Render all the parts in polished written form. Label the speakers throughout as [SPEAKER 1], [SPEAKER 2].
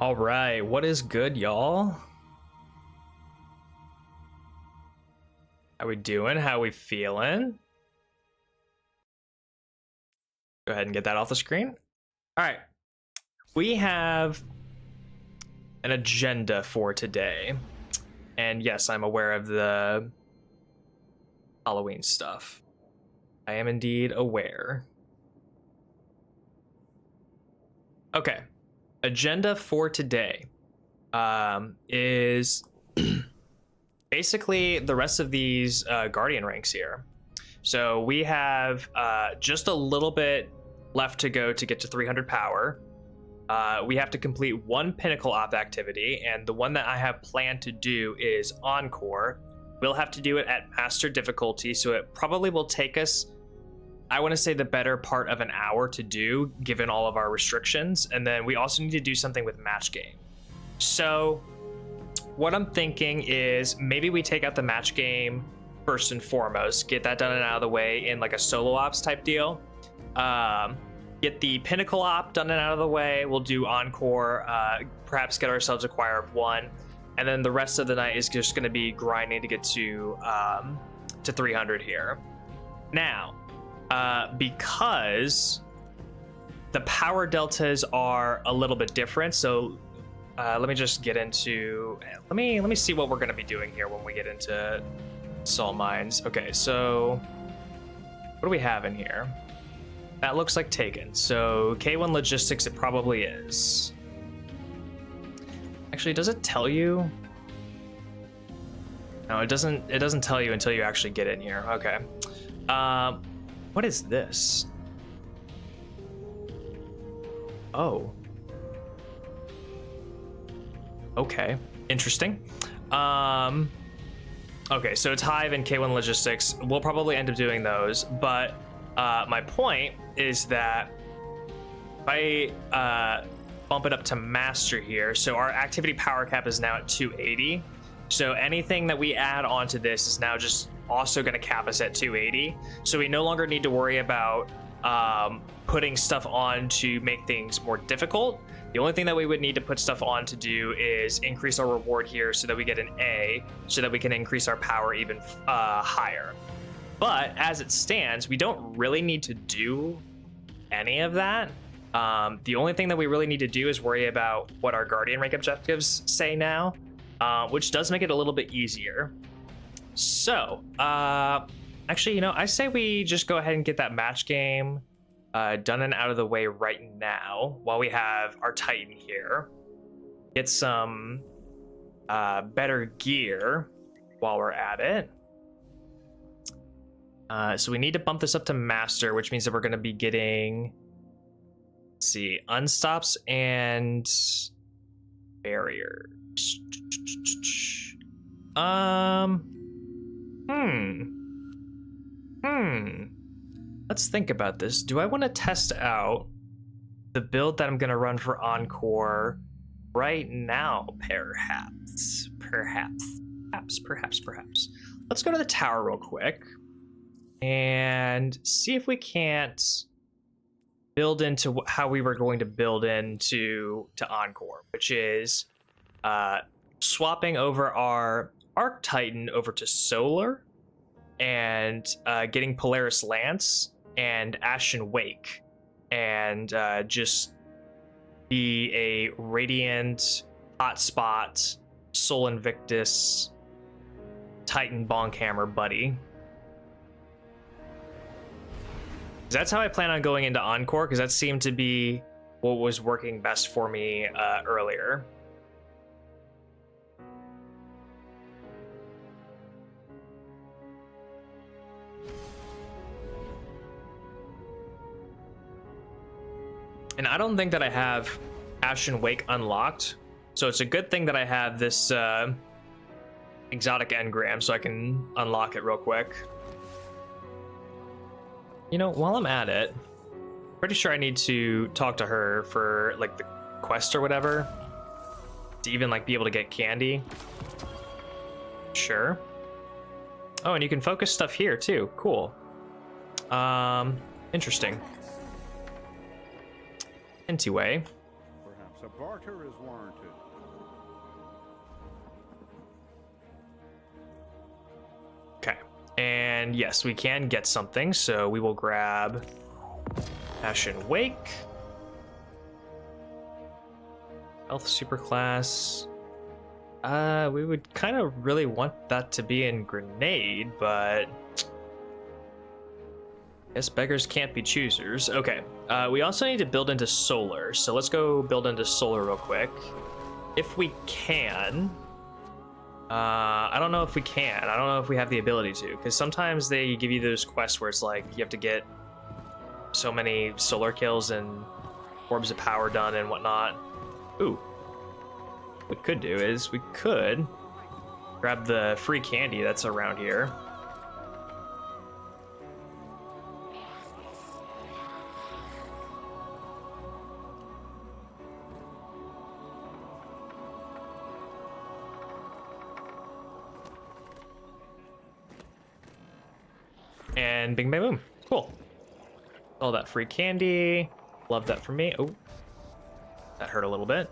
[SPEAKER 1] All right, what is good, y'all? How we doing? How we feeling? Go ahead and get that off the screen. All right, we have an agenda for today. And yes, I'm aware of the Halloween stuff. I am indeed aware. Okay, agenda for today is basically the rest of these Guardian ranks here. So we have just a little bit left to go to get to 300 power. We have to complete one Pinnacle Op activity, and the one that I have planned to do is Encore. We'll have to do it at Master difficulty, so it probably will take us, I want to say, the better part of an hour to do, given all of our restrictions. And then we also need to do something with Match Game. So what I'm thinking is maybe we take out the Match Game first and foremost, get that done and out of the way in like a solo ops type deal. Get the Pinnacle Op done and out of the way. We'll do Encore, perhaps get ourselves a choir of one. And then the rest of the night is just going to be grinding to get to 300 here. Now, because the power deltas are a little bit different, so let me just get into, let me see what we're going to be doing here when we get into Salt Mines. Okay, so what do we have in here? That looks like taken. So K1 logistics, it probably is. Actually, does it tell you? No, it doesn't tell you until you actually get in here. Okay. What is this? Oh. Okay, interesting. Okay, so it's Hive and K1 logistics. We'll probably end up doing those, but my point is that if I bump it up to master here, so our activity power cap is now at 280. So anything that we add onto this is now just also going to cap us at 280. So we no longer need to worry about putting stuff on to make things more difficult. The only thing that we would need to put stuff on to do is increase our reward here so that we get an A, so that we can increase our power even higher. But as it stands, we don't really need to do any of that. The only thing that we really need to do is worry about what our Guardian rank objectives say now, which does make it a little bit easier. So, actually, you know, I say we just go ahead and get that match game done and out of the way right now while we have our Titan here. Get some better gear while we're at it. So we need to bump this up to master, which means that we're going to be getting, let's see, unstops and barriers. Let's think about this. Do I want to test out the build that I'm going to run for Encore right now? Perhaps. Let's go to the tower real quick and see if we can't build into how we were going to build into Encore, which is swapping over our Arc Titan over to Solar and getting Polaris Lance and Ashen Wake and just be a Radiant, Hotspot, Soul Invictus, Titan Bonkhammer buddy. That's how I plan on going into Encore, because that seemed to be what was working best for me earlier. And I don't think that I have Ashen Wake unlocked, so it's a good thing that I have this exotic engram so I can unlock it real quick. You know, while I'm at it, pretty sure I need to talk to her for like the quest or whatever to even like be able to get candy. Sure. Oh, and you can focus stuff here too. Cool. Interesting. Anyway,
[SPEAKER 2] so barter is warranted.
[SPEAKER 1] Okay, and yes, we can get something, so we will grab Ashen Wake. Health superclass. We would kind of really want that to be in Grenade, but I guess beggars can't be choosers. Okay, we also need to build into Solar, so let's go build into Solar real quick. If we can. I don't know if we can. I don't know if we have the ability to, because sometimes they give you those quests where it's like you have to get so many solar kills and orbs of power done and whatnot. Ooh. What we could do is we could grab the free candy that's around here. And bing bang boom. Cool. All that free candy. Love that for me. Oh, that hurt a little bit.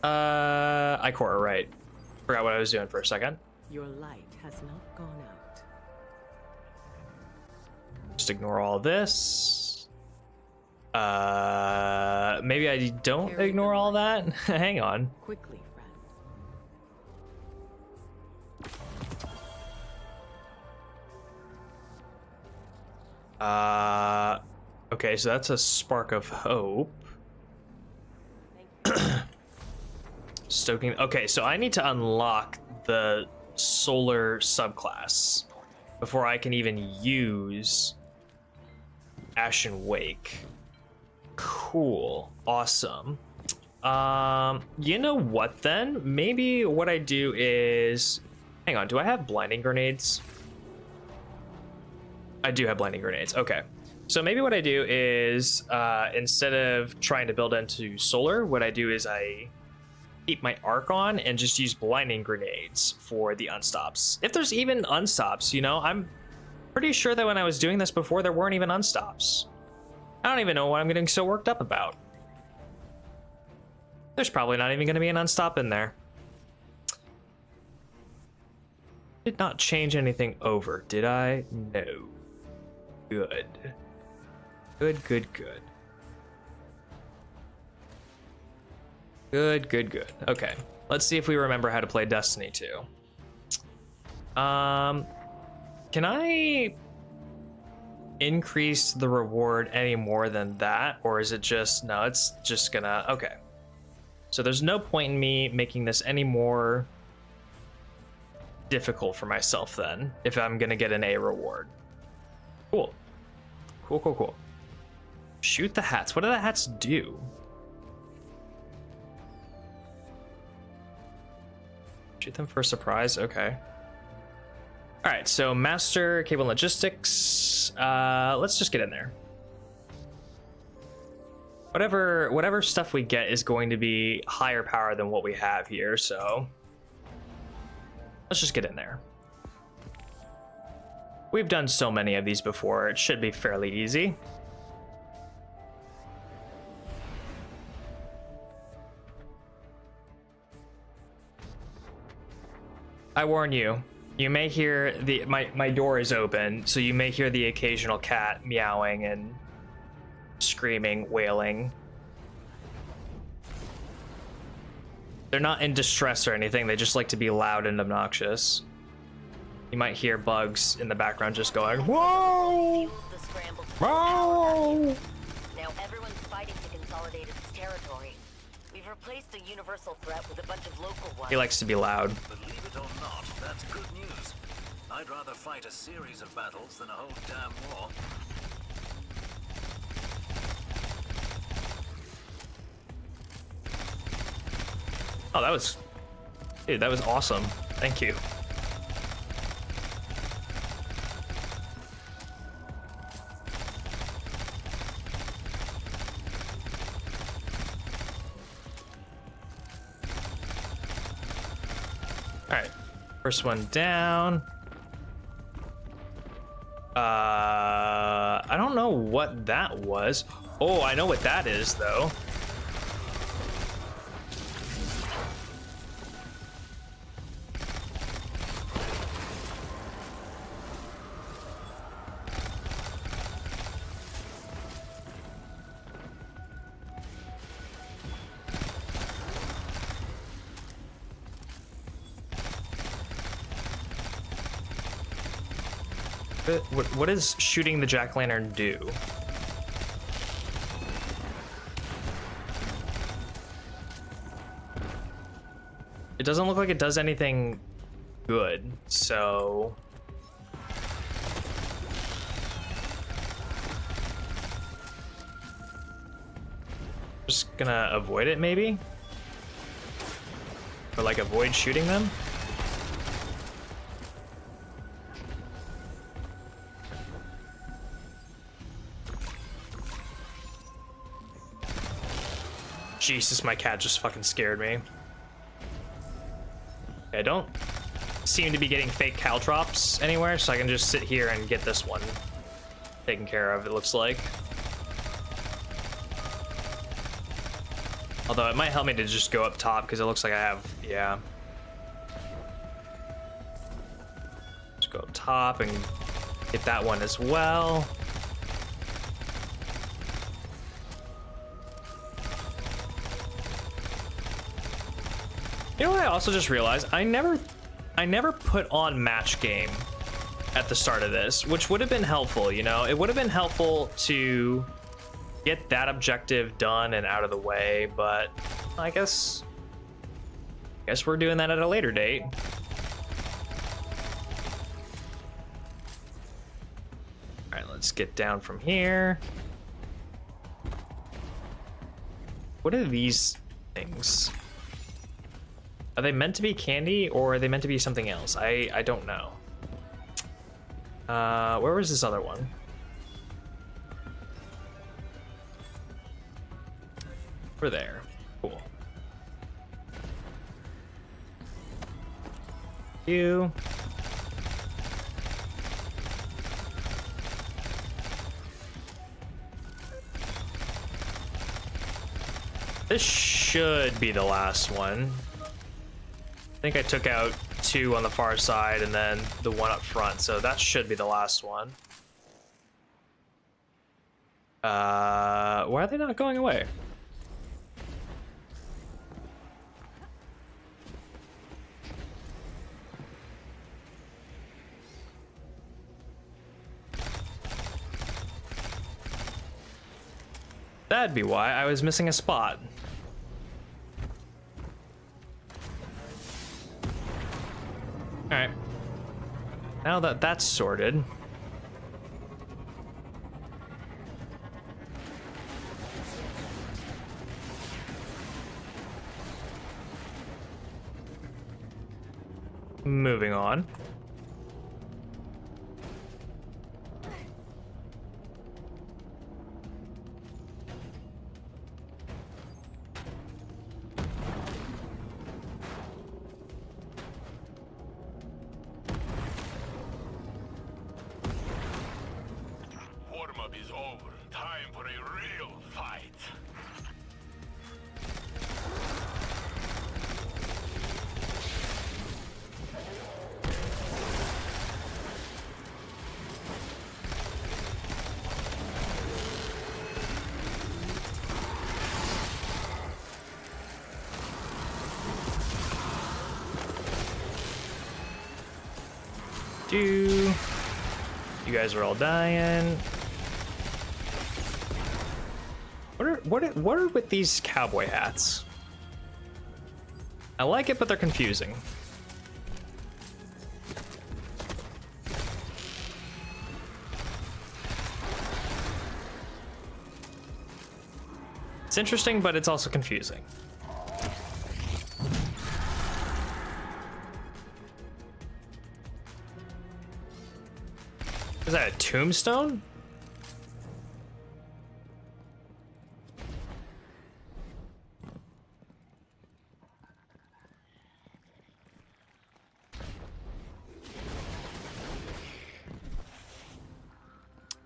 [SPEAKER 1] Ikora, right. Forgot what I was doing for a second.
[SPEAKER 3] Your light has not gone out.
[SPEAKER 1] Just ignore all this. Maybe I don't ignore all that. Hang on.
[SPEAKER 3] Quickly, friend.
[SPEAKER 1] Okay, so that's a spark of hope. Stoking. Okay, so I need to unlock the solar subclass before I can even use Ashen Wake. Cool. Awesome. You know what then? Maybe what I do is... Hang on, do I have blinding grenades? I do have blinding grenades. Okay. So maybe what I do is, instead of trying to build into solar, what I do is I keep my arc on and just use blinding grenades for the unstops. If there's even unstops, you know, I'm pretty sure that when I was doing this before, there weren't even unstops. I don't even know what I'm getting so worked up about. There's probably not even going to be an unstop in there. Did not change anything over, did I? No. Good. Good, good, good. Good, good, good. Okay. Let's see if we remember how to play Destiny 2. Can I increase the reward any more than that? Or is it just... No, it's just gonna... Okay. So there's no point in me making this any more difficult for myself then, if I'm gonna get an A reward. Cool. Cool, cool, cool. Shoot the hats. What do the hats do? Shoot them for a surprise? Okay. Alright, so Master Cable and Logistics. Let's just get in there. Whatever stuff we get is going to be higher power than what we have here, so let's just get in there. We've done so many of these before, it should be fairly easy. I warn you, you may hear my door is open, so you may hear the occasional cat meowing and screaming, wailing. They're not in distress or anything, they just like to be loud and obnoxious. You might hear bugs in the background just going, whoa! Whoa!
[SPEAKER 4] Now everyone's fighting to consolidate its territory. We've replaced the universal threat with a bunch of local ones.
[SPEAKER 1] He likes to be loud.
[SPEAKER 5] Believe it or not, that's good news. I'd rather fight a series of battles than a whole damn war.
[SPEAKER 1] Oh, that was... Dude, that was awesome. Thank you. Alright. First one down. I don't know what that was. Oh, I know what that is, though. What does shooting the jack-o'-lantern do? It doesn't look like it does anything good, so... Just gonna avoid it, maybe? Or like avoid shooting them? Jesus, my cat just fucking scared me. I don't seem to be getting fake caltrops anywhere, so I can just sit here and get this one taken care of, it looks like. Although it might help me to just go up top, because it looks like I have, yeah. Just go up top and get that one as well. You know what I also just realized? I never put on match game at the start of this, which would have been helpful, you know? It would have been helpful to get that objective done and out of the way, but I guess we're doing that at a later date. All right, let's get down from here. What are these things? Are they meant to be candy, or are they meant to be something else? I don't know. Where was this other one? We're there. Cool. You. This should be the last one. I think I took out 2 on the far side and then the one up front, so that should be the last one. Why are they not going away? That'd be why I was missing a spot. Alright. Now that that's sorted. Moving on.
[SPEAKER 2] Is over. Time for a real fight.
[SPEAKER 1] You guys are all dying. What are with these cowboy hats? I like it, but they're confusing. It's interesting, but it's also confusing. Is that a tombstone?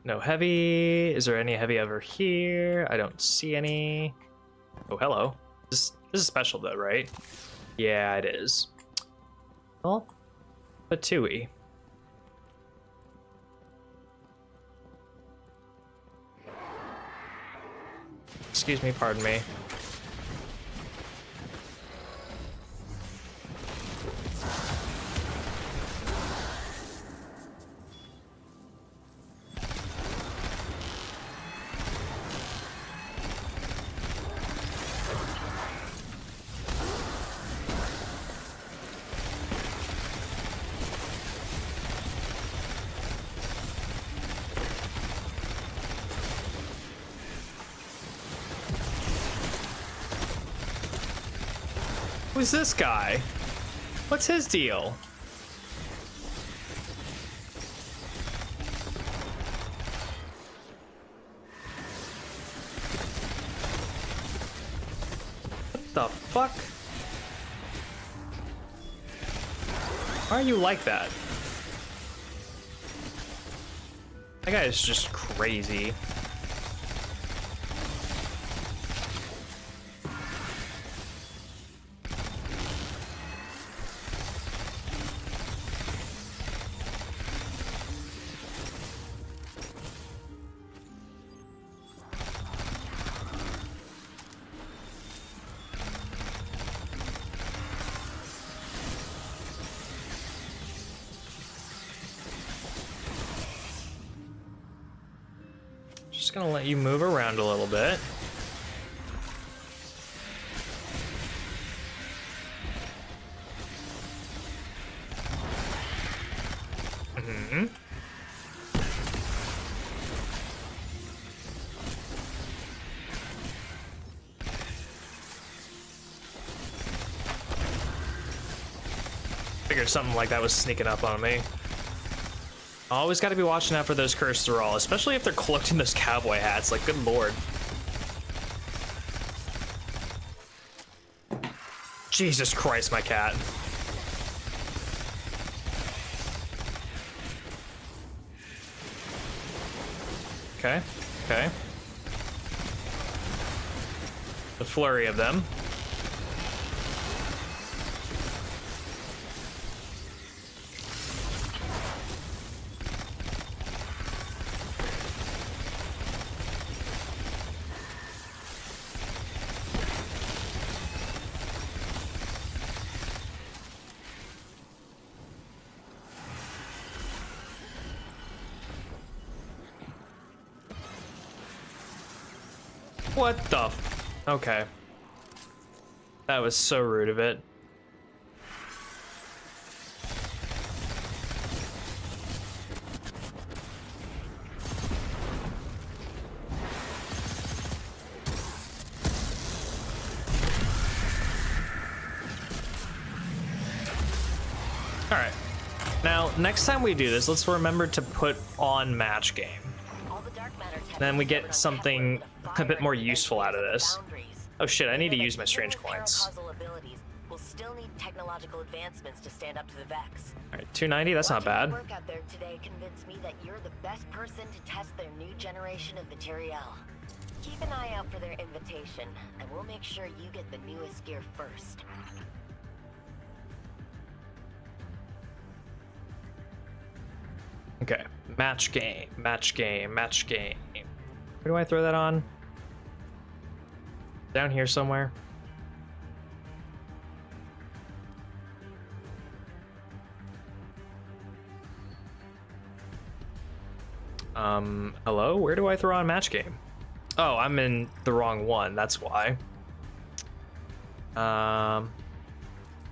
[SPEAKER 1] No heavy. Is there any heavy over here? I don't see any. Oh, hello. This is special though, right? Yeah, it is. Well, a Tui. Excuse me, pardon me. Who's this guy? What's his deal? What the fuck? Why are you like that? That guy is just crazy. Just gonna let you move around a little bit. Figured something like that was sneaking up on me. Always got to be watching out for those cursed thrall, especially if they're cloaked in those cowboy hats. Like, good lord. Jesus Christ, my cat. Okay, okay. The flurry of them. What the okay. That was so rude of it. Alright. Now, next time we do this, let's remember to put on match game. Then we get something a bit more useful out of this. Oh shit, I need to use my strange coins.
[SPEAKER 4] We'll still need technological advancements to stand up to the Vex.
[SPEAKER 1] Alright, 290, that's not bad.
[SPEAKER 4] Work out there today convinced me that you're the best person to test their new generation of material. Keep an eye out for their invitation, and we'll make sure you get the newest gear first.
[SPEAKER 1] Okay, match game, match game, match game. Where do I throw that on? Down here somewhere. Hello? Where do I throw on match game? Oh, I'm in the wrong one, that's why.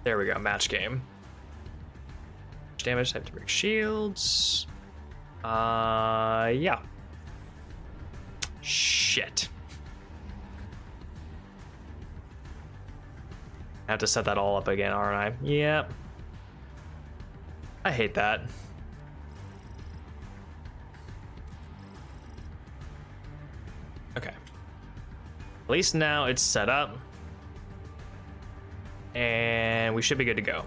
[SPEAKER 1] There we go, match game. Damage, type to break shields. Yeah. Shit. I have to set that all up again, aren't I? Yep. I hate that. Okay. At least now it's set up. And we should be good to go.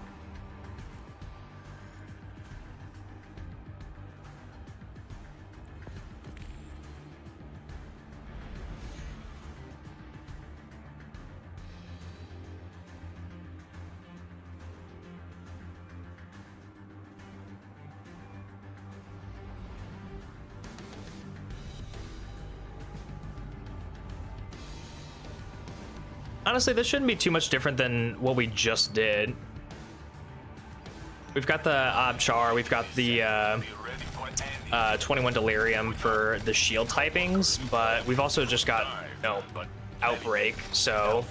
[SPEAKER 1] Honestly, this shouldn't be too much different than what we just did. We've got the Obchar, we've got the 21 Delirium for the shield typings, but we've also just got, you know, Outbreak, so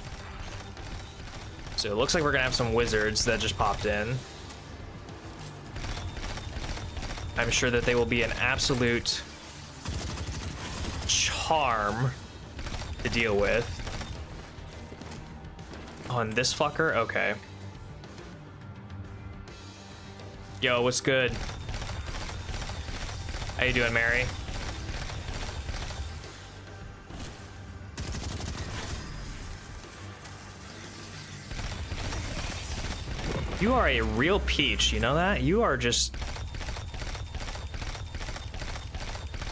[SPEAKER 1] it looks like we're gonna have some wizards that just popped in. I'm sure that they will be an absolute charm to deal with. On this fucker? Okay. Yo, what's good? How you doing, Mary? You are a real peach, you know that? You are just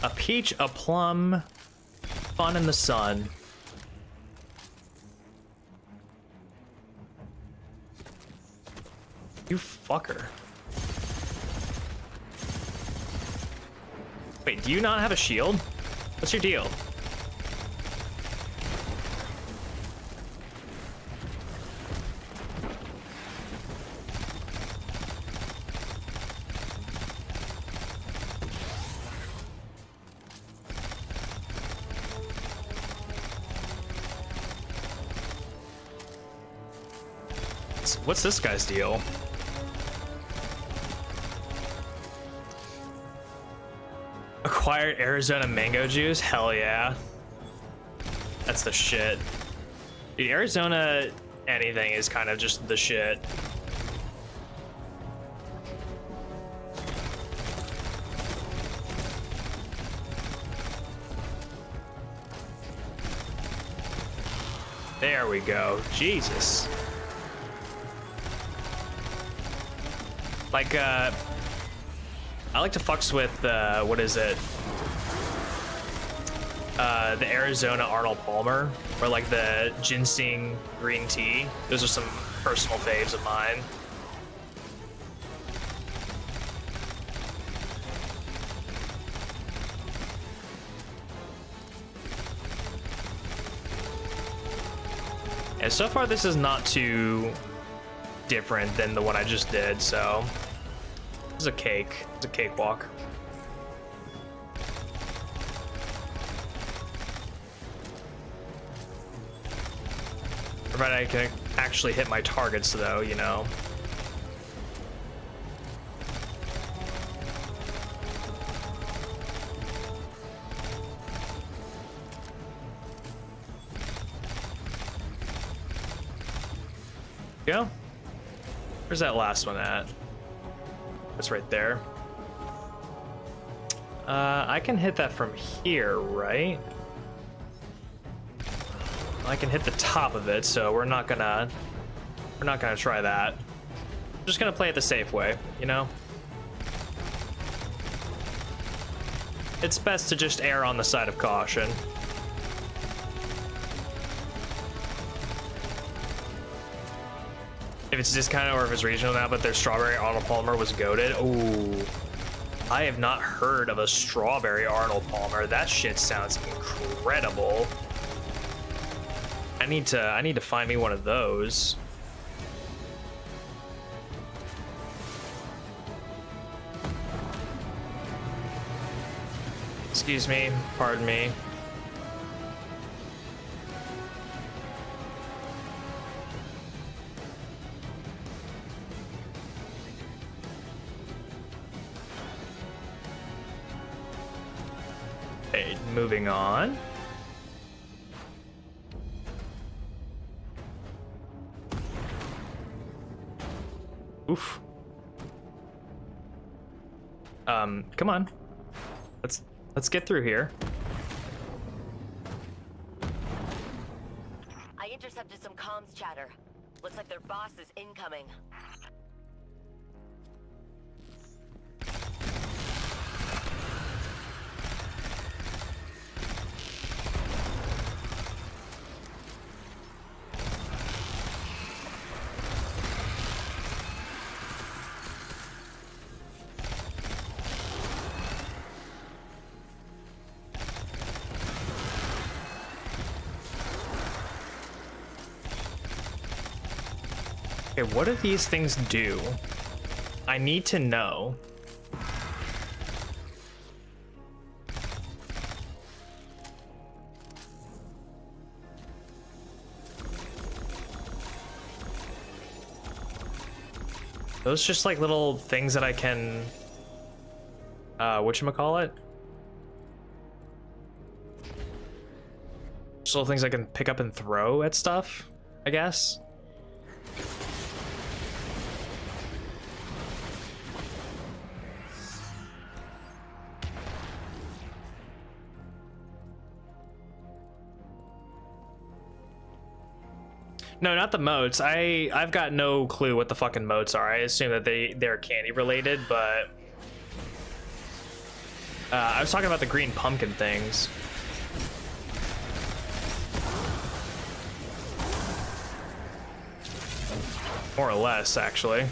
[SPEAKER 1] a peach, a plum, fun in the sun. You fucker. Wait, do you not have a shield? What's your deal? What's this guy's deal? Acquired Arizona mango juice? Hell yeah. That's the shit. Dude, Arizona anything is kind of just the shit. There we go. Jesus. Like, I like to fucks with, what is it? The Arizona Arnold Palmer, or like the ginseng green tea. Those are some personal faves of mine. And so far this is not too different than the one I just did, so this is a cake. It's a cakewalk. Provided I can actually hit my targets though, you know. Go. Where's that last one at? It's right there. I can hit that from here, right? I can hit the top of it, so we're not gonna try that. We're just gonna play it the safe way, you know? It's best to just err on the side of caution. If it's discounted or if it's regional now, but their strawberry Arnold Palmer was goated. Ooh. I have not heard of a strawberry Arnold Palmer. That shit sounds incredible. I need to find me one of those. Excuse me, pardon me. Okay, moving on. Oof. Come on. Let's get through here.
[SPEAKER 4] I intercepted some comms chatter. Looks like their boss is incoming.
[SPEAKER 1] Okay, what do these things do? I need to know. Those just like little things that I can whatchamacallit? Just little things I can pick up and throw at stuff, I guess. No, not the moats. I've got no clue what the fucking moats are. I assume that they're candy related, but I was talking about the green pumpkin things. More or less, actually.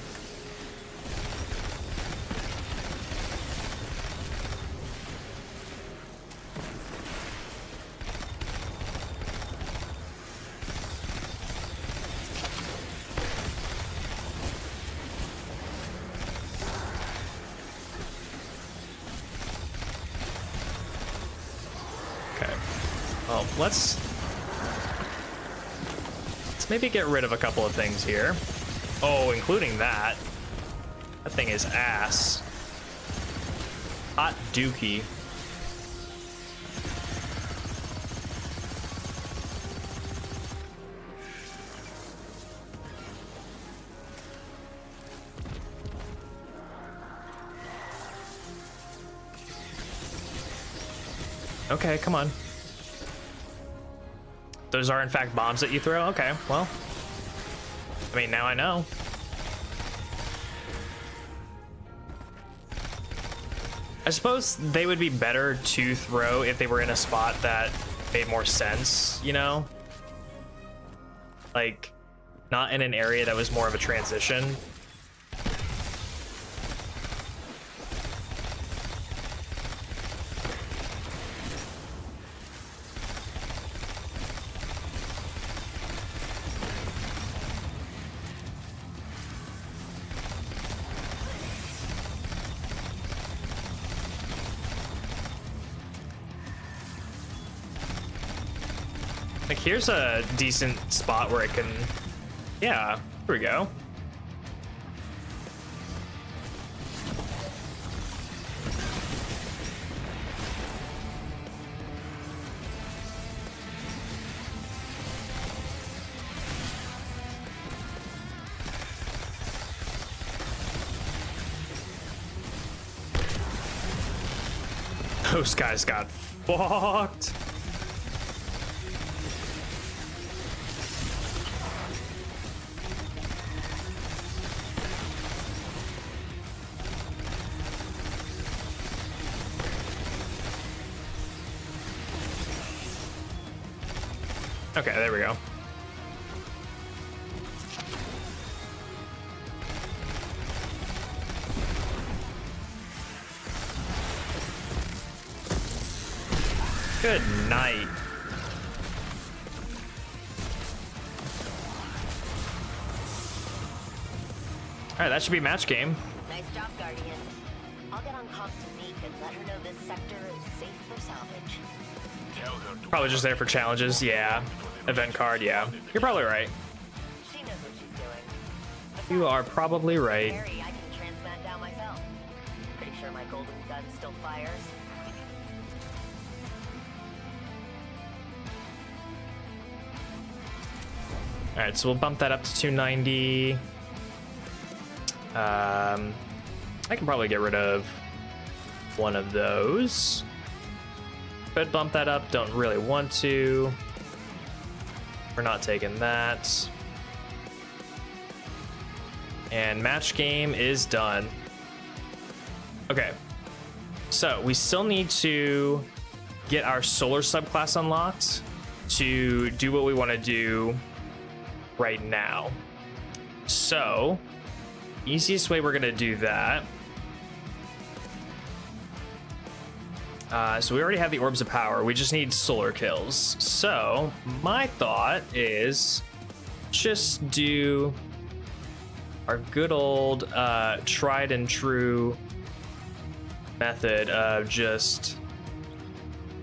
[SPEAKER 1] Okay. Well, let's maybe get rid of a couple of things here. Oh, including that. That thing is ass. Hot dookie. Okay, come on. Those are in fact bombs that you throw? Okay, well. I mean, now I know. I suppose they would be better to throw if they were in a spot that made more sense, you know? Like, not in an area that was more of a transition. Like, here's a decent spot where it can... Yeah, here we go. Those guys got fucked. Okay, there we go. Good night. All right, that should be match game.
[SPEAKER 4] Nice job, Guardian. I'll get on comms to Neek and let her know this sector is safe for salvage.
[SPEAKER 2] Tell her to
[SPEAKER 1] Probably just there for challenges, yeah. Event card, yeah. You're probably right.
[SPEAKER 4] She knows what she's doing.
[SPEAKER 1] You are probably right.
[SPEAKER 4] Harry, I can transmat down myself. Pretty sure my golden gun still fires.
[SPEAKER 1] All right, so we'll bump that up to 290. I can probably get rid of one of those. Could bump that up, don't really want to. We're not taking that. And match game is done. Okay, so we still need to get our solar subclass unlocked to do what we want to do right now. So, easiest way we're gonna do that. So we already have the orbs of power. We just need solar kills. So my thought is just do our good old tried and true method of just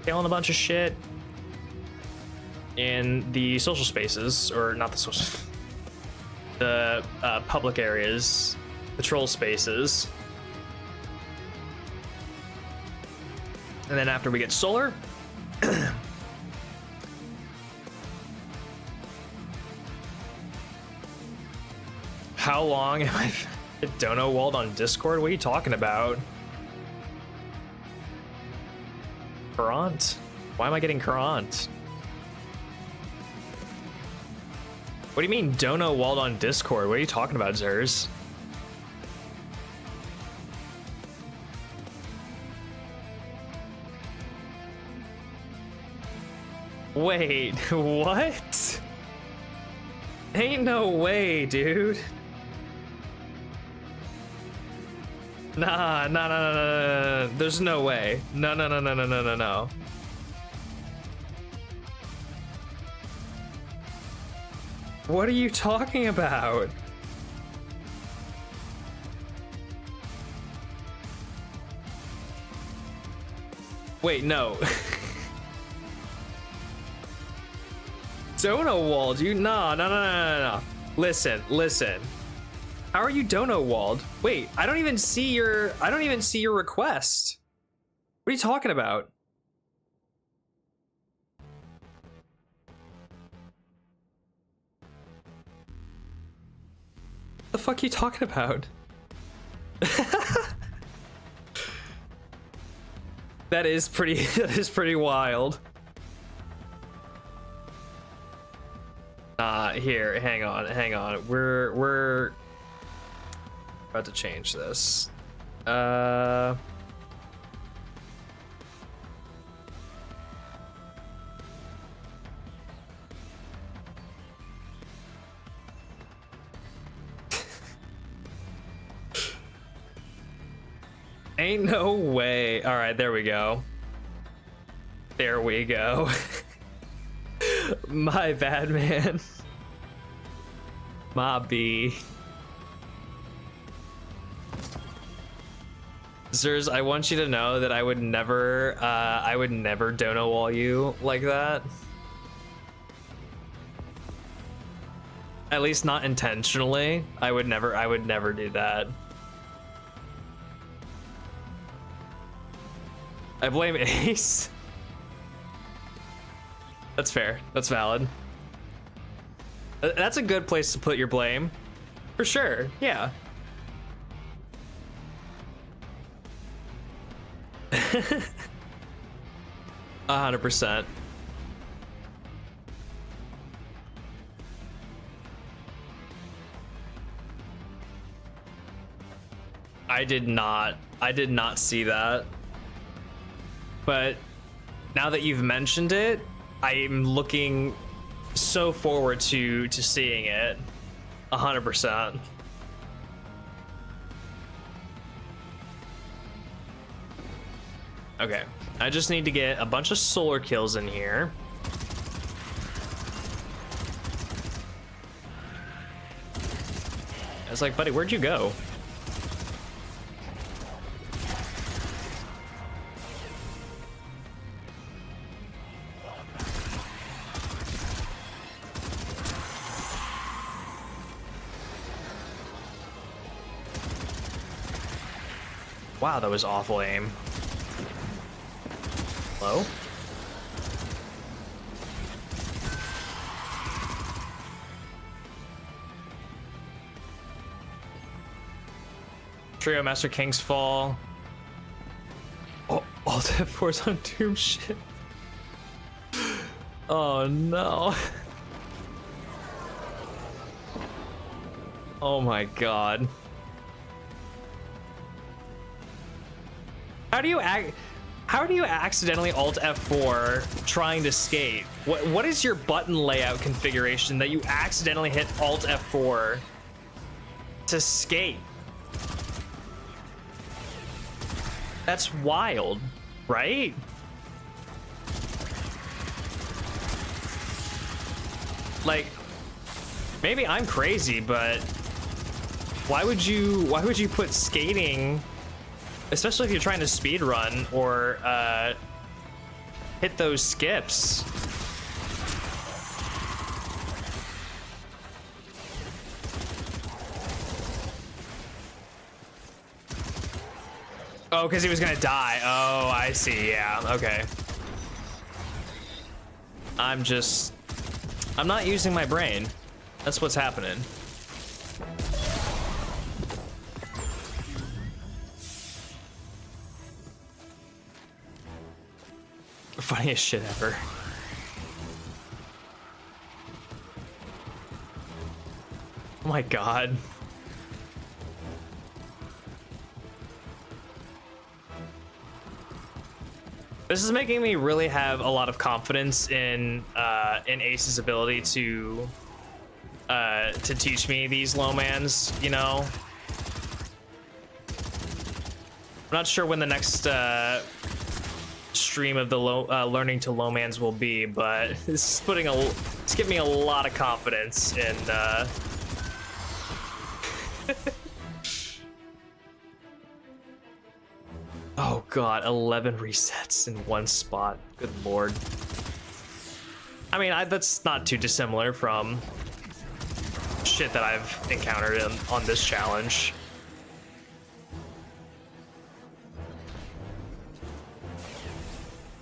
[SPEAKER 1] killing a bunch of shit in the social spaces, or not the social, the public areas, the troll spaces. And then after we get solar, how long am I dono walled on Discord? What are you talking about? Current? Why am I getting current? What do you mean, Dono walled on Discord? What are you talking about, Zers? Wait, what? Ain't no way, dude. Nah. There's no way. No. What are you talking about? Wait, no. Dono walled you? No. Listen. How are you dono walled? Wait, I don't even see your request. What are you talking about? What the fuck are you talking about? That is pretty wild. Here, hang on. We're about to change this. Ain't no way. All right, there we go. My bad, man. My B. Zers, I want you to know that I would never dono wall you like that. At least not intentionally. I would never do that. I blame Ace. That's fair. That's valid. That's a good place to put your blame. For sure. Yeah. 100%. I did not see that. But now that you've mentioned it, I'm looking so forward to seeing it. 100%. Okay, I just need to get a bunch of solar kills in here. I was like, buddy, where'd you go? Wow, that was awful aim. Hello? Trio Master King's Fall. Oh, Alt F4's on Doom shit. Oh no. Oh my god. How do you accidentally Alt F4 trying to skate? What is your button layout configuration that you accidentally hit Alt F4 to skate? That's wild, right? Like, maybe I'm crazy, but why would you put skating, especially if you're trying to speed run or hit those skips? Oh, because he was gonna die. Oh, I see. Yeah, okay. I'm not using my brain. That's what's happening. Funniest shit ever. Oh my god. This is making me really have a lot of confidence in Ace's ability to teach me these lowmans, you know? I'm not sure when the next stream of the learning to lowmans will be, but this is it's giving me a lot of confidence in Oh god, 11 resets in one spot. Good lord. I mean, that's not too dissimilar from shit that I've encountered on this challenge.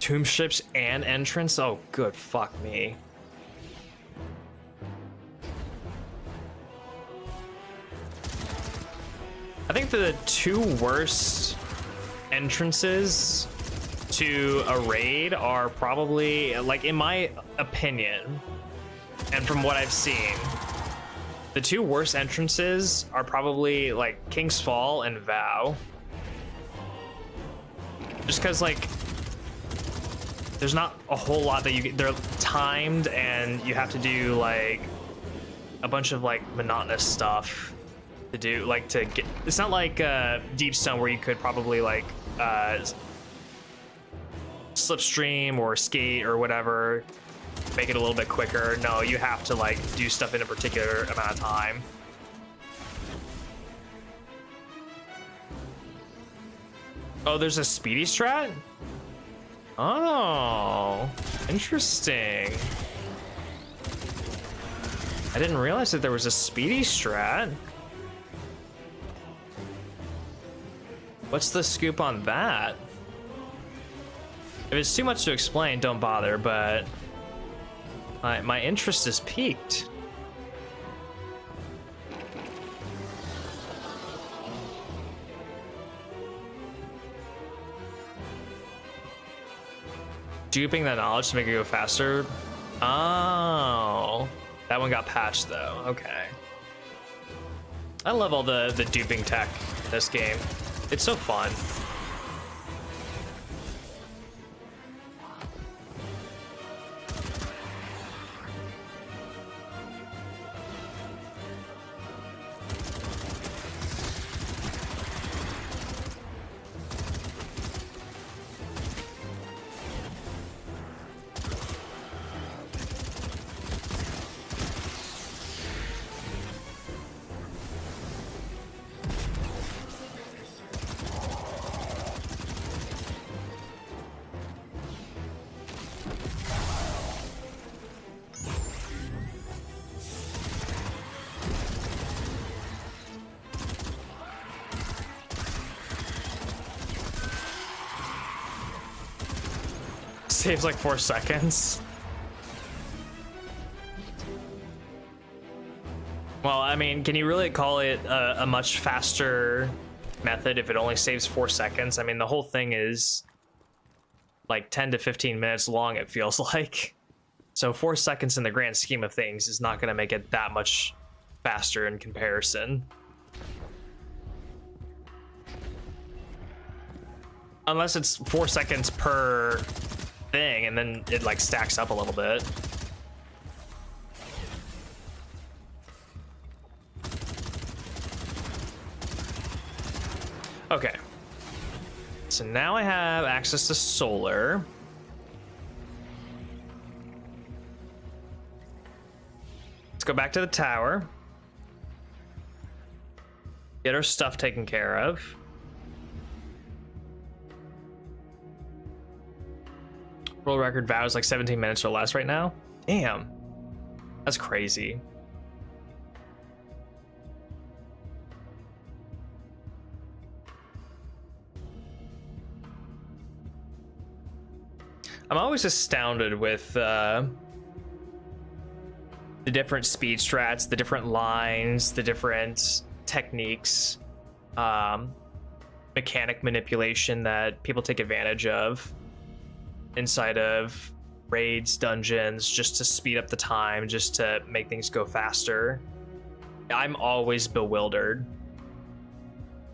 [SPEAKER 1] Tomb ships and entrance? Oh, good fuck me. I think the two worst entrances to a raid are probably, like, in my opinion, and from what I've seen, the two worst entrances are probably like King's Fall and Vow. Just because, like, there's not a whole lot that they're timed, and you have to do like a bunch of like monotonous stuff to do, like, to get. It's not like Deepstone where you could probably like slipstream or skate or whatever, make it a little bit quicker. No, you have to like do stuff in a particular amount of time. Oh, there's a speedy strat? Oh, interesting. I didn't realize that there was a speedy strat. What's the scoop on that? If it's too much to explain, don't bother, but my interest is piqued. Duping that knowledge to make it go faster? Oh, that one got patched though. Okay. I love all the duping tech in this game. It's so fun. Saves like 4 seconds. Well, I mean, can you really call it a much faster method if it only saves 4 seconds? I mean, the whole thing is like 10 to 15 minutes long, it feels like. So 4 seconds in the grand scheme of things is not going to make it that much faster in comparison. Unless it's 4 seconds per thing, and then it like stacks up a little bit. Okay. So now I have access to solar. Let's go back to the tower. Get our stuff taken care of. World record Vow is like 17 minutes or less right now. Damn. That's crazy. I'm always astounded with the different speed strats, the different lines, the different techniques, mechanic manipulation that people take advantage of inside of raids, dungeons, just to speed up the time, just to make things go faster. I'm always bewildered.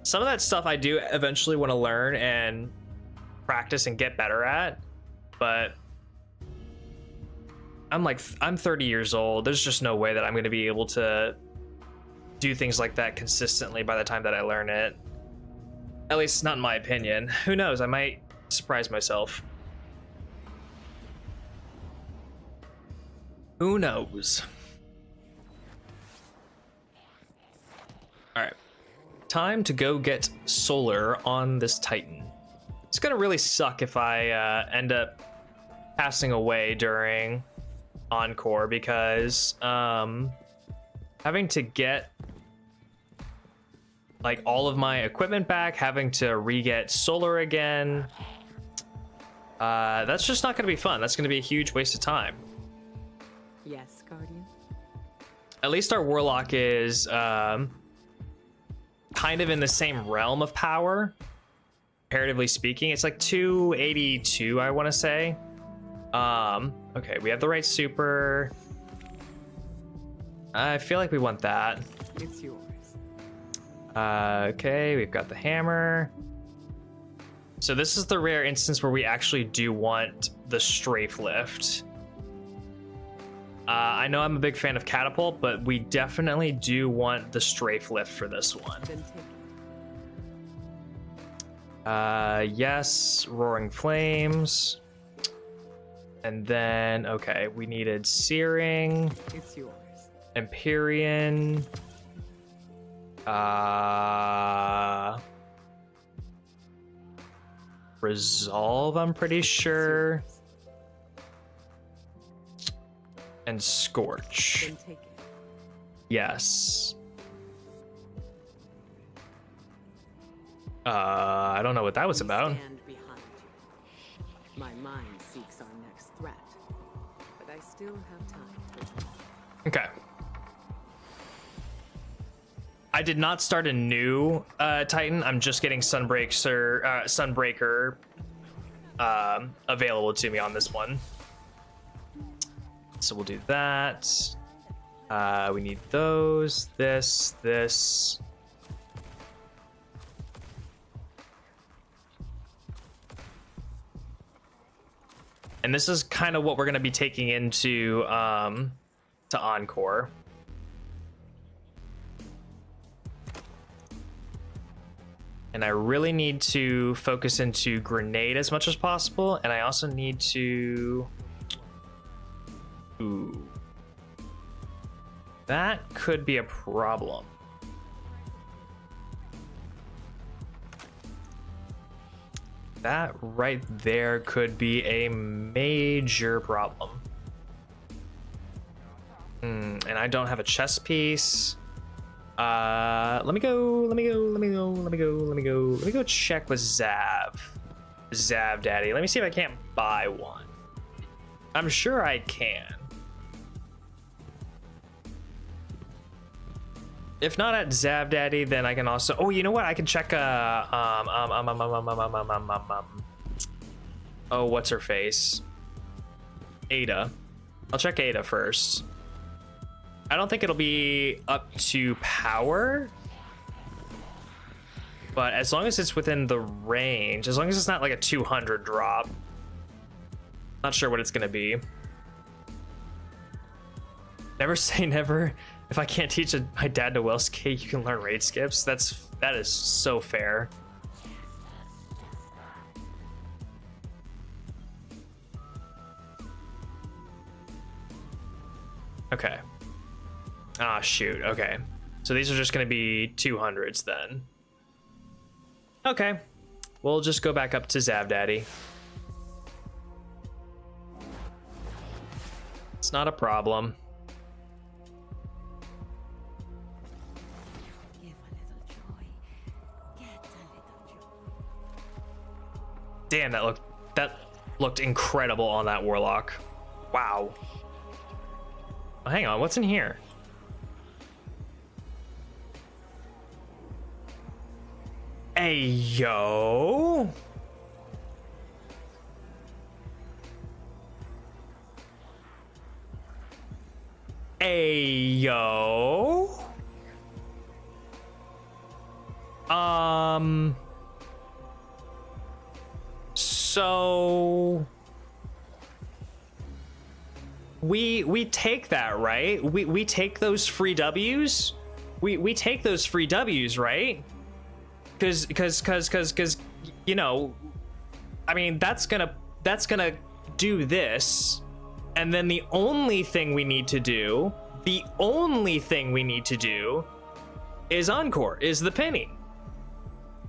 [SPEAKER 1] Some of that stuff I do eventually want to learn and practice and get better at, but I'm 30 years old. There's just no way that I'm going to be able to do things like that consistently by the time that I learn it. At least not in my opinion. Who knows? I might surprise myself. Who knows? All right. Time to go get solar on this Titan. It's gonna really suck if I end up passing away during Encore, because having to get like all of my equipment back, having to re-get solar again, that's just not gonna be fun. That's gonna be a huge waste of time.
[SPEAKER 3] Yes, Guardian.
[SPEAKER 1] At least our Warlock is kind of in the same realm of power, comparatively speaking. It's like 282, I want to say. Okay, we have the right super. I feel like we want that.
[SPEAKER 3] It's yours.
[SPEAKER 1] Okay, we've got the hammer. So this is the rare instance where we actually do want the strafe lift. I know I'm a big fan of catapult, but we definitely do want the strafe lift for this one.
[SPEAKER 3] Then take it.
[SPEAKER 1] Yes, roaring flames. And then, okay, we needed searing,
[SPEAKER 3] It's yours.
[SPEAKER 1] Empyrean, resolve, I'm pretty sure, and scorch.
[SPEAKER 3] Then take it.
[SPEAKER 1] Yes. I don't know what that was about.
[SPEAKER 3] Stand behind you. My mind seeks our next threat, but I still have time.
[SPEAKER 1] Okay. I did not start a new Titan. I'm just getting Sunbreaker available to me on this one. So we'll do that. We need those, this. And this is kind of what we're going to be taking into to Encore. And I really need to focus into grenade as much as possible, and I also need to... Ooh. That could be a problem. That right there could be a major problem. And I don't have a chest piece. Let me go check with Zav Daddy. Let me see if I can't buy one. I'm sure I can. If not at Zav Daddy, then I can also... Oh, you know what? I can check oh, what's her face? Ada. I'll check Ada first. I don't think it'll be up to power, but as long as it's within the range, as long as it's not like a 200 drop. Not sure what it's gonna be. Never say never. If I can't teach my dad to well skate, you can learn raid skips. That is so fair. Okay. Ah, shoot. Okay. So these are just going to be 200s then. Okay. We'll just go back up to Zav Daddy. It's not a problem.
[SPEAKER 3] Give a little joy. Get a little joy.
[SPEAKER 1] Damn, that looked incredible on that Warlock. Wow. Oh, hang on, what's in here? Hey, yo. Hey, yo. So we take that, right? We take those free W's. We take those free W's, right? Because you know, I mean, that's gonna do this, and then the only thing we need to do is Encore, is the penny.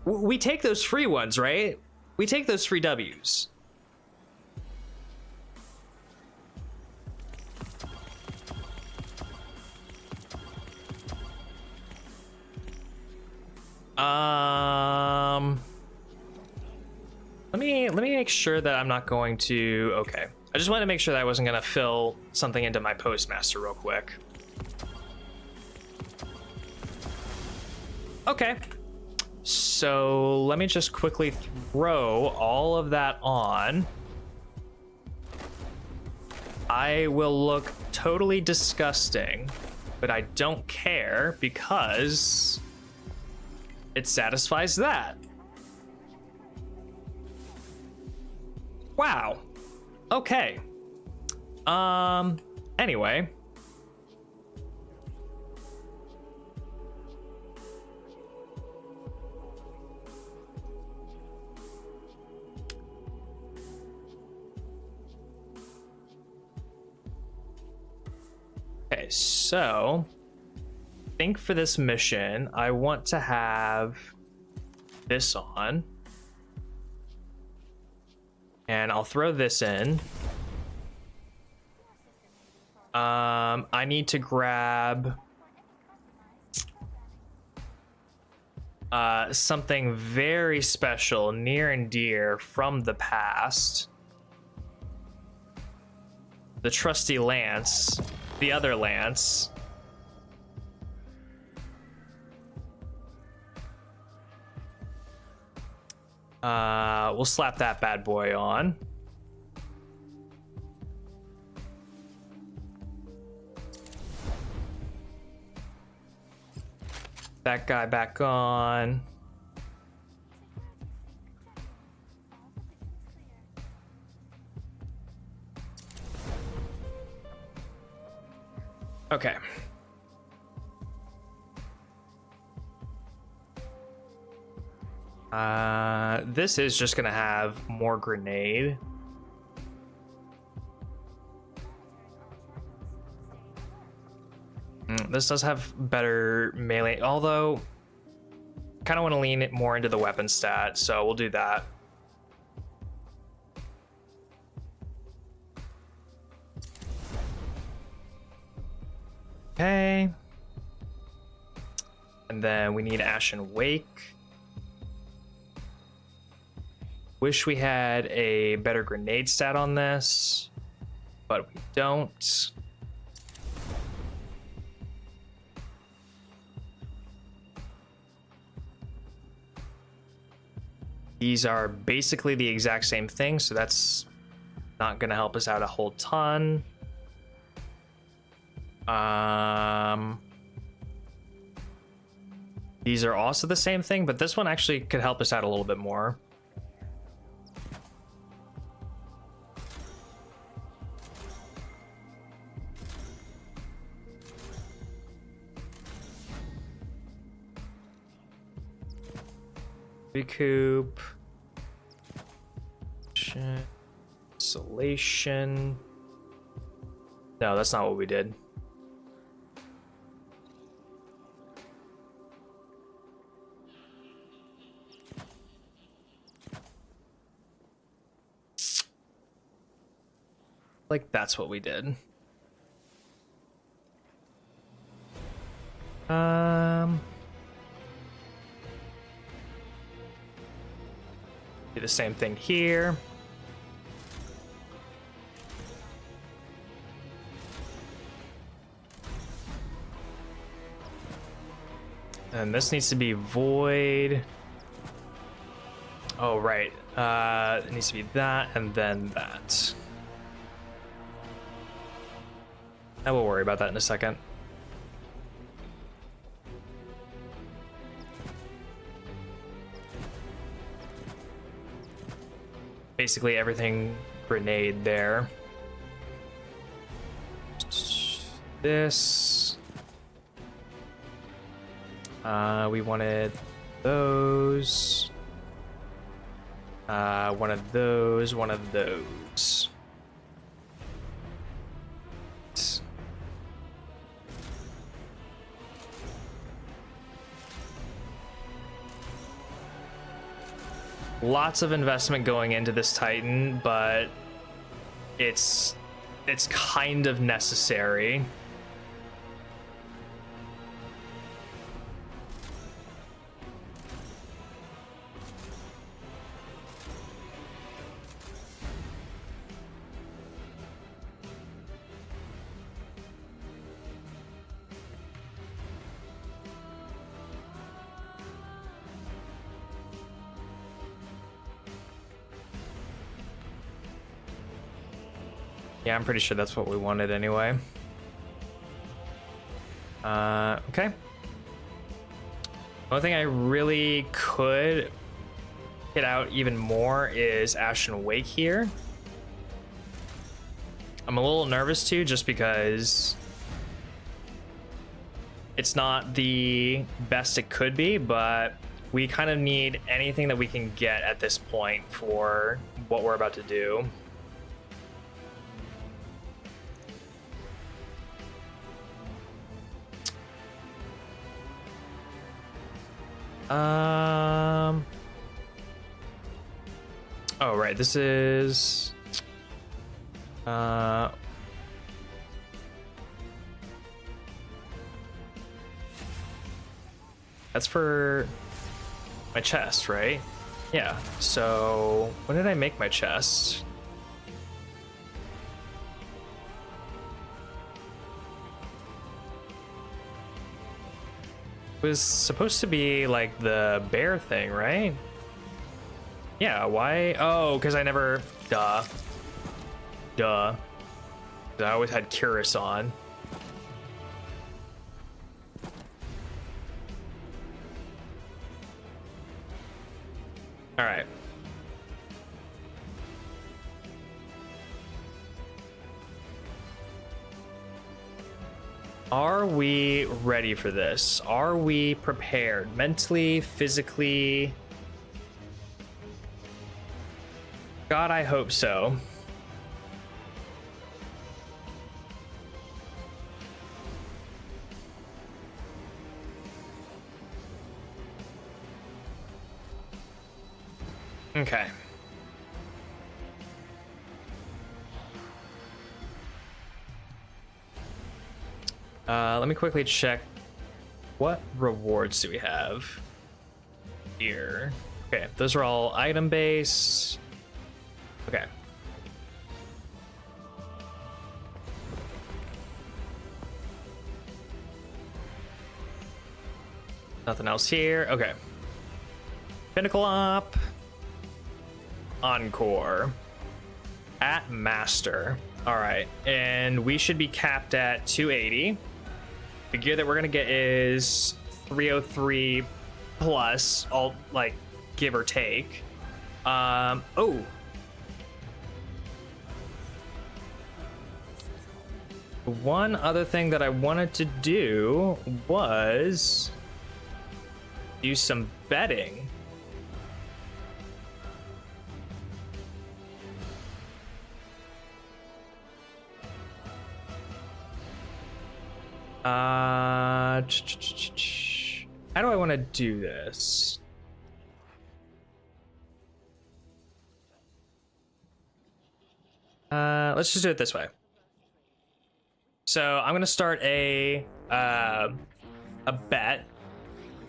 [SPEAKER 1] We take those free ones, right? We take those free W's. Let me make sure that I'm not going to. Okay, I just wanted to make sure that I wasn't gonna fill something into my postmaster real quick. Okay, so let me just quickly throw all of that on. I will look totally disgusting, but I don't care because it satisfies that. Wow. Okay. Anyway. Okay, so I think for this mission, I want to have this on. And I'll throw this in. I need to grab something very special, near and dear from the past. The trusty lance, the other lance. We'll slap that bad boy on. That guy back on. Okay. This is just gonna have more grenade. This does have better melee, although I kind of want to lean it more into the weapon stat, so we'll do that. Okay. And then we need Ashen Wake. Wish we had a better grenade stat on this, but we don't. These are basically the exact same thing, so that's not going to help us out a whole ton. These are also the same thing, but this one actually could help us out a little bit more. Recoup. Isolation. No, that's not what we did. Like, that's what we did. Do the same thing here. And this needs to be void. Oh, right. It needs to be that and then that. I will worry about that in a second. basically everything grenade there. This. We wanted those. One of those, one of those. Lots of investment going into this Titan, but it's kind of necessary. Yeah, I'm pretty sure that's what we wanted anyway. Okay. One thing I really could get out even more is Ashen Wake here. I'm a little nervous too, just because it's not the best it could be, but we kind of need anything that we can get at this point for what we're about to do. Oh, right, this is... That's for my chest, right? Yeah, so when did I make my chest? It was supposed to be like the bear thing, right? Yeah, why? Oh, because I never... Duh. I always had Curus on. Alright. Are we ready for this? Are we prepared? Mentally, physically? God, I hope so. Okay. Let me quickly check. What rewards do we have here? Okay, those are all item based. Okay. Nothing else here. Okay. Pinnacle Op Encore at Master. All right, and we should be capped at 280. The gear that we're gonna get is 303 plus, all like give or take. Oh. One other thing that I wanted to do was do some betting. How do I want to do this? Let's just do it this way. So I'm gonna start a bet,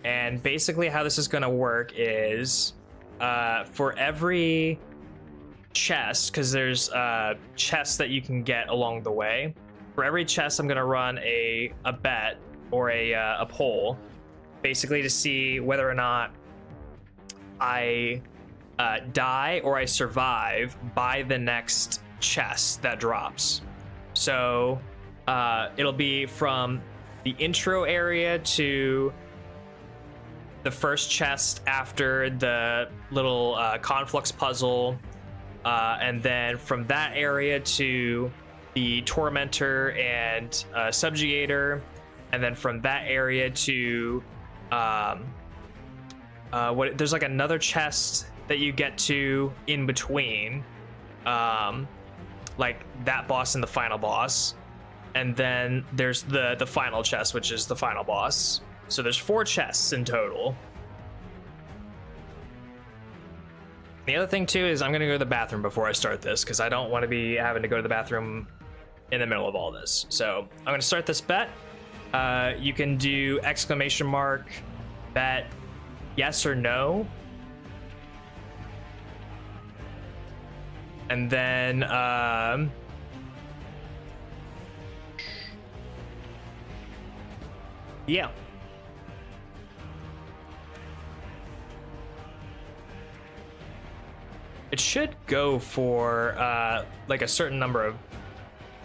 [SPEAKER 1] and basically how this is gonna work is for every chest, because there's chests that you can get along the way. For every chest, I'm gonna run a bet or a poll, basically to see whether or not I die or I survive by the next chest that drops. So it'll be from the intro area to the first chest after the little conflux puzzle, and then from that area to the Tormentor and Subjugator, and then from that area to there's like another chest that you get to in between, like that boss and the final boss, and then there's the final chest, which is the final boss. So there's 4 chests in total. The other thing too is I'm gonna go to the bathroom before I start this, because I don't want to be having to go to the bathroom in the middle of all this. So I'm gonna start this bet. You can do !, bet yes or no, and then yeah. It should go for like a certain number of,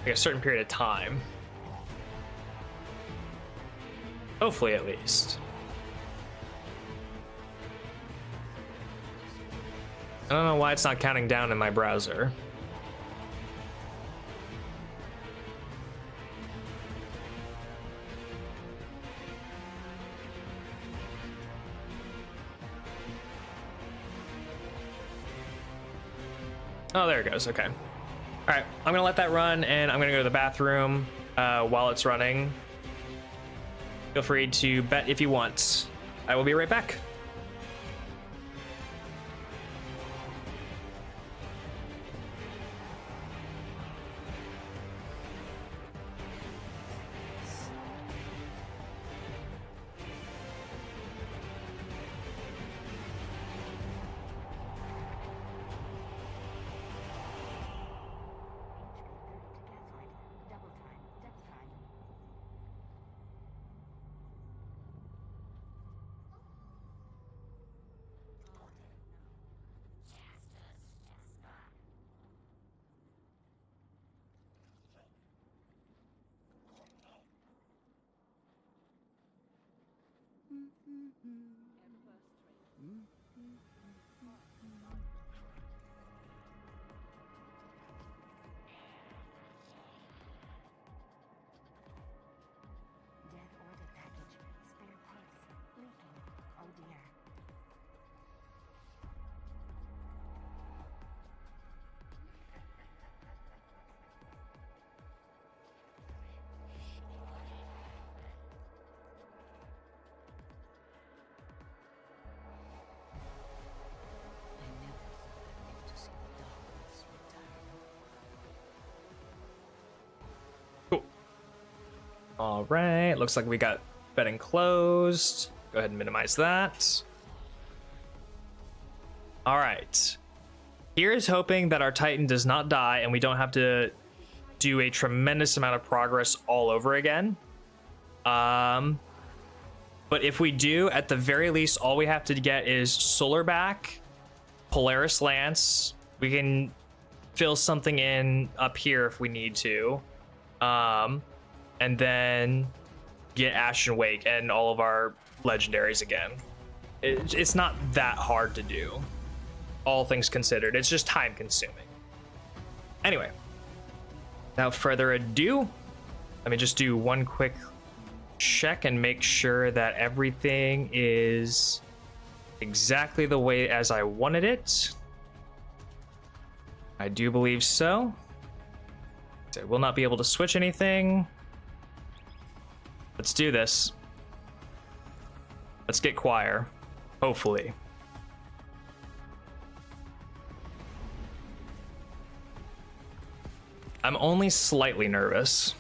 [SPEAKER 1] like a certain period of time. Hopefully, at least. I don't know why it's not counting down in my browser. Oh, there it goes. Okay. All right. I'm going to let that run, and I'm going to go to the bathroom while it's running. Feel free to bet if you want. I will be right back. All right, looks like we got betting closed. Go ahead and minimize that. All right. Here's hoping that our Titan does not die and we don't have to do a tremendous amount of progress all over again. But if we do, at the very least, all we have to get is Solar back, Polaris Lance. We can fill something in up here if we need to. And then get Ashen Wake and all of our legendaries again. It's not that hard to do, all things considered. It's just time consuming. Anyway, without further ado, let me just do one quick check and make sure that everything is exactly the way as I wanted it. I do believe so. I will not be able to switch anything. Let's do this. Let's get choir, hopefully. I'm only slightly nervous.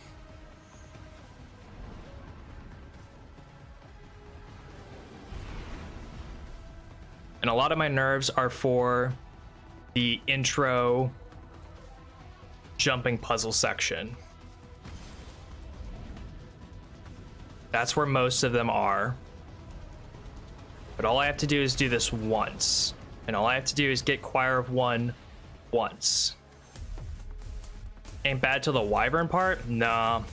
[SPEAKER 1] And a lot of my nerves are for the intro jumping puzzle section. That's where most of them are. But all I have to do is do this once. And all I have to do is get Choir of One once. Ain't bad till the Wyvern part? No.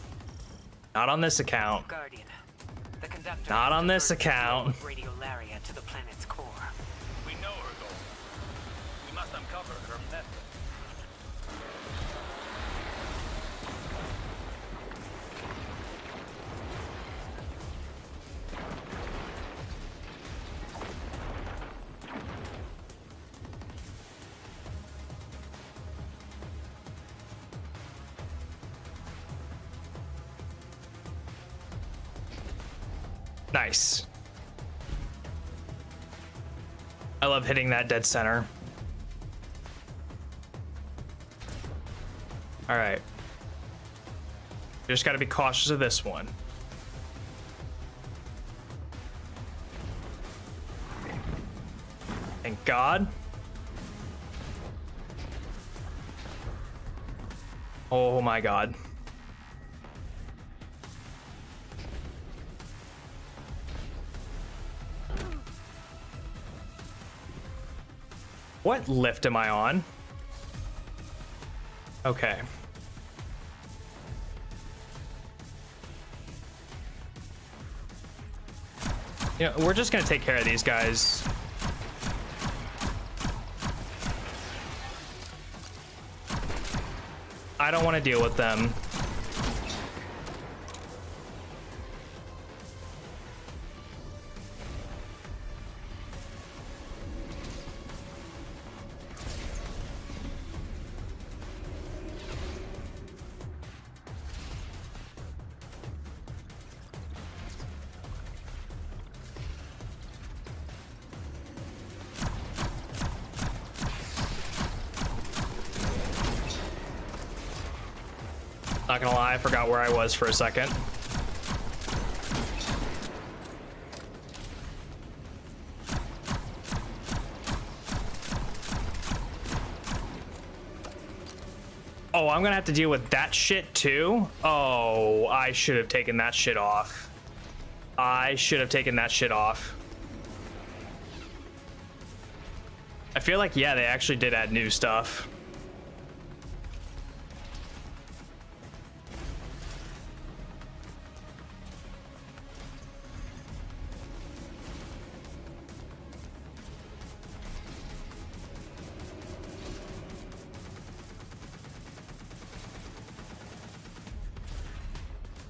[SPEAKER 1] Not on this account.
[SPEAKER 6] Guardian, the conductor
[SPEAKER 1] Not on this account.
[SPEAKER 6] Radiolaria to the planet's core.
[SPEAKER 5] We know her goal. We must uncover her method.
[SPEAKER 1] Nice. I love hitting that dead center. All right. Just got to be cautious of this one. Thank God. Oh my God. What lift am I on? Okay. You know, we're just gonna take care of these guys. I don't want to deal with them. Not gonna lie, I forgot where I was for a second. Oh, I'm gonna have to deal with that shit too? Oh, I should have taken that shit off. I should have taken that shit off. I feel like, yeah, they actually did add new stuff.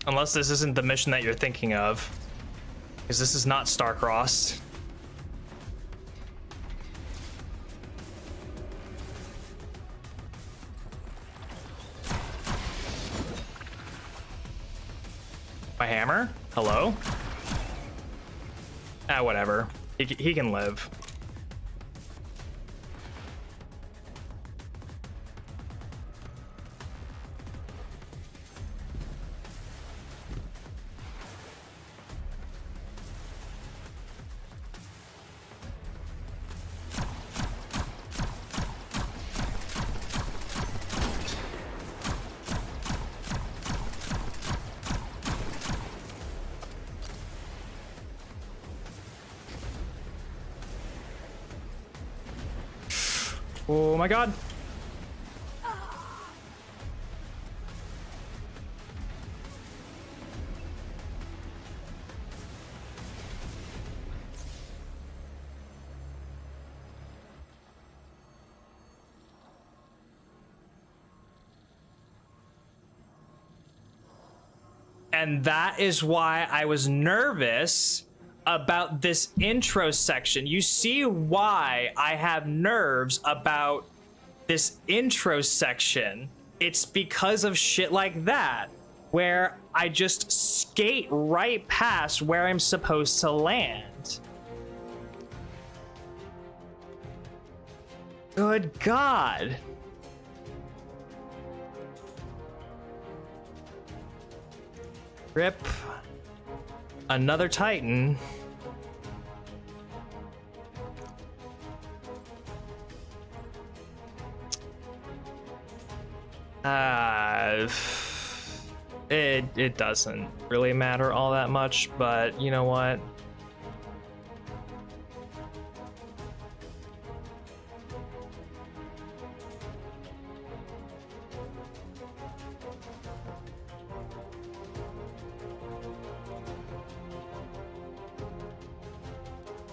[SPEAKER 1] Unless this isn't the mission that you're thinking of. Because this is not Starcrossed. My hammer? Hello? Ah, whatever. He can live. Oh my God. And that is why I was nervous about this intro section. You see why I have nerves about this intro section. It's because of shit like that, where I just skate right past where I'm supposed to land. Good God. Rip. Another Titan. It doesn't really matter all that much, but you know what?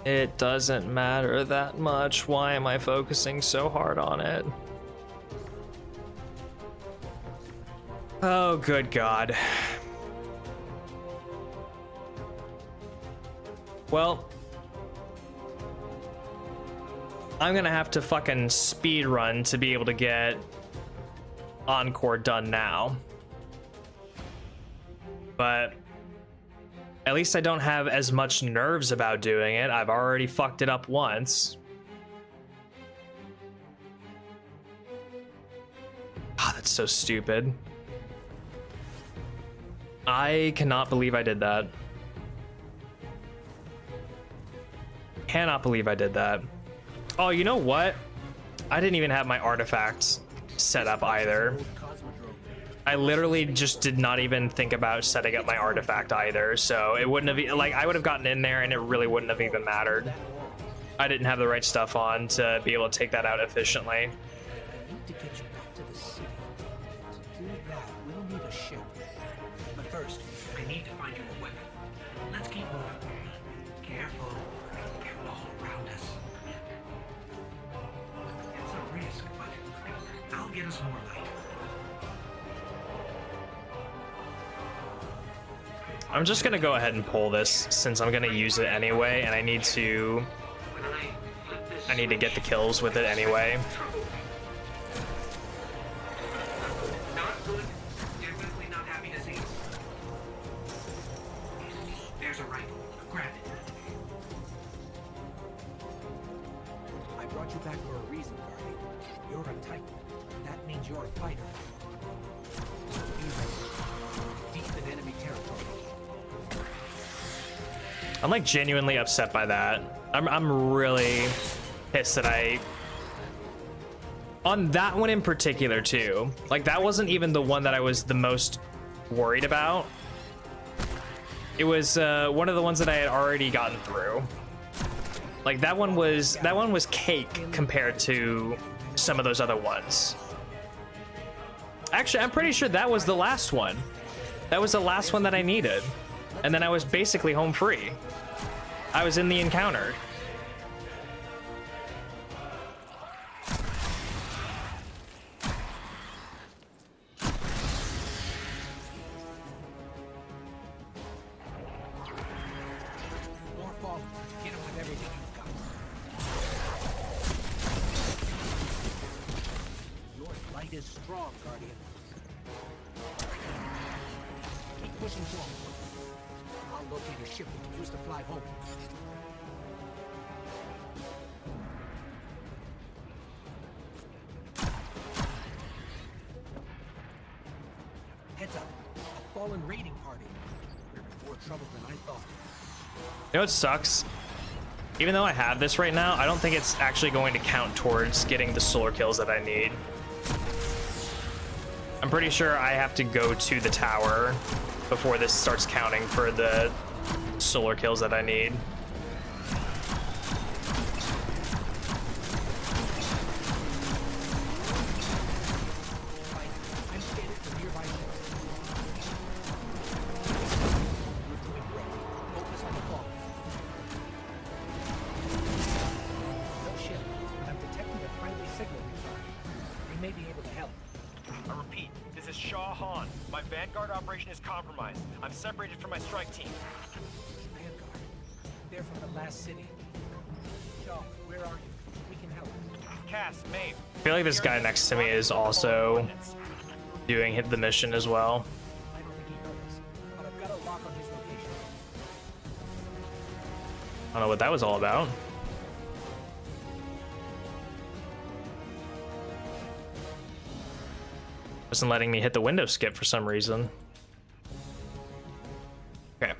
[SPEAKER 1] It doesn't matter that much. Why am I focusing so hard on it? Oh, good God. Well, I'm gonna have to fucking speed run to be able to get Encore done now. But At least I don't have as much nerves about doing it. I've already fucked it up once. Ah, that's so stupid. I cannot believe I did that. Cannot believe I did that. Oh, you know what? I didn't even have my artifacts set up either. I literally just did not even think about setting up my artifact either, so it wouldn't have, like, I would have gotten in there and it really wouldn't have even mattered. I didn't have the right stuff on to be able to take that out efficiently.
[SPEAKER 7] I need to get you back to the city. To do that, we'll need a ship. But first, I need to find you a weapon. Let's keep moving. Careful. They're all around us. It's a risk, but I'll get us more light.
[SPEAKER 1] I'm just gonna go ahead and pull this since I'm gonna use it anyway, and I need to get the kills with it anyway.
[SPEAKER 7] Not good. Definitely not happy to see. There's a rifle. Grab it. I brought you back for a reason, Guardian. You're a Titan. That means you're a fighter. Be ready. Deep in enemy territory.
[SPEAKER 1] I'm like genuinely upset by that. I'm really pissed that on that one in particular too. Like that wasn't even the one that I was the most worried about. It was one of the ones that I had already gotten through. Like that one was cake compared to some of those other ones. Actually, I'm pretty sure that was the last one. That was the last one that I needed. And then I was basically home free. I was in the encounter.
[SPEAKER 7] More fall. Get him with everything you've got. Your light is strong, Guardian. Keep pushing forward. I'll locate a ship we can use to fly home. Heads up. A fallen raiding party. We're in more trouble than I thought.
[SPEAKER 1] You know what sucks? Even though I have this right now, I don't think it's actually going to count towards getting the solar kills that I need. I'm pretty sure I have to go to the tower before this starts counting for the solar kills that I need.
[SPEAKER 7] I'm scanning for nearby ships. You're doing great. Focus on the fall. No ship, but I'm detecting a friendly signal nearby. They may be able to help.
[SPEAKER 8] I repeat, this is Shaw Han. My Vanguard operation is compromised. I'm separated from my strike team.
[SPEAKER 7] Vanguard. They're from the last city. Shaw, where are you? We can help.
[SPEAKER 8] Cass, Maeve.
[SPEAKER 1] I feel like this guy next to me is also doing the mission as well.
[SPEAKER 7] I don't think he heard us, but I've got a lock on his location.
[SPEAKER 1] I don't know what that was all about. Wasn't letting me hit the window skip for some reason. Okay.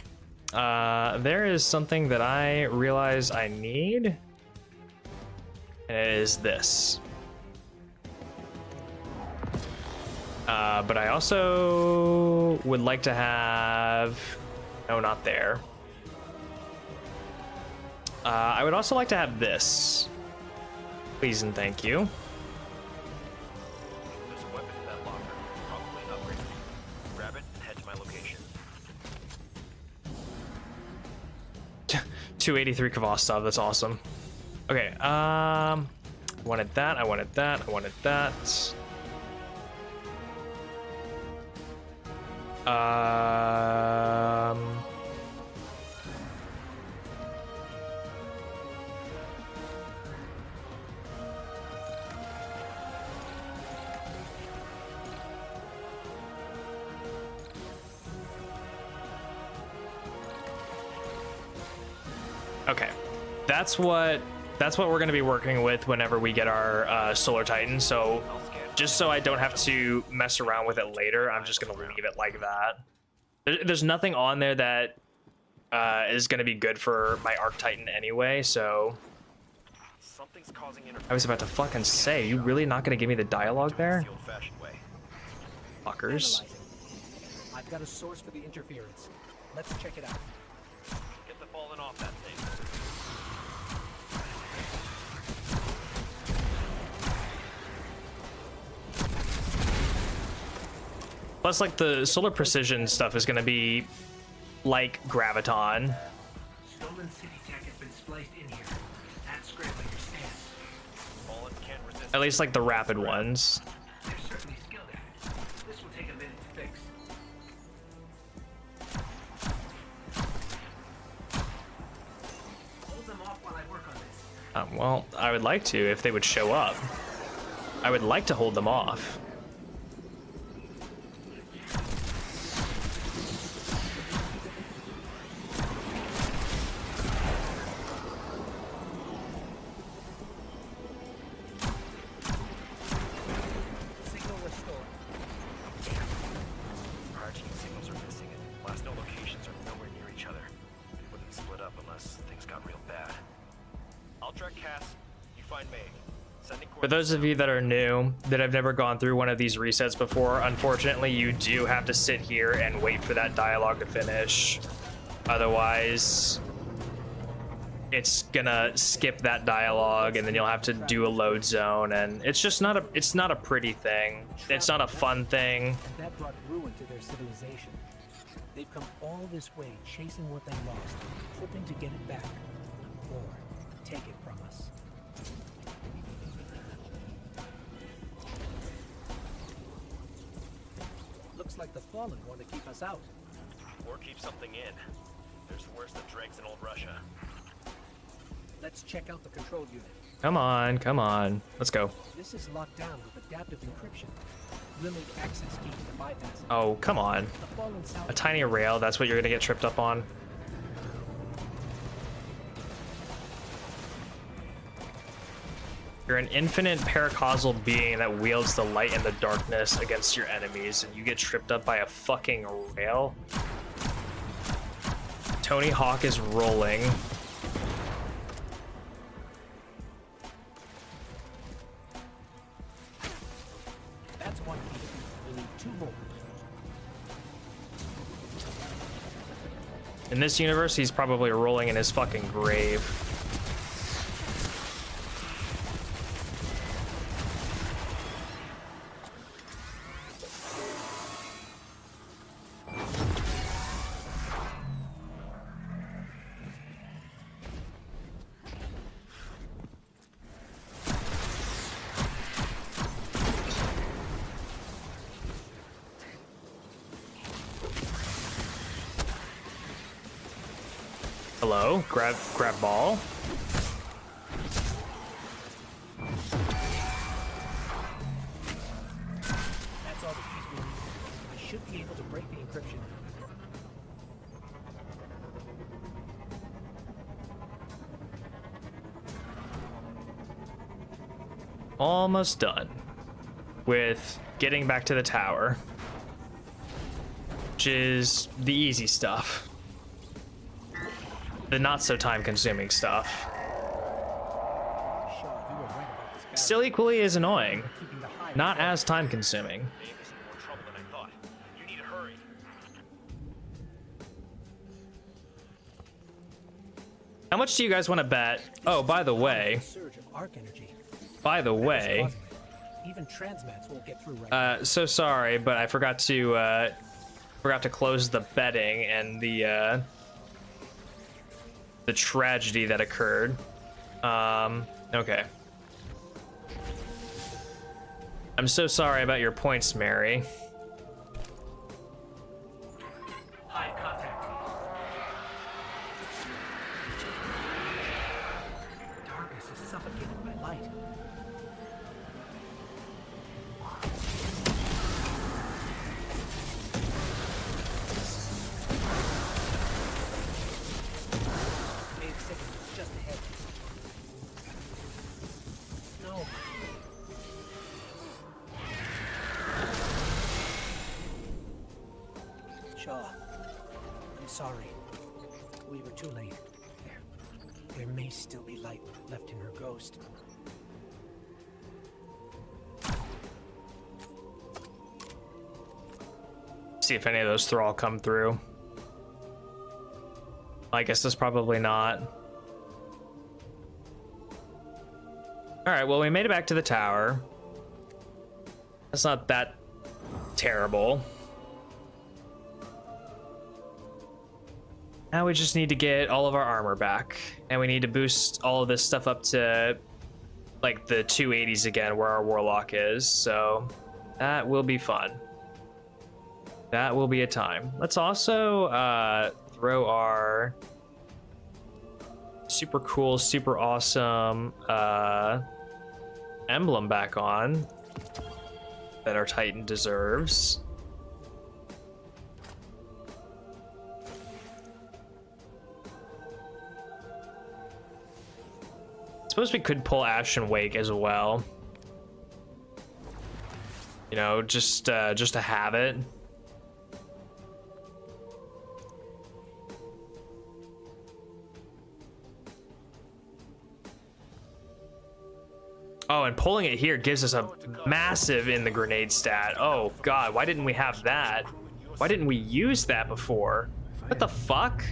[SPEAKER 1] There is something that I realize I need. And it is this. But I also would like to have... No, not there. I would also like to have this. Please and thank you.
[SPEAKER 8] There's a weapon in that locker. Probably an upgrade. Grab it and head to my location.
[SPEAKER 1] 283 Kvostov, that's awesome. Okay, I wanted that, I wanted that, I wanted that. Okay, that's what we're going to be working with whenever we get our Solar Titan. So just so I don't have to mess around with it later, I'm just going to leave it like that. There's nothing on there that is going to be good for my Arc Titan anyway, so
[SPEAKER 8] Something's causing
[SPEAKER 1] I was about to fucking say, you really not going to give me the dialogue there?
[SPEAKER 8] the old-fashioned way.
[SPEAKER 1] Fuckers.
[SPEAKER 7] I've got a source for the interference. Let's check it out.
[SPEAKER 8] Get the falling off that thing.
[SPEAKER 1] Plus, like, the solar precision stuff is going to be like Graviton.
[SPEAKER 7] Stolen city tech has been spliced in here. That's scrambling your stance.
[SPEAKER 8] Fallen can't resist.
[SPEAKER 1] At least, like, the rapid ones.
[SPEAKER 7] They're certainly skilled at it. This will take a minute to fix. Hold them off while I work on this.
[SPEAKER 1] Well, I would like to if they would show up. I would like to hold them off.
[SPEAKER 7] Signal restored.
[SPEAKER 8] Our team signals are missing, and last known locations are nowhere near each other. We wouldn't split up unless things got real bad. I'll track Cass. You find Meg. Sending
[SPEAKER 1] For those of you that are new, that have never gone through one of these resets before, unfortunately, you do have to sit here and wait for that dialogue to finish. Otherwise, it's gonna skip that dialogue, and then you'll have to do a load zone, and it's just not a pretty thing. It's not a fun thing.
[SPEAKER 7] And that brought ruin to their civilization. They've come all this way chasing what they lost, hoping to get it back. Or take it from us. Looks like the Fallen want to keep us out.
[SPEAKER 8] Or keep something in. There's worse than dregs in old Russia.
[SPEAKER 7] Let's check out the control unit.
[SPEAKER 1] Come on, come on. Let's go.
[SPEAKER 7] This is locked down with adaptive encryption. We'll need access key to bypass it.
[SPEAKER 1] Oh, come on.
[SPEAKER 7] The Fallen South.
[SPEAKER 1] A tiny rail, that's what you're gonna get tripped up on. You're an infinite paracausal being that wields the light and the darkness against your enemies, and you get tripped up by a fucking rail? Tony Hawk is rolling.
[SPEAKER 7] That's one key. We need two more.
[SPEAKER 1] In this universe, he's probably rolling in his fucking grave. Hello? Grab ball?
[SPEAKER 7] That's all the keys we need. I should be able to break the encryption.
[SPEAKER 1] Almost done with getting back to the tower, which is the easy stuff. The not so time consuming stuff.
[SPEAKER 7] Shaw, you were right about this battle.
[SPEAKER 1] Still equally as annoying.
[SPEAKER 7] Keeping the high
[SPEAKER 1] Not as time consuming.
[SPEAKER 8] Dave is in more trouble than I thought. You need to hurry.
[SPEAKER 1] How much do you guys want to bet? Oh, by the way,
[SPEAKER 7] surge of arc energy.
[SPEAKER 1] by the way,
[SPEAKER 7] Causing it. Even transmats won't get through right now.
[SPEAKER 1] so sorry, but I forgot to close the betting and the tragedy that occurred. Okay. I'm so sorry about your points, Mary.
[SPEAKER 7] High contact. Darkness is suffocating my light. Dave signal. Shaw, I'm sorry. We were too late. There may still be light left in her ghost.
[SPEAKER 1] See if any of those thrall come through. I guess that's probably not. Alright, well, we made it back to the tower. That's not that terrible. Now we just need to get all of our armor back. And we need to boost all of this stuff up to like the 280s again, where our warlock is. So that will be fun. That will be a time. Let's also throw our super cool, super awesome emblem back on that our Titan deserves. I suppose we could pull Ashen Wake as well. You know, just to have it. Oh, and pulling it here gives us a massive in the grenade stat. Oh god, why didn't we have that? Why didn't we use that before? What the fuck?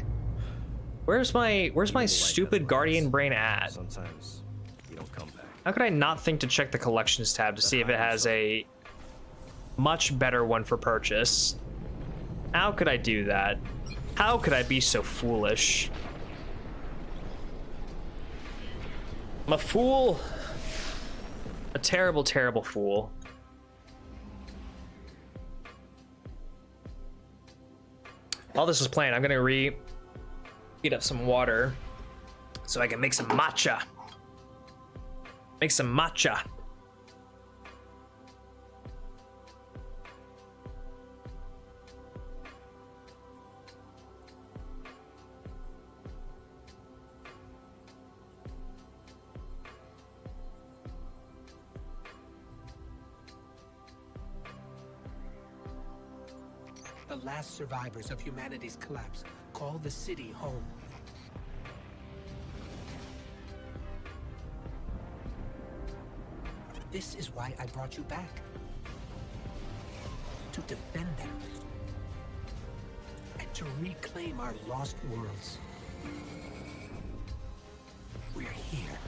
[SPEAKER 1] Where's my stupid guardian brain at?
[SPEAKER 8] Sometimes you don't come back.
[SPEAKER 1] How could I not think to check the collections tab to see if it has a much better one for purchase? How could I do that? How could I be so foolish? I'm a fool. A terrible, terrible fool. While this is playing, I'm gonna heat up some water so I can make some matcha. Make some matcha.
[SPEAKER 7] The last survivors of humanity's collapse call the city home. This is why I brought you back. To defend them. And to reclaim our lost worlds. We're here.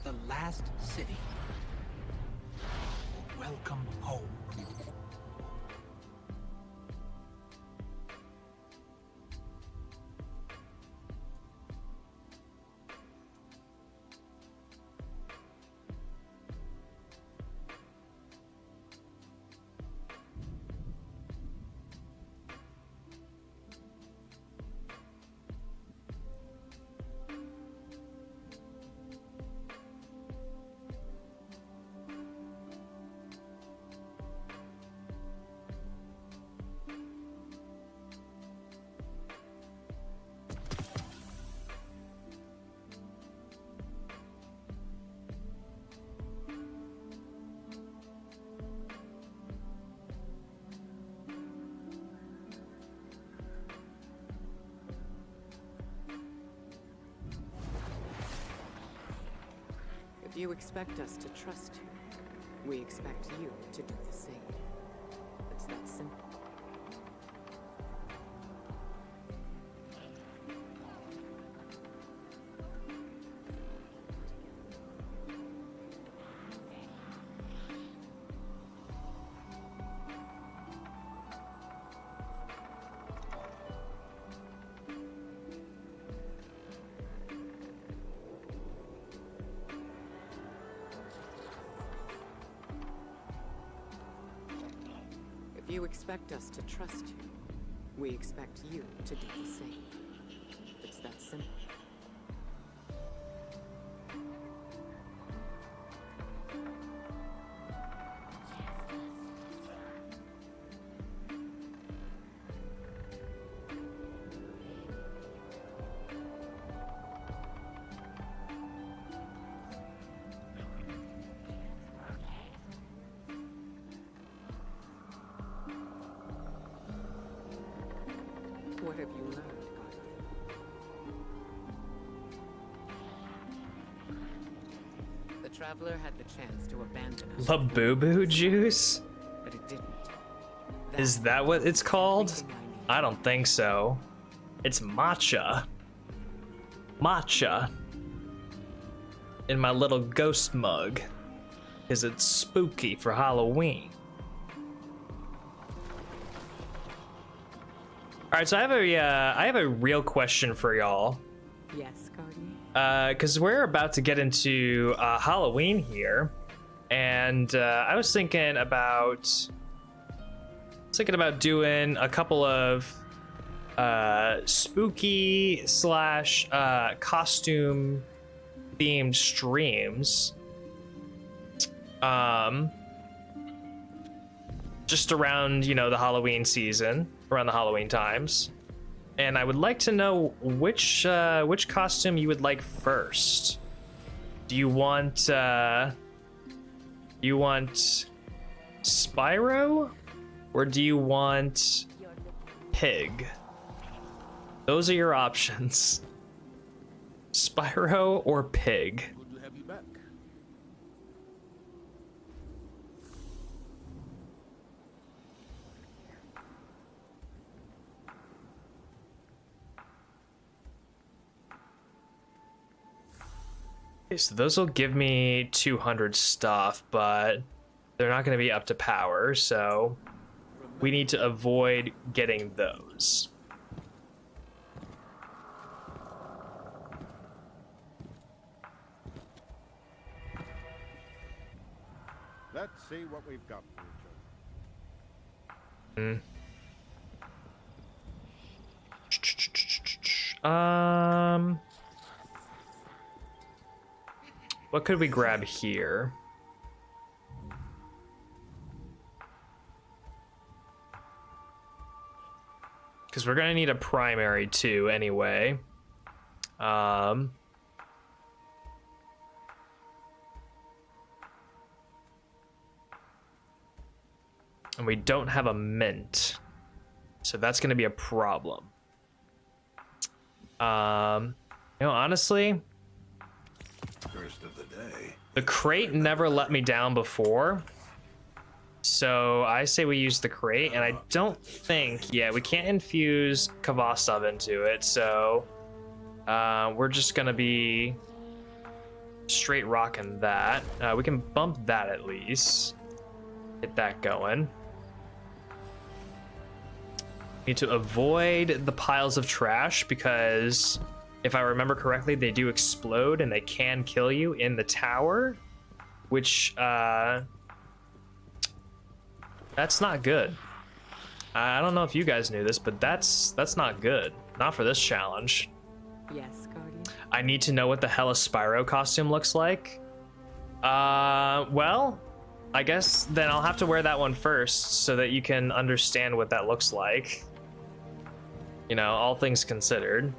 [SPEAKER 7] The last city. Welcome home.
[SPEAKER 3] If you expect us to trust you, we expect you to do the same. It's that simple. If you expect us to trust you, we expect you to do the same. It's that simple. What have you learned, Guardian? The Traveler had the chance to abandon us.
[SPEAKER 1] Labubu juice?
[SPEAKER 3] But it didn't.
[SPEAKER 1] Is that what it's called? I don't think so. It's matcha. Matcha. In my little ghost mug. Because it's spooky for Halloween. Alright, so I have a real question for y'all.
[SPEAKER 3] Yes, Guardian?
[SPEAKER 1] Because we're about to get into Halloween here. And I was thinking about doing a couple of spooky slash costume themed streams just around, you know, the Halloween season, around the Halloween times. And I would like to know which costume you would like first. Do you want Spyro, or do you want Pig? Those are your options. Spyro or Pig.
[SPEAKER 2] Good to have you back.
[SPEAKER 1] Okay, so those will give me 200 stuff, but they're not going to be up to power, so we need to avoid getting those.
[SPEAKER 2] Let's see what we've got for each other.
[SPEAKER 1] What could we grab here? Because we're gonna need a primary too anyway. And we don't have a so that's gonna be a problem. You know, honestly,
[SPEAKER 2] First of the day.
[SPEAKER 1] the crate never let me down before. So I say we use the crate, and I don't think, yeah, we can't infuse Kvasov into it, so we're just gonna be straight rocking that. We can bump that at least. Get that going. Need to avoid the piles of trash because if I remember correctly, they do explode and they can kill you in the tower, which that's not good. I don't know if you guys knew this, but that's not good. Not for this challenge.
[SPEAKER 3] Yes, Guardian?
[SPEAKER 1] I need to know what the hell a Spyro costume looks like. Well, I guess then I'll have to wear that one first so that you can understand what that looks like. You know, all things considered.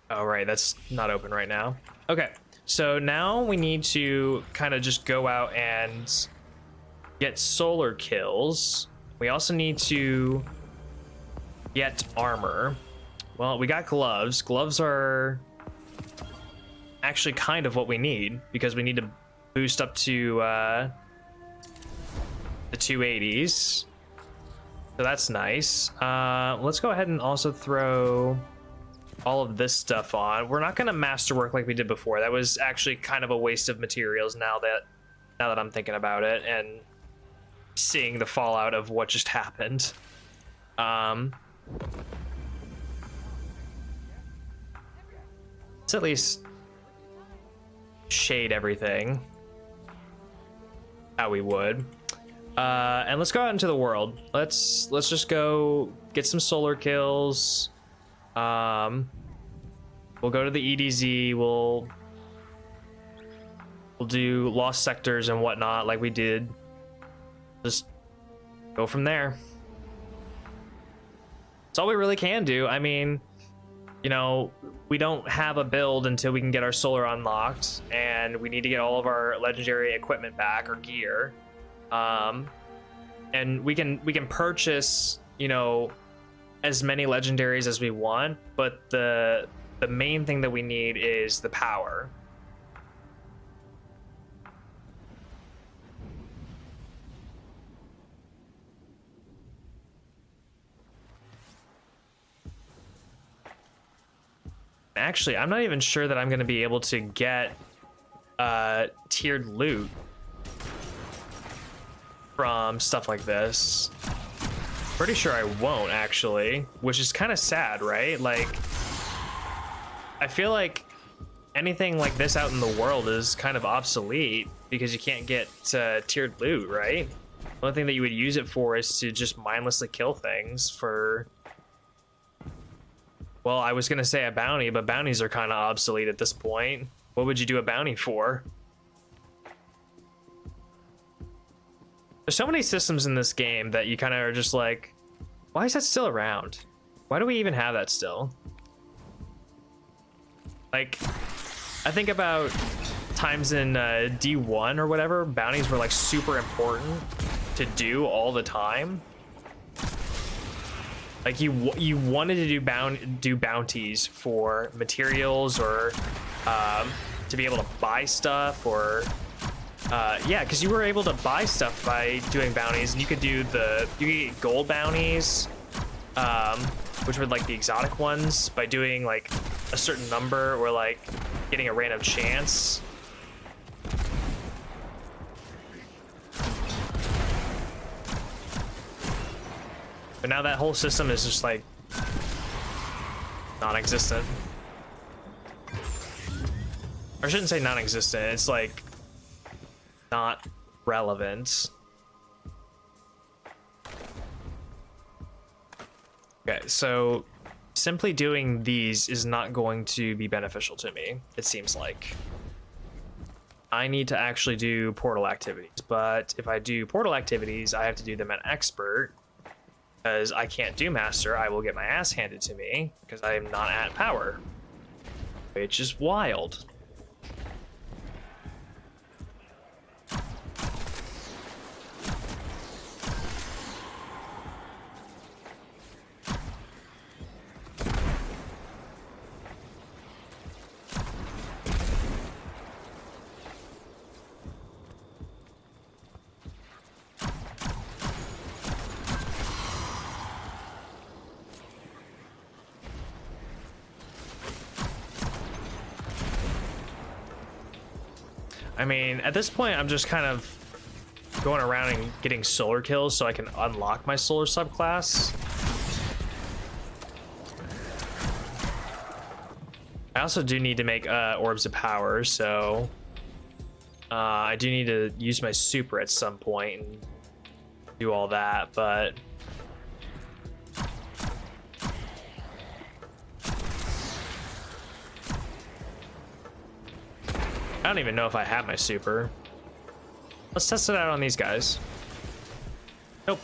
[SPEAKER 1] Oh, right, that's not open right now. Okay, so now we need to kind of just go out and get solar kills. We also need to get armor. Well, we got gloves. Gloves are actually kind of what we need because we need to boost up to the 280s. So that's nice. Let's go ahead and also throw all of this stuff on. We're not going to masterwork like we did before. That was actually kind of a waste of materials now that I'm thinking about it and seeing the fallout of what just happened. Let's at least shade everything how we would. And let's go out into the world. Let's just go get some solar kills. We'll go to the EDZ. We'll do lost sectors and whatnot like we did. Just go from there. That's all we really can do. I mean, you know, we don't have a build until we can get our solar unlocked, and we need to get all of our legendary equipment back or gear. And we can purchase you know, as many legendaries as we want, but the main thing that we need is the power. Actually, I'm not even sure that I'm going to be able to get tiered loot from stuff like this. Pretty sure I won't, actually, which is kind of sad, right? Like, I feel like anything like this out in the world is kind of obsolete because you can't get tiered loot, right? The only thing that you would use it for is to just mindlessly kill things for... Well, I was gonna say a bounty, but bounties are kind of obsolete at this point. What would you do a bounty for? There's so many systems in this game that you kind of are just like, why is that still around? Why do we even have that still? Like, I think about times in D1 or whatever, bounties were like super important to do all the time. Like you wanted to do bounties for materials or to be able to buy stuff or yeah, because you were able to buy stuff by doing bounties, and you could get gold bounties, which were like the exotic ones, by doing like a certain number or like getting a random chance. But now that whole system is just like non-existent. Or I shouldn't say non-existent, it's like not relevant. Okay, so simply doing these is not going to be beneficial to me, it seems like. I need to actually do portal activities, but if I do portal activities, I have to do them at expert. Because I can't do master, I will get my ass handed to me because I am not at power, which is wild. I mean, at this point, I'm just kind of going around and getting solar kills so I can unlock my solar subclass. I also do need to make orbs of power, so I do need to use my super at some point and do all that, but I don't even know if I have my super. Let's test it out on these guys. Nope.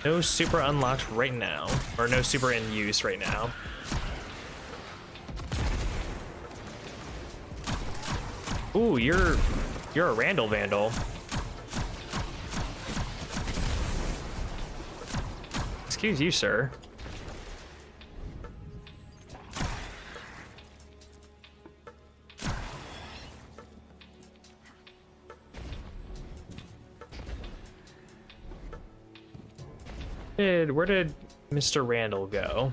[SPEAKER 1] No super unlocked right now, or no super in use right now. Ooh, you're a Randall Vandal. Excuse you, sir. Where did Mr. Randall go?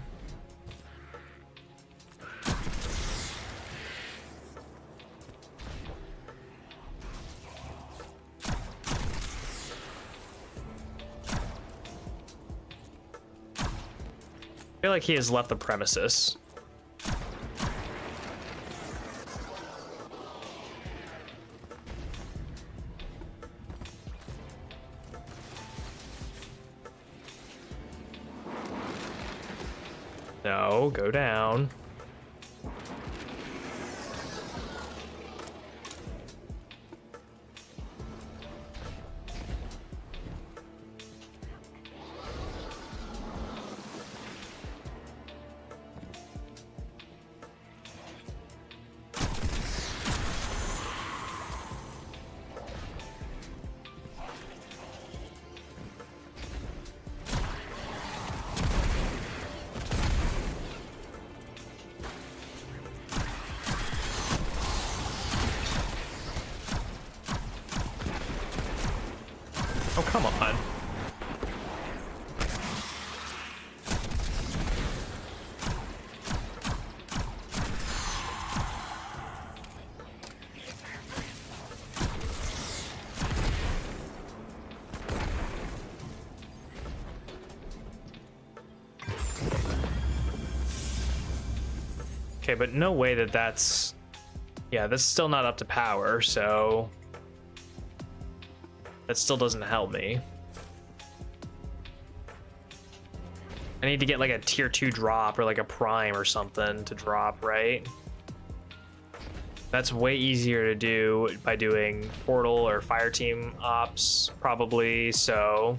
[SPEAKER 1] I feel like he has left the premises. No, go down. Oh, come on. Okay, but no way that that's... Yeah, that's still not up to power, so... That still doesn't help me. I need to get like a tier 2 drop or like a prime or something to drop, right? That's way easier to do by doing portal or fire team ops, probably, so...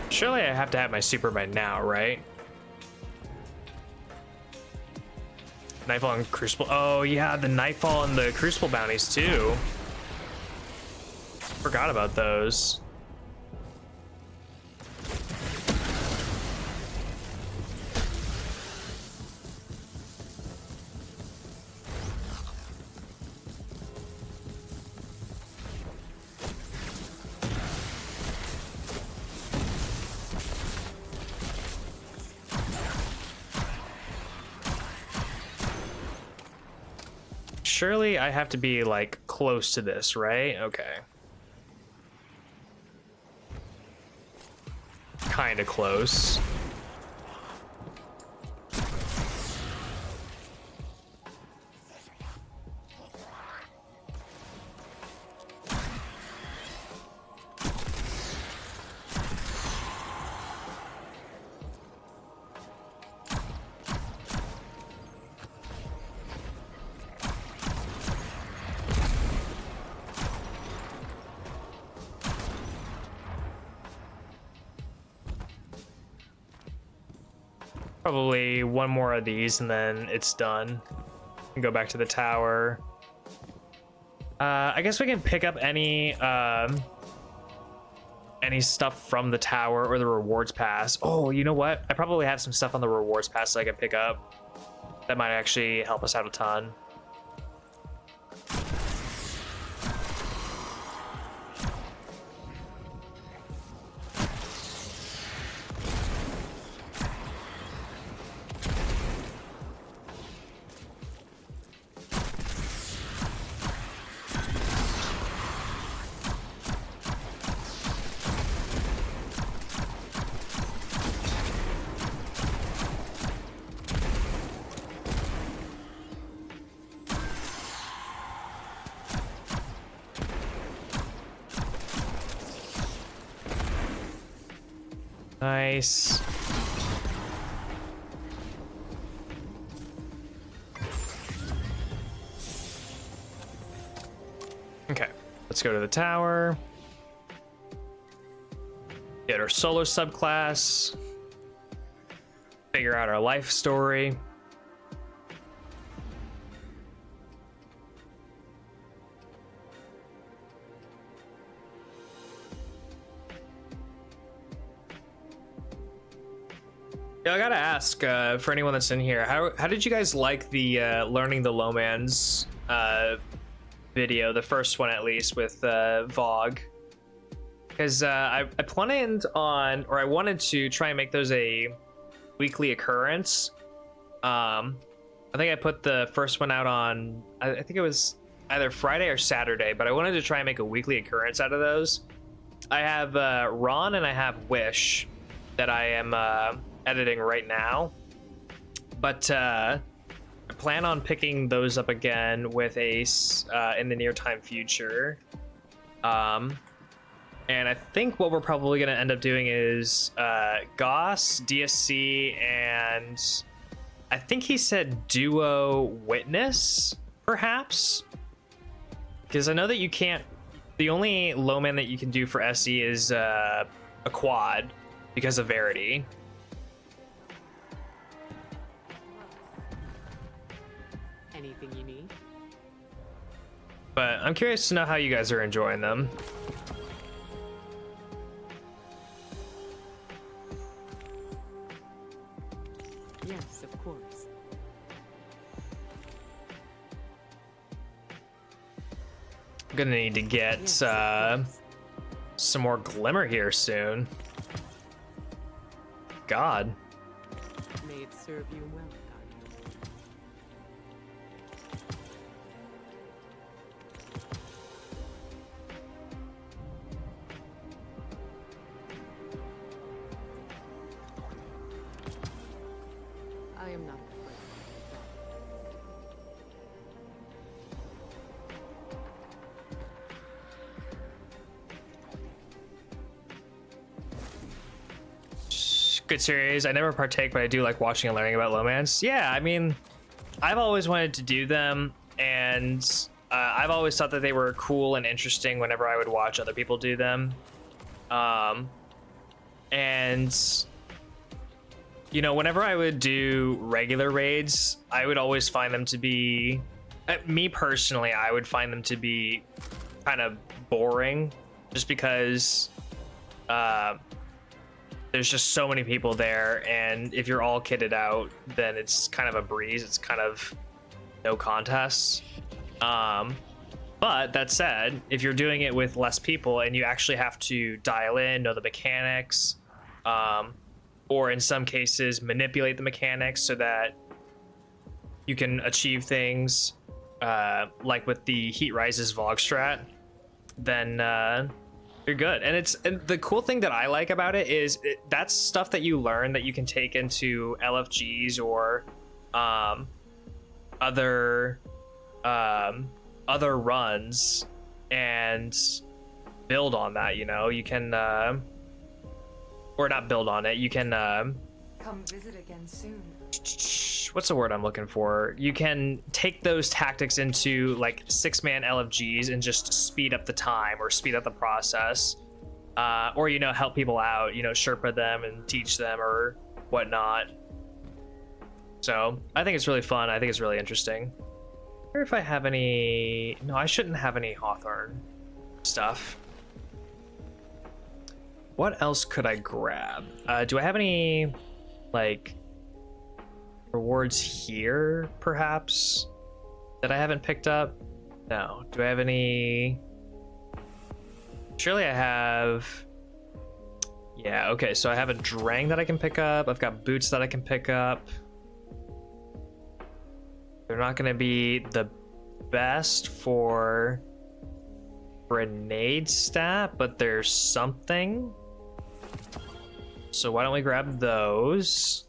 [SPEAKER 1] Surely I have to have my super by now, right? Nightfall and Crucible. Oh yeah, the Nightfall and the Crucible bounties too. Forgot about those. Surely I have to be like close to this, right? Okay. Kind of close. Probably one more of these and then it's done. And go back to the tower. I guess we can pick up any stuff from the tower or the rewards pass. Oh, you know what? I probably have some stuff on the rewards pass that I can pick up. That might actually help us out a ton. Nice. Okay, let's go to the tower. Get our solar subclass. Figure out our life story. Yeah, I gotta ask for anyone that's in here, how did you guys like the learning the Lowmans video, the first one at least with Vogue? Because I planned on, or I wanted to try and make those a weekly occurrence. I think I put the first one out on, I think it was either Friday or Saturday, but I wanted to try and make a weekly occurrence out of those. I have Ron and I have Wish that I am editing right now, but I plan on picking those up again with Ace in the near time future. And I think what we're probably going to end up doing is Goss, DSC, and I think he said Duo Witness, perhaps? Because I know that you can't, the only Lowman that you can do for SE is a quad because of Verity.
[SPEAKER 3] Anything you need?
[SPEAKER 1] But I'm curious to know how you guys are enjoying them.
[SPEAKER 3] Yes, of course.
[SPEAKER 1] I'm gonna need to get
[SPEAKER 3] Yes, of course.
[SPEAKER 1] some more glimmer here soon. God.
[SPEAKER 3] May it serve you well, Guardian. I am not afraid of that.
[SPEAKER 1] Good series. I never partake, but I do like watching and learning about Lomance. Yeah, I mean, I've always wanted to do them, and I've always thought that they were cool and interesting whenever I would watch other people do them. And you know, whenever I would do regular raids, I would always find them to be, me personally, I would find them to be kind of boring, just because there's just so many people there, and if you're all kitted out, then it's kind of a breeze. It's kind of no contest. But that said, if you're doing it with less people and you actually have to dial in, know the mechanics, or in some cases manipulate the mechanics so that you can achieve things, like with the Heat Rises Vlog strat, then you're good. And the cool thing that I like about it is that's stuff that you learn that you can take into LFGs or other runs and build on that. You know, you can or not build on it, you can
[SPEAKER 9] Come visit again soon.
[SPEAKER 1] what's the word I'm looking for? You can take those tactics into like 6-man LFGs and just speed up the time or speed up the process, or, you know, help people out, you know, Sherpa them and teach them or whatnot. So I think it's really fun. I think it's really interesting. I wonder if I have any. No, I shouldn't have any Hawthorne stuff. What else could I grab? Do I have any like rewards here, perhaps, that I haven't picked up? No. Do I have any? Surely I have. Yeah, okay, so I have a Drang that I can pick up. I've got boots that I can pick up. They're not going to be the best for grenade stat, but there's something. So why don't we grab those?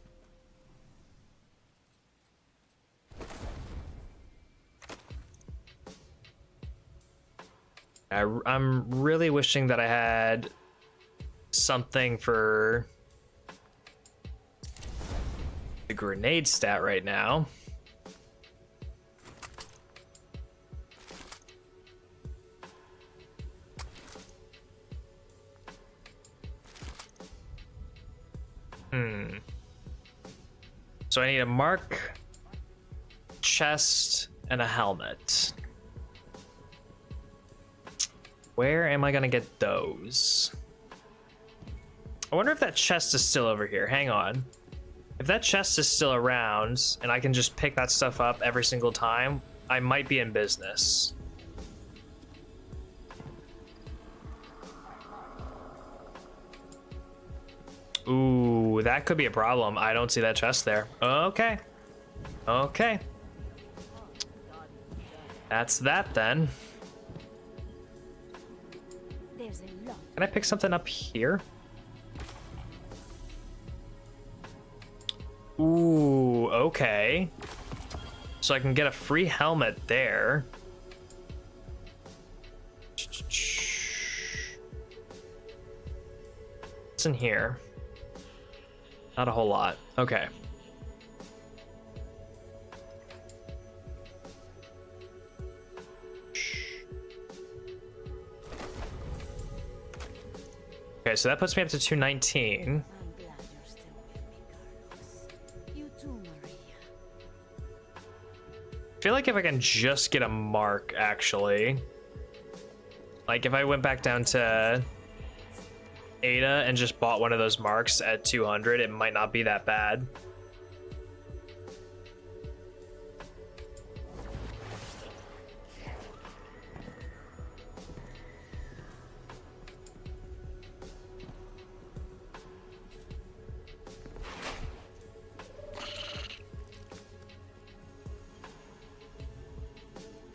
[SPEAKER 1] I'm really wishing that I had something for the grenade stat right now. So I need a mark, chest, and a helmet. Where am I gonna get those? I wonder if that chest is still over here. Hang on. If that chest is still around and I can just pick that stuff up every single time, I might be in business. Ooh, that could be a problem. I don't see that chest there. Okay. Okay. That's that then. Can I pick something up here? Ooh, okay. So I can get a free helmet there. What's in here? Not a whole lot. Okay. Okay, so that puts me up to 219.
[SPEAKER 9] I'm glad you're still with me, Carlos. You too, Maria.
[SPEAKER 1] feel like if I can just get a mark, actually. Like if I went back down to Ada and just bought one of those marks at 200, it might not be that bad.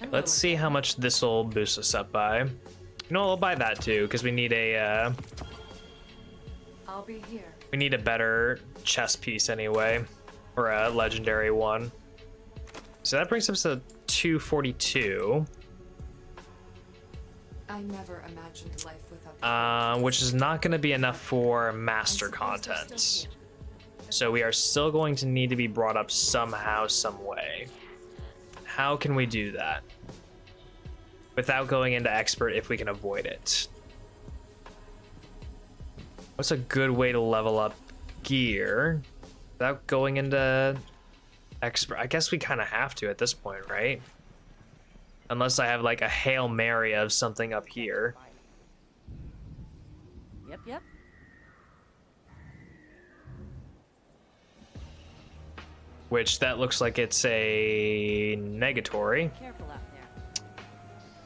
[SPEAKER 1] Let's see how much this will boost us up by. You know, I'll buy that too, because we need a
[SPEAKER 9] I'll be here.
[SPEAKER 1] we need a better chess piece anyway, or a legendary one. So that brings us to 242,
[SPEAKER 9] I never imagined life without
[SPEAKER 1] which is not going to be enough for master content. So we are still going to need to be brought up somehow, some way. How can we do that without going into expert if we can avoid it? What's a good way to level up gear without going into expert? I guess we kind of have to at this point, right? Unless I have like a Hail Mary of something up here.
[SPEAKER 10] Yep.
[SPEAKER 1] Which that looks like it's a negatory.
[SPEAKER 10] Careful out there.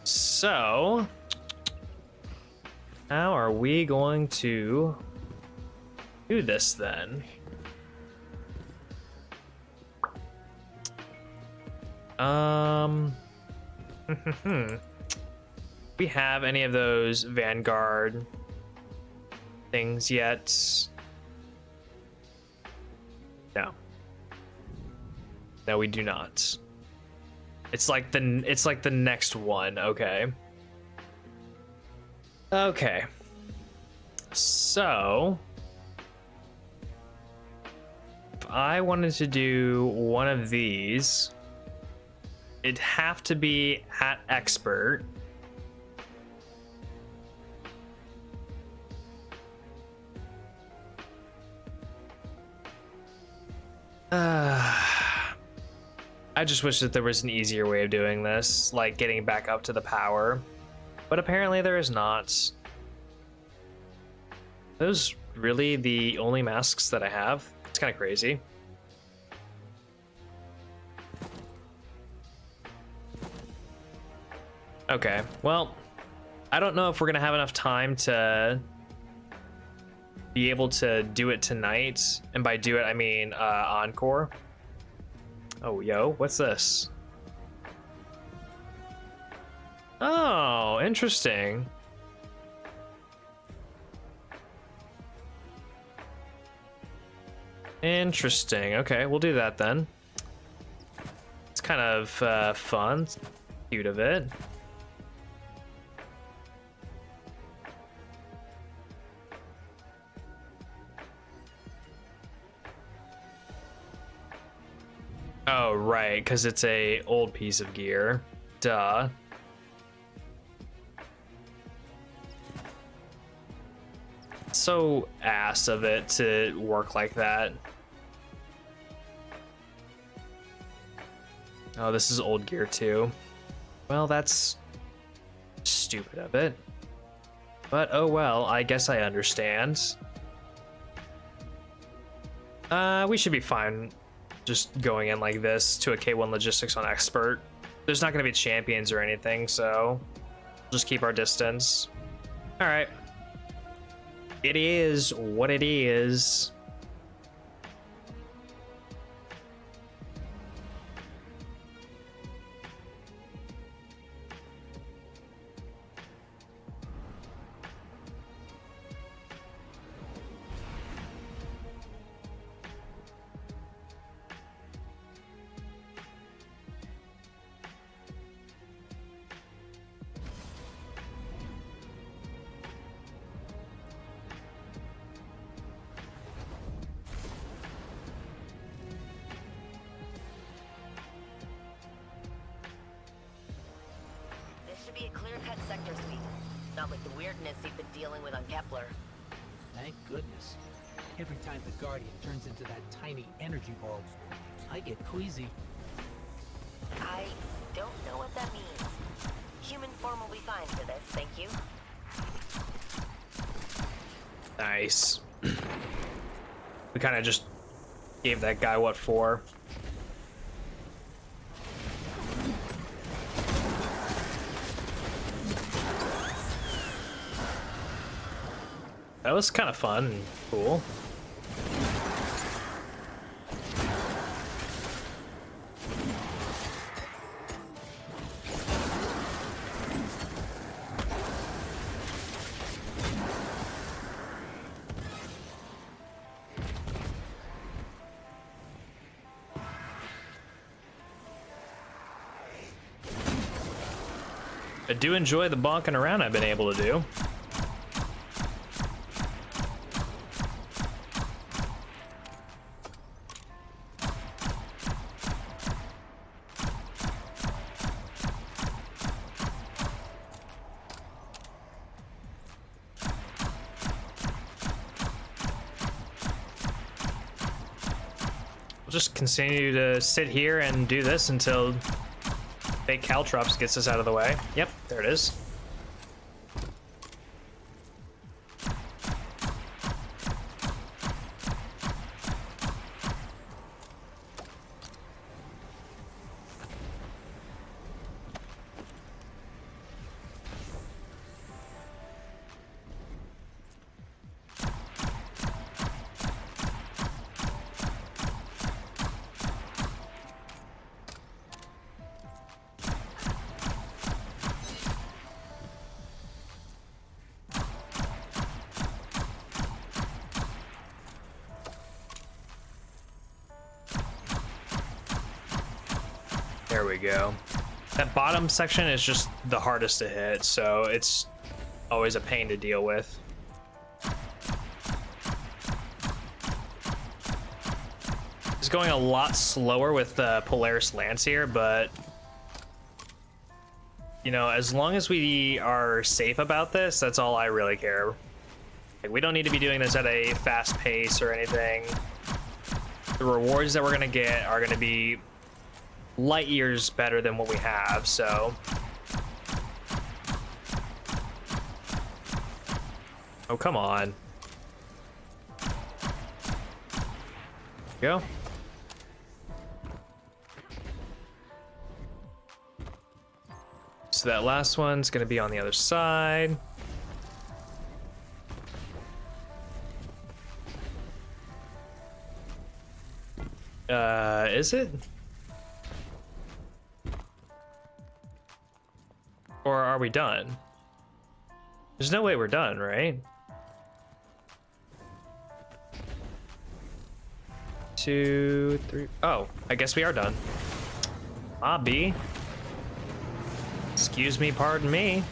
[SPEAKER 1] So, how are we going to do this then? We have any of those Vanguard things yet? No. No, we do not. It's like the next one. Okay. Okay. So, if I wanted to do one of these, it'd have to be at expert. I just wish that there was an easier way of doing this, like getting back up to the power, but apparently there is not. Those really the only masks that I have? It's kind of crazy. Okay, well, I don't know if we're gonna have enough time to be able to do it tonight, and by do it I mean Encore. Oh, yo, what's this? Oh, interesting. Interesting. Okay, we'll do that then. It's kind of fun. It's cute of it. Oh, right, because it's a old piece of gear. Duh. So ass of it to work like that. Oh, this is old gear too. Well, that's stupid of it. But oh well, I guess I understand. We should be fine just going in like this to a K1 logistics on expert. There's not going to be champions or anything, so just keep our distance. All right. It is what it is.
[SPEAKER 4] Be a clear-cut sector sweep, not like the weirdness you've been dealing with on Kepler.
[SPEAKER 7] Thank goodness. Every time the Guardian turns into that tiny energy bulb, I get queasy.
[SPEAKER 4] I fine for this, thank you.
[SPEAKER 1] Nice. We kind of just gave that guy what for. That was kind of fun and cool. I do enjoy the bonking around I've been able to do. We'll just continue to sit here and do this until fake Caltrops gets us out of the way. Yep, there it is. There we go. That bottom section is just the hardest to hit, so it's always a pain to deal with. It's going a lot slower with the Polaris Lance here, but you know, as long as we are safe about this, that's all I really care. Like, we don't need to be doing this at a fast pace or anything. The rewards that we're gonna get are gonna be light years better than what we have, so. Oh, come on. Go. So that last one's gonna be on the other side. Is it? Or are we done? There's no way we're done, right? 2, 3. Oh, I guess we are done. Ah, B. Excuse me, pardon me.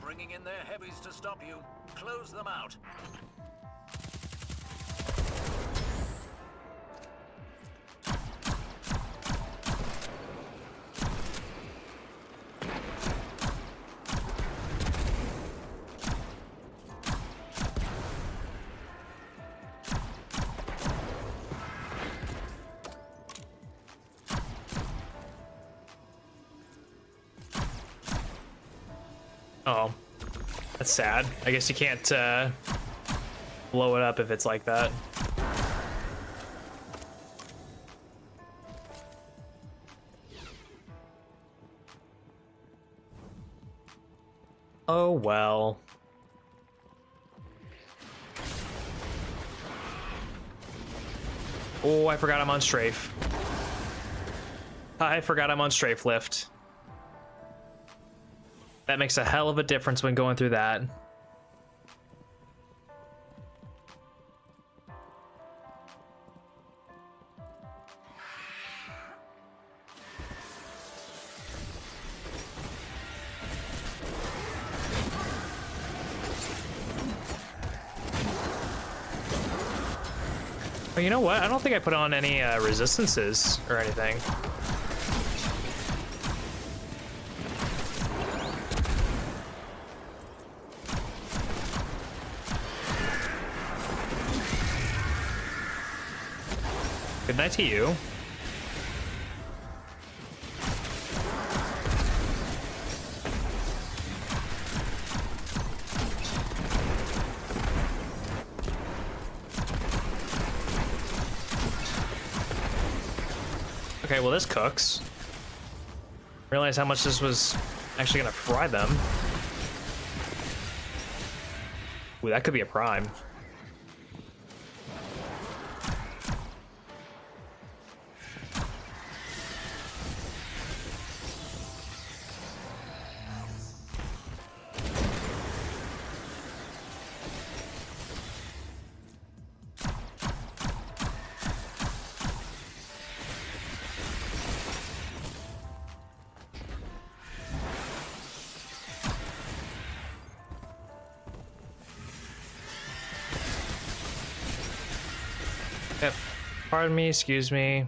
[SPEAKER 5] Bringing in their heavies to stop you. Close them out.
[SPEAKER 1] Oh, that's sad. I guess you can't blow it up if it's like that. Oh well. Oh, I forgot I'm on strafe. I forgot I'm on strafe lift. That makes a hell of a difference when going through that. But you know what? I don't think I put on any resistances or anything. Good night to you. Okay, well this cooks. Realize how much this was actually gonna fry them. Ooh, that could be a prime. Yep. Pardon me, excuse me.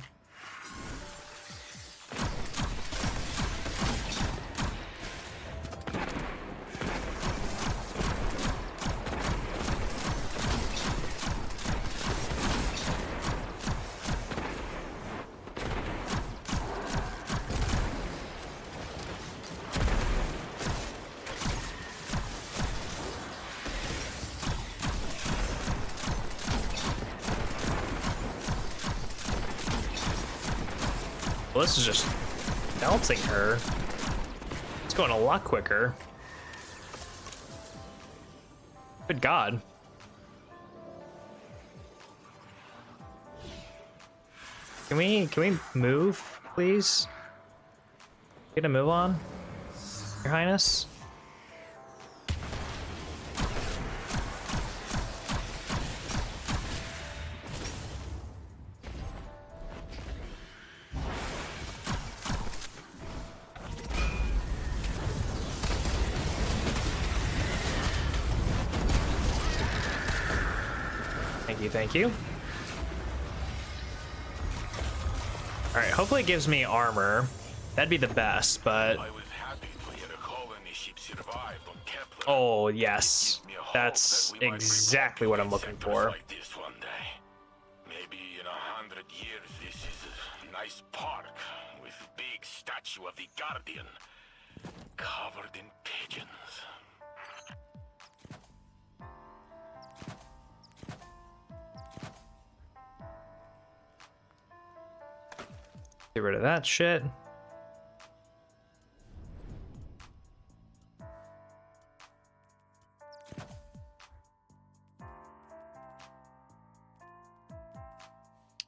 [SPEAKER 1] Well, this is just bouncing her. It's going a lot quicker. Good God. Can we move, please? Get a move on, Your Highness? Thank you. All right, hopefully it gives me armor. That'd be the best, but... Oh, yes. That's exactly what I'm looking for.
[SPEAKER 10] Maybe in 100 years, this is a nice park with a big statue of the Guardian covered in pigeons.
[SPEAKER 1] Get rid of that shit.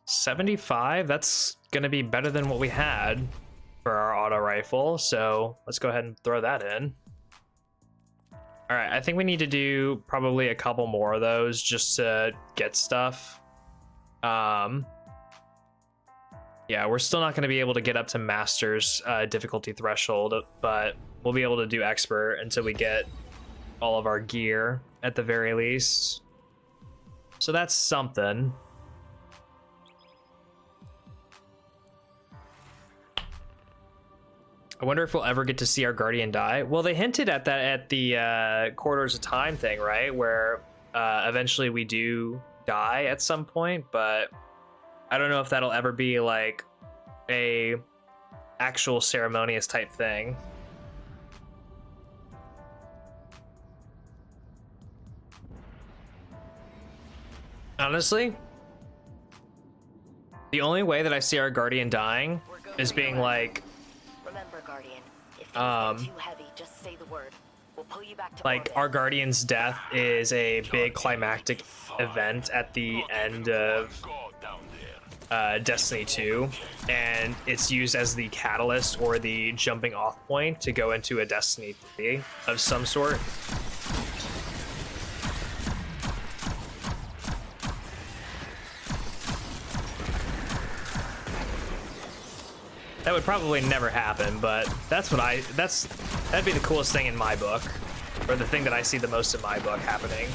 [SPEAKER 1] $75? That's gonna be better than what we had for our auto rifle, so let's go ahead and throw that in. All right, I think we need to do probably a couple more of those just to get stuff. Yeah, we're still not going to be able to get up to Master's difficulty threshold, but we'll be able to do Expert until we get all of our gear at the very least. So that's something. I wonder if we'll ever get to see our Guardian die. Well, they hinted at that at the quarters of time thing, right? Where eventually we do die at some point, but I don't know if that'll ever be like a actual ceremonious type thing. Honestly, the only way that I see our Guardian dying is being like,
[SPEAKER 4] remember, Guardian, if things get too heavy, just say the word. We'll pull you back to
[SPEAKER 1] like our Guardian's death is a big climactic event at the end of Destiny 2, and it's used as the catalyst or the jumping off point to go into a Destiny 3 of some sort. That would probably never happen, but that'd be the coolest thing in my book, or the thing that I see the most in my book happening.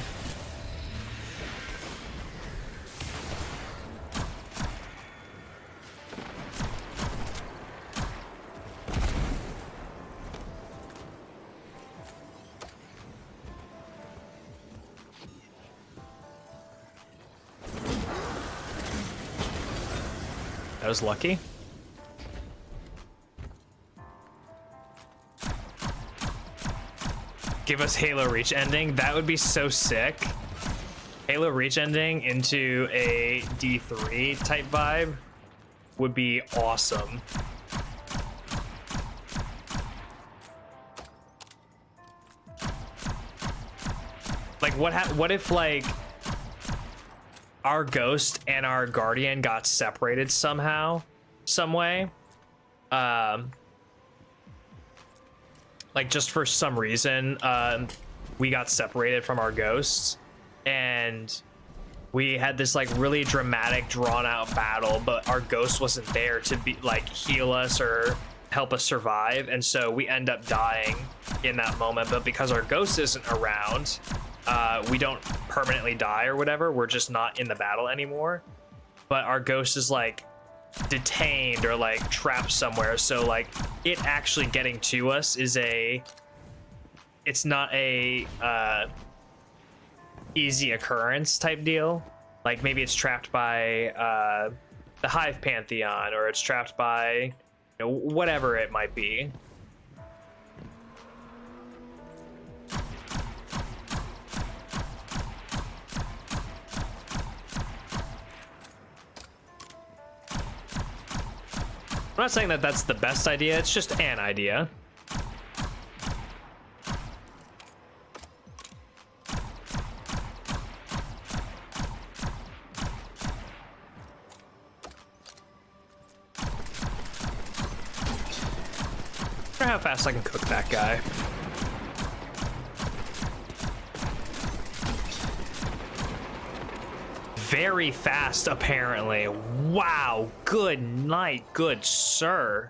[SPEAKER 1] was lucky. Give us Halo Reach ending. That would be so sick. Halo Reach ending into a D3 type vibe would be awesome. Like what if like our ghost and our guardian got separated somehow, some way? Like just for some reason, we got separated from our ghosts, and we had this like really dramatic, drawn out battle, but our ghost wasn't there to be like heal us or help us survive, and so we end up dying in that moment. But because our ghost isn't around, we don't permanently die or whatever. We're just not in the battle anymore. But our ghost is like detained or like trapped somewhere, so like it actually getting to us is it's not a easy occurrence type deal. Like maybe it's trapped by the Hive Pantheon, or it's trapped by, you know, whatever it might be. I'm not saying that that's the best idea, it's just an idea. I wonder how fast I can cook that guy. Very fast, apparently. Wow, good night, good sir.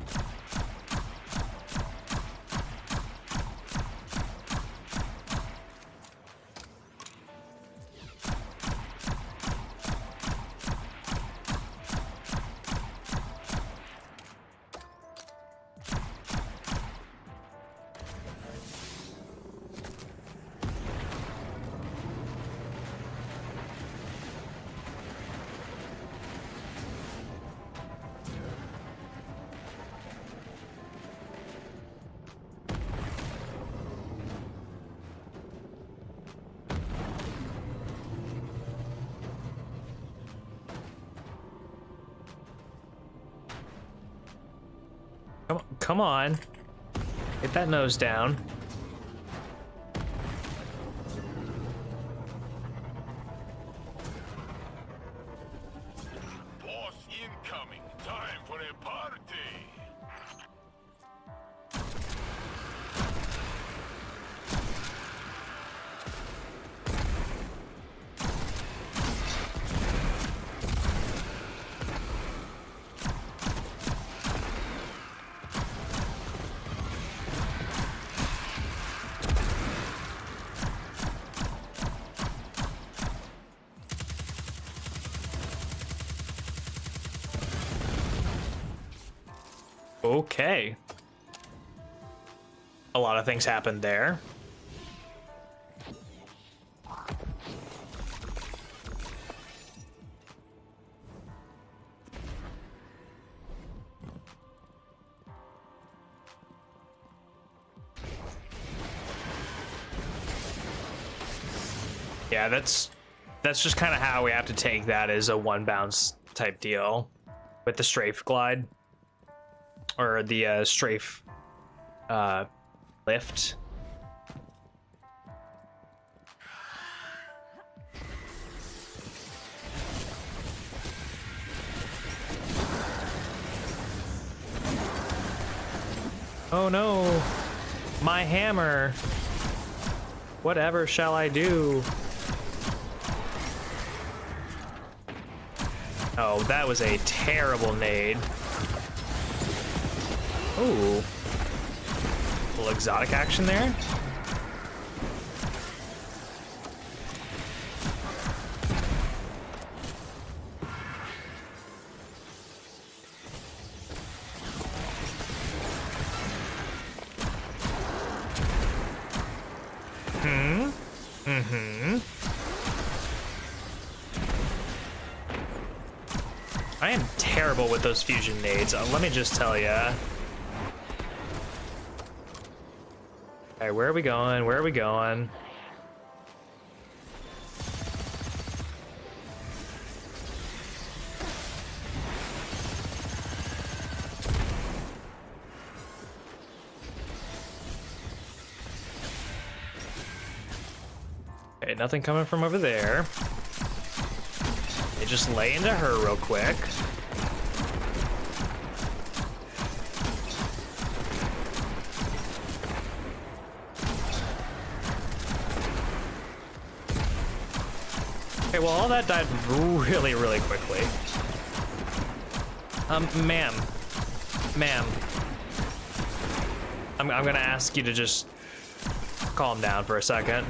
[SPEAKER 1] Come on. Get that nose down.
[SPEAKER 10] Boss incoming. Time for a party.
[SPEAKER 1] Okay. A lot of things happened there. Yeah, that's just kind of how we have to take that as a one bounce type deal with the strafe glide. Or the strafe lift. Oh no, my hammer. Whatever shall I do? Oh, that was a terrible nade. Ooh. A little exotic action there. I am terrible terrible with those fusion nades. Let me just tell ya. Okay, where are we going? Where are we going? Okay, nothing coming from over there. They just lay into her real quick. Okay, well, all that died really, really quickly. Ma'am. Ma'am. I'm gonna ask you to just calm down for a second.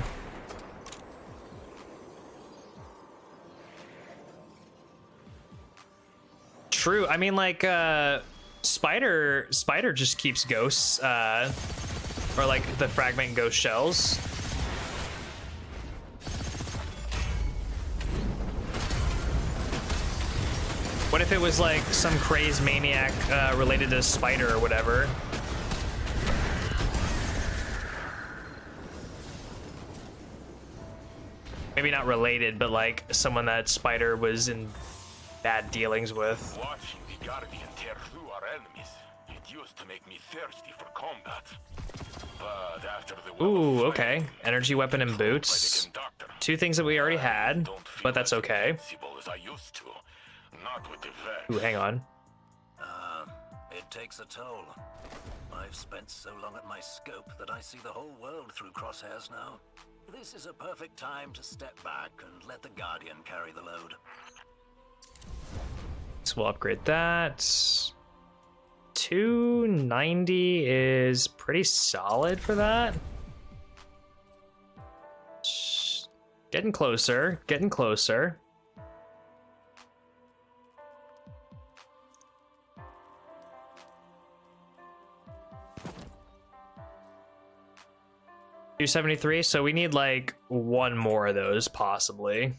[SPEAKER 1] True. I mean, like, Spider just keeps ghosts, or like the fragment ghost shells. What if it was like some crazed maniac related to Spider or whatever? Maybe not related, but like someone that Spider was in bad dealings with.
[SPEAKER 10] Watching the Guardian tear through our enemies, it used to make me thirsty for combat. But after the
[SPEAKER 1] Ooh, okay. Energy weapon and boots. Two things that we already had, but that's okay.
[SPEAKER 10] as I used to. Not with the Vex.
[SPEAKER 1] Ooh, hang on.
[SPEAKER 5] It takes a toll. I've spent so long at my scope that I see the whole world through crosshairs now. This is a perfect time to step back and let the Guardian carry the load.
[SPEAKER 1] So we'll upgrade that. 290 is pretty solid for that. Getting closer, getting closer. $273, so we need like one more of those possibly.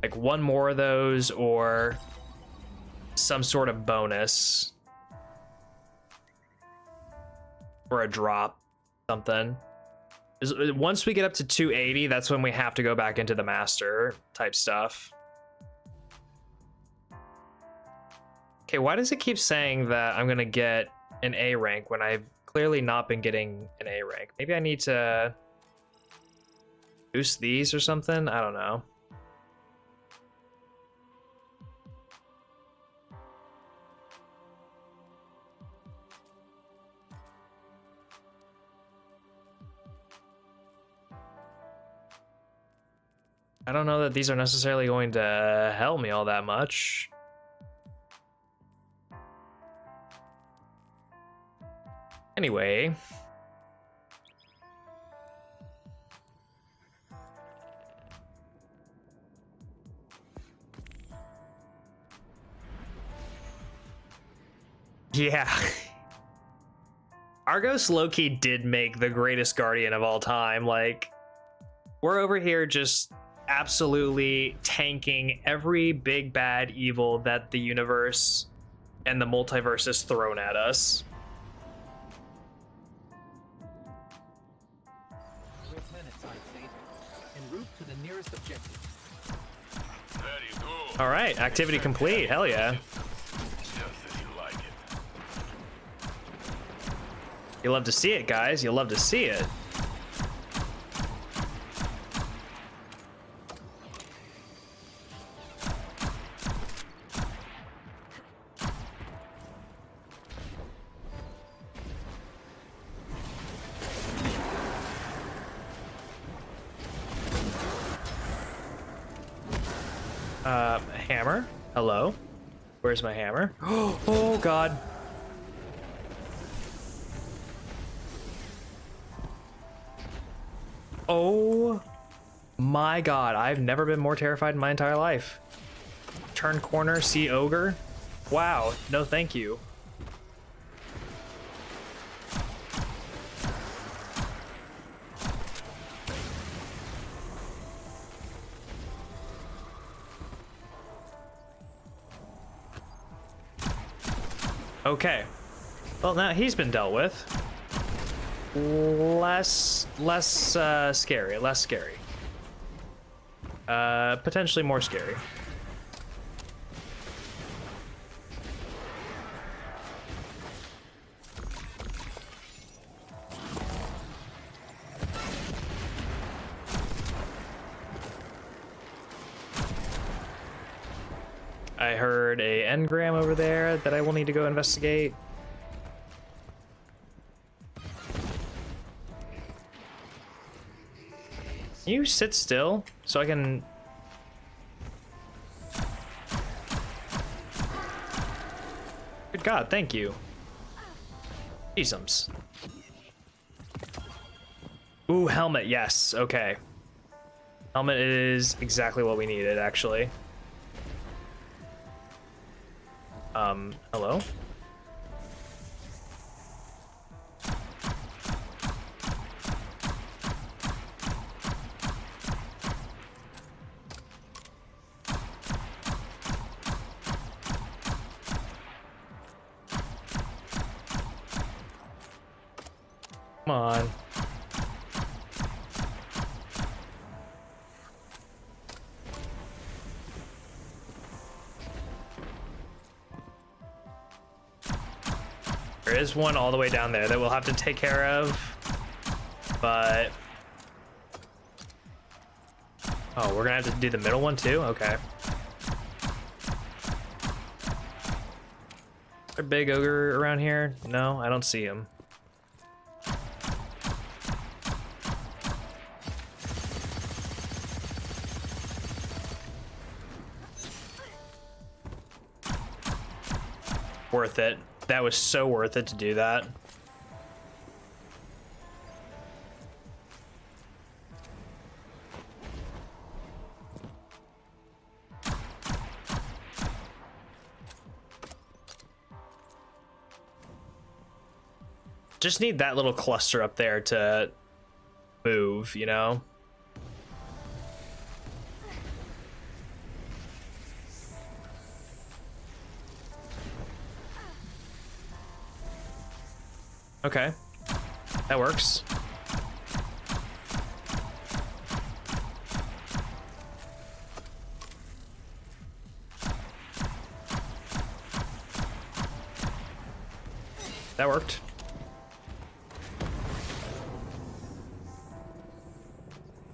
[SPEAKER 1] Like one more of those or some sort of bonus. Or a drop, something. Once we get up to 280, that's when we have to go back into the master type stuff. Okay, why does it keep saying that I'm gonna get an A rank when I've clearly not been getting an A rank? Maybe I need to boost these or something? I don't know. I don't know that these are necessarily going to help me all that much. Anyway. Yeah. Argos low-key did make the greatest Guardian of all time. Like, we're over here just absolutely tanking every big bad evil that the universe and the multiverse has thrown at us. All right, activity complete. Hell yeah. You love to see it, guys. You love to see it. Hammer. Hello. Where's my hammer? Oh God. Oh my God. I've never been more terrified in my entire life. Turn corner, see ogre. Wow. No, thank you. Okay. Well, now he's been dealt with. Less scary. Less scary. Potentially more scary. I heard a engram over there that I will need to go investigate. Can you sit still so I can... Good God, thank you. Jeezums. Ooh, helmet, yes, okay. Helmet is exactly what we needed, actually. Hello? Come on. There is one all the way down there that we'll have to take care of, but... Oh, we're gonna have to do the middle one too? Okay. Is there a big ogre around here? No, I don't see him. Worth it. That was so worth it to do that. Just need that little cluster up there to move, you know? Okay, that works. That worked.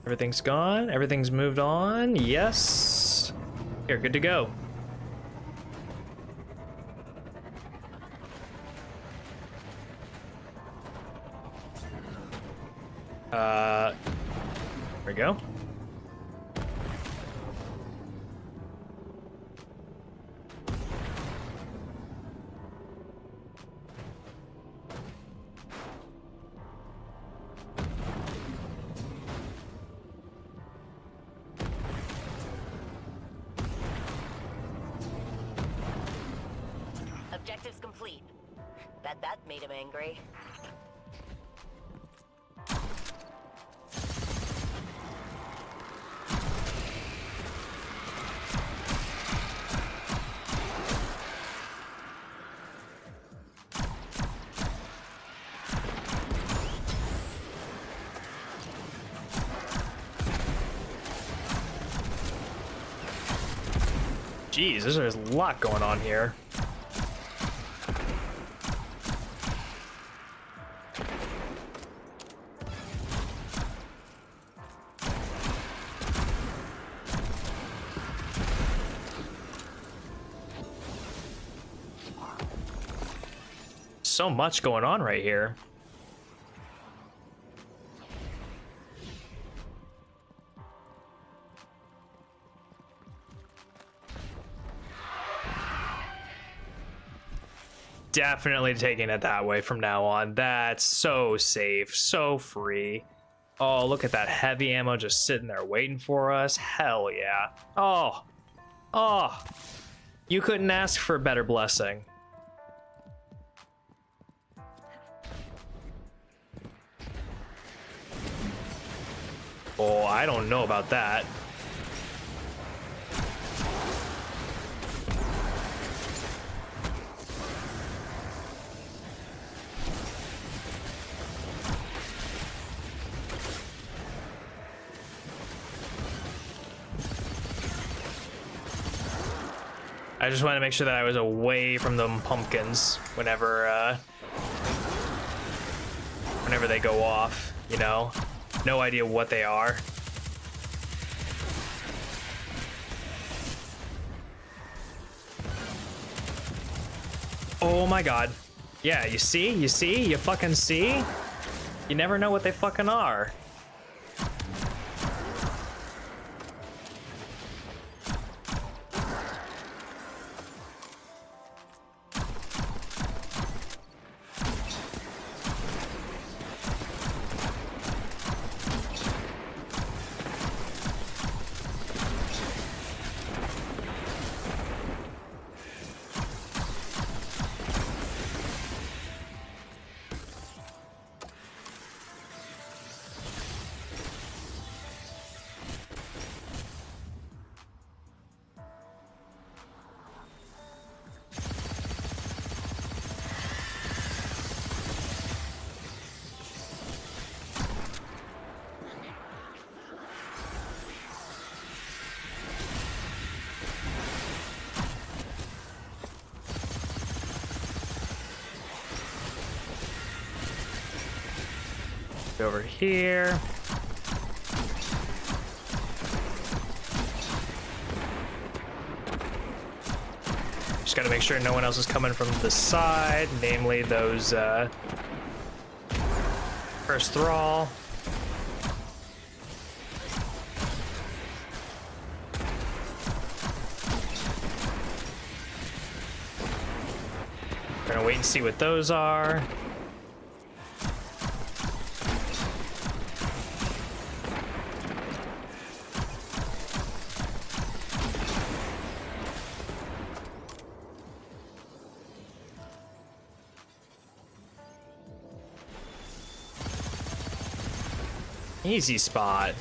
[SPEAKER 1] Everything's gone. Everything's moved on. Yes. You're good to go. There we go.
[SPEAKER 4] Objectives complete. That made him angry.
[SPEAKER 1] Jeez, there's a lot going on here. So much going on right here. Definitely taking it that way from now on. That's so safe, so free. Oh, look at that heavy ammo just sitting there waiting for us. Hell yeah. Oh, oh, you couldn't ask for a better blessing. Oh, I don't know about that. I just wanted to make sure that I was away from them pumpkins whenever they go off, you know? No idea what they are. Oh my god. Yeah, you see? You see? You fucking see? You never know what they fucking are. Over here. Just gotta make sure no one else is coming from the side, namely those first thrall. We're gonna wait and see what those are. Easy spot.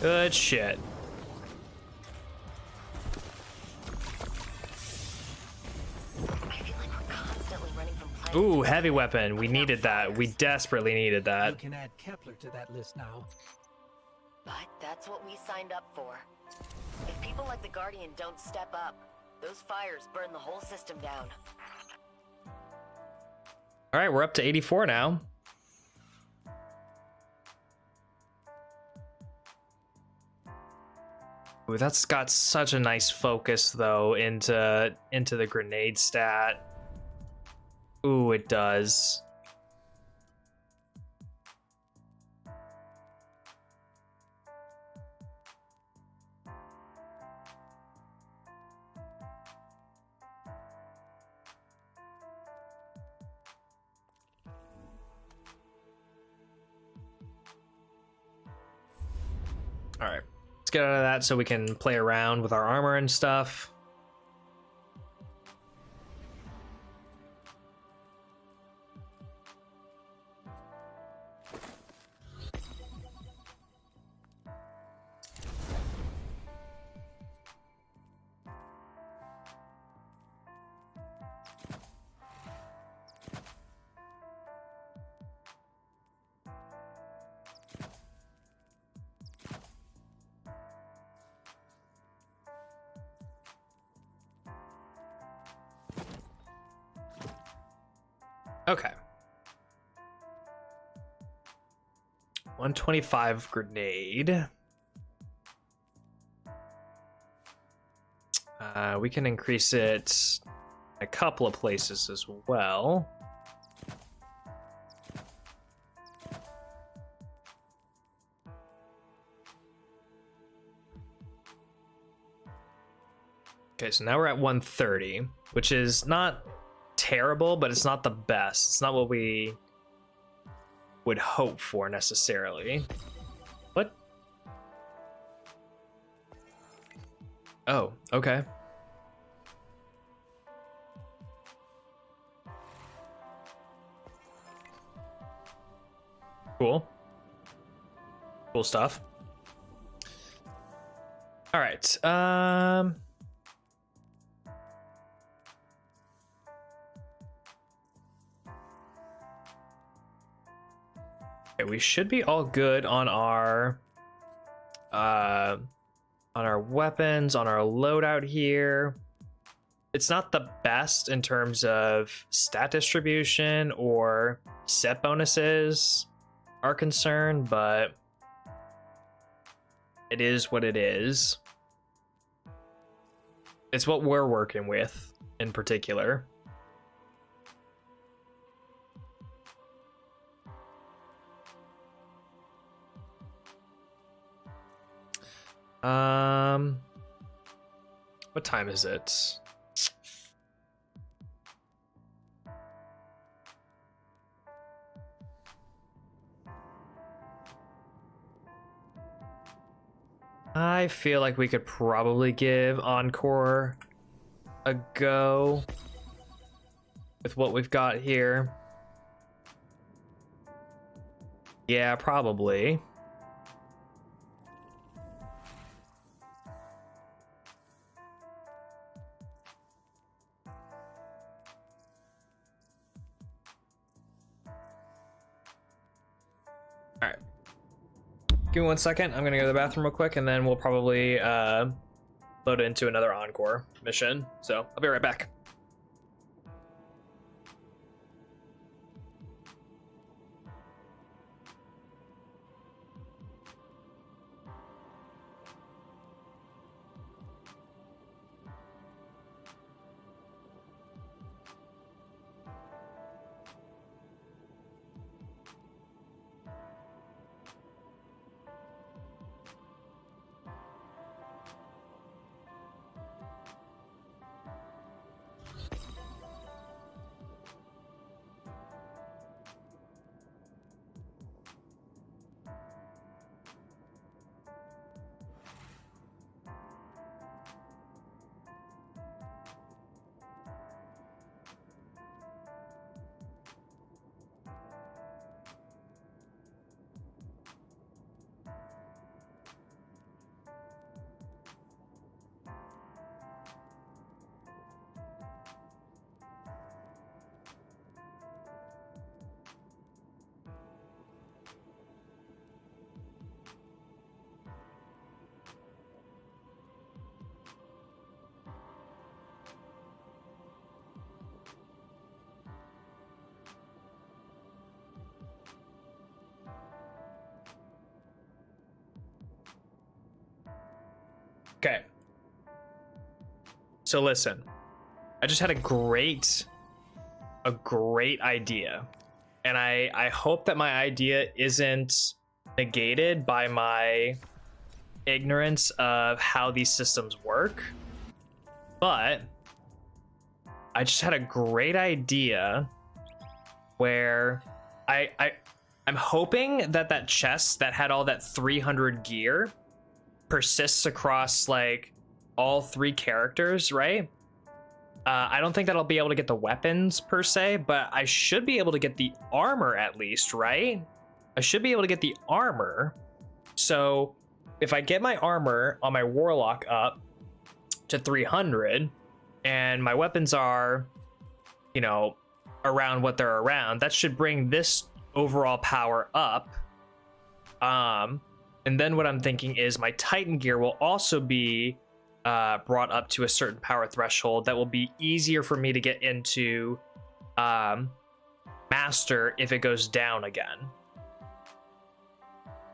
[SPEAKER 1] Good shit. Ooh, heavy weapon. We needed that. We desperately needed that.
[SPEAKER 7] You can add Kepler to that list now.
[SPEAKER 4] But that's what we signed up for. If people like the Guardian don't step up, those fires burn the whole system down.
[SPEAKER 1] All right, we're up to 84 now. Ooh, that's got such a nice focus though into the grenade stat. Ooh, it does. All right, let's get out of that so we can play around with our armor and stuff. Okay. 125 grenade. We can increase it a couple of places as well. Okay, so now we're at 130, which is not terrible, but it's not the best. It's not what we would hope for necessarily. What? Oh, okay. Cool. Cool stuff. All right. Okay, we should be all good on our weapons, on our loadout here. It's not the best in terms of stat distribution or set bonuses are concerned, but it is what it is. It's what we're working with in particular. What time is it? I feel like we could probably give Encore a go with what we've got here. Yeah, probably. All right. Give me 1 second. I'm gonna go to the bathroom real quick, and then we'll probably load into another Encore mission. So I'll be right back. Okay. So listen, I just had a great idea. And I hope that my idea isn't negated by my ignorance of how these systems work. But I just had a great idea where I'm hoping that that chest that had all that 300 gear persists across like all 3 characters, right? I don't think that I'll be able to get the weapons per se, but I should be able to get the armor at least, right? I should be able to get the armor. So if I get my armor on my warlock up to 300 and my weapons are, you know, around what they're around, that should bring this overall power up. And then what I'm thinking is my Titan gear will also be brought up to a certain power threshold that will be easier for me to get into Master if it goes down again.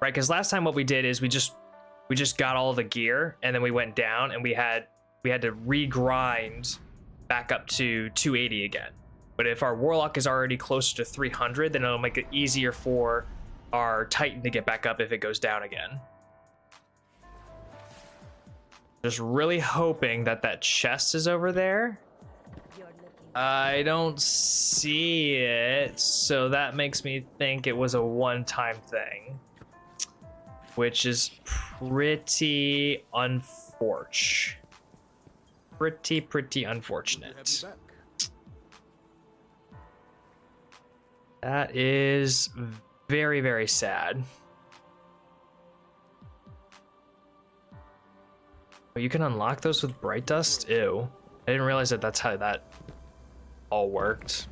[SPEAKER 1] Right, because last time what we did is we just got all the gear and then we went down and we had to regrind back up to 280 again. But if our Warlock is already closer to 300, then it'll make it easier for our Titan to get back up if it goes down again. Just really hoping that that chest is over there. I don't see it, so that makes me think it was a one-time thing, which is pretty unfortunate. Pretty unfortunate. That is very, very sad. Oh, you can unlock those with Bright Dust? Ew. I didn't realize that that's how that all worked.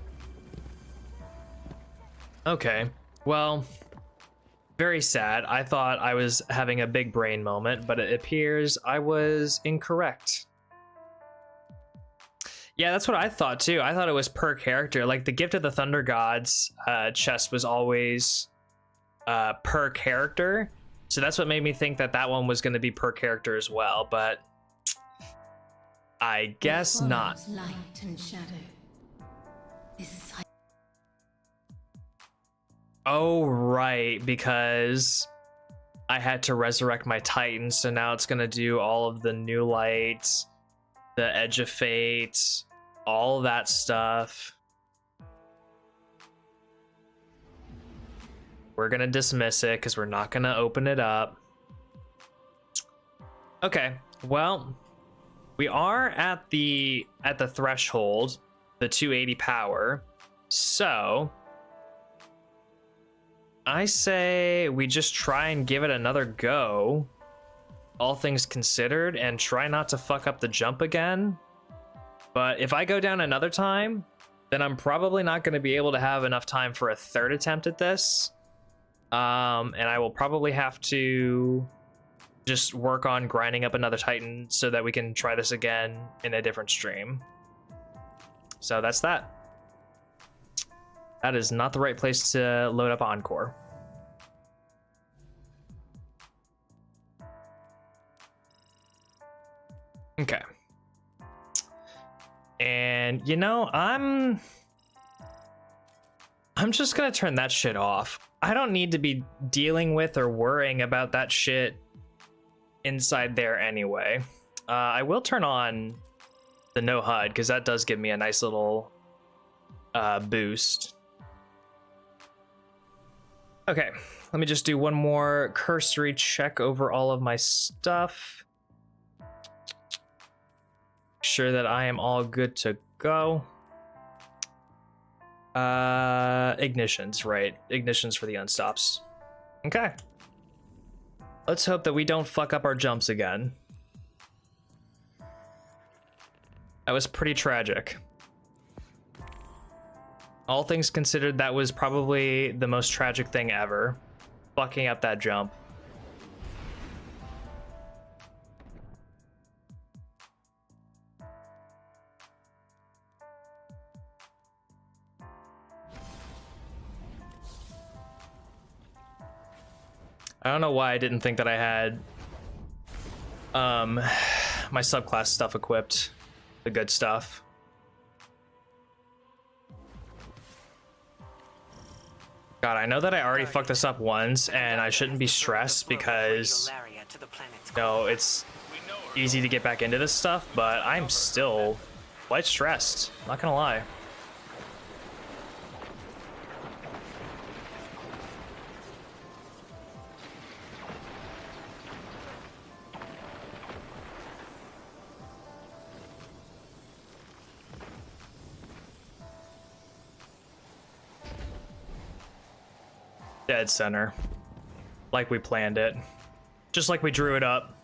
[SPEAKER 1] Okay, well, Very sad. I thought I was having a big brain moment, but it appears I was incorrect. Yeah, that's what I thought too. I thought it was per character. Like the Gift of the Thunder Gods chest was always per character. So that's what made me think that that one was going to be per character as well, but I guess not.
[SPEAKER 11] Light and shadow.
[SPEAKER 1] Oh, right, because I had to resurrect my Titan, so now it's going to do all of the new lights, the Edge of Fate, all that stuff. We're going to dismiss it because we're not going to open it up. Okay, well, we are at the threshold, the 280 power, so I say we just try and give it another go, all things considered, and try not to fuck up the jump again. But if I go down another time, then I'm probably not going to be able to have enough time for a third attempt at this. And I will probably have to just work on grinding up another Titan so that we can try this again in a different stream. So that's that. That is not the right place to load up Encore. Okay. And you know, I'm just gonna turn that shit off. I don't need to be dealing with or worrying about that shit inside there anyway. I will turn on the no HUD because that does give me a nice little boost. Okay, let me just do one more cursory check over all of my stuff. Make sure that I am all good to go. Ignitions, right? Ignitions for the unstops. Okay. Let's hope that we don't fuck up our jumps again. That was pretty tragic. All things considered, that was probably the most tragic thing ever. Fucking up that jump. I don't know why I didn't think that I had my subclass stuff equipped. The good stuff. God, I know that I already fucked this up once, and I shouldn't be stressed because, no, it's easy to get back into this stuff, but I'm still quite stressed, not gonna lie. Dead center. Like we planned it. Just like we drew it up.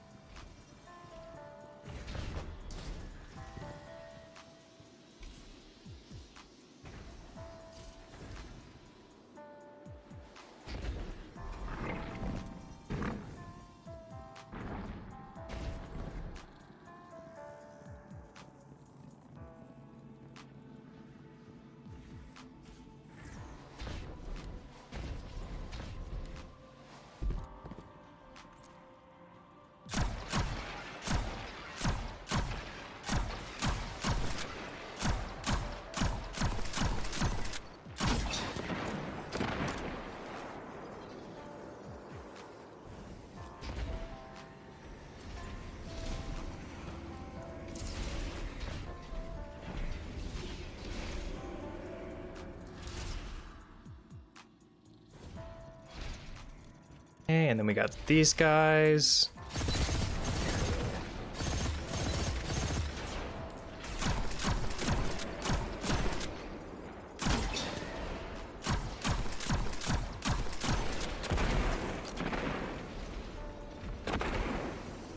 [SPEAKER 1] And then we got these guys.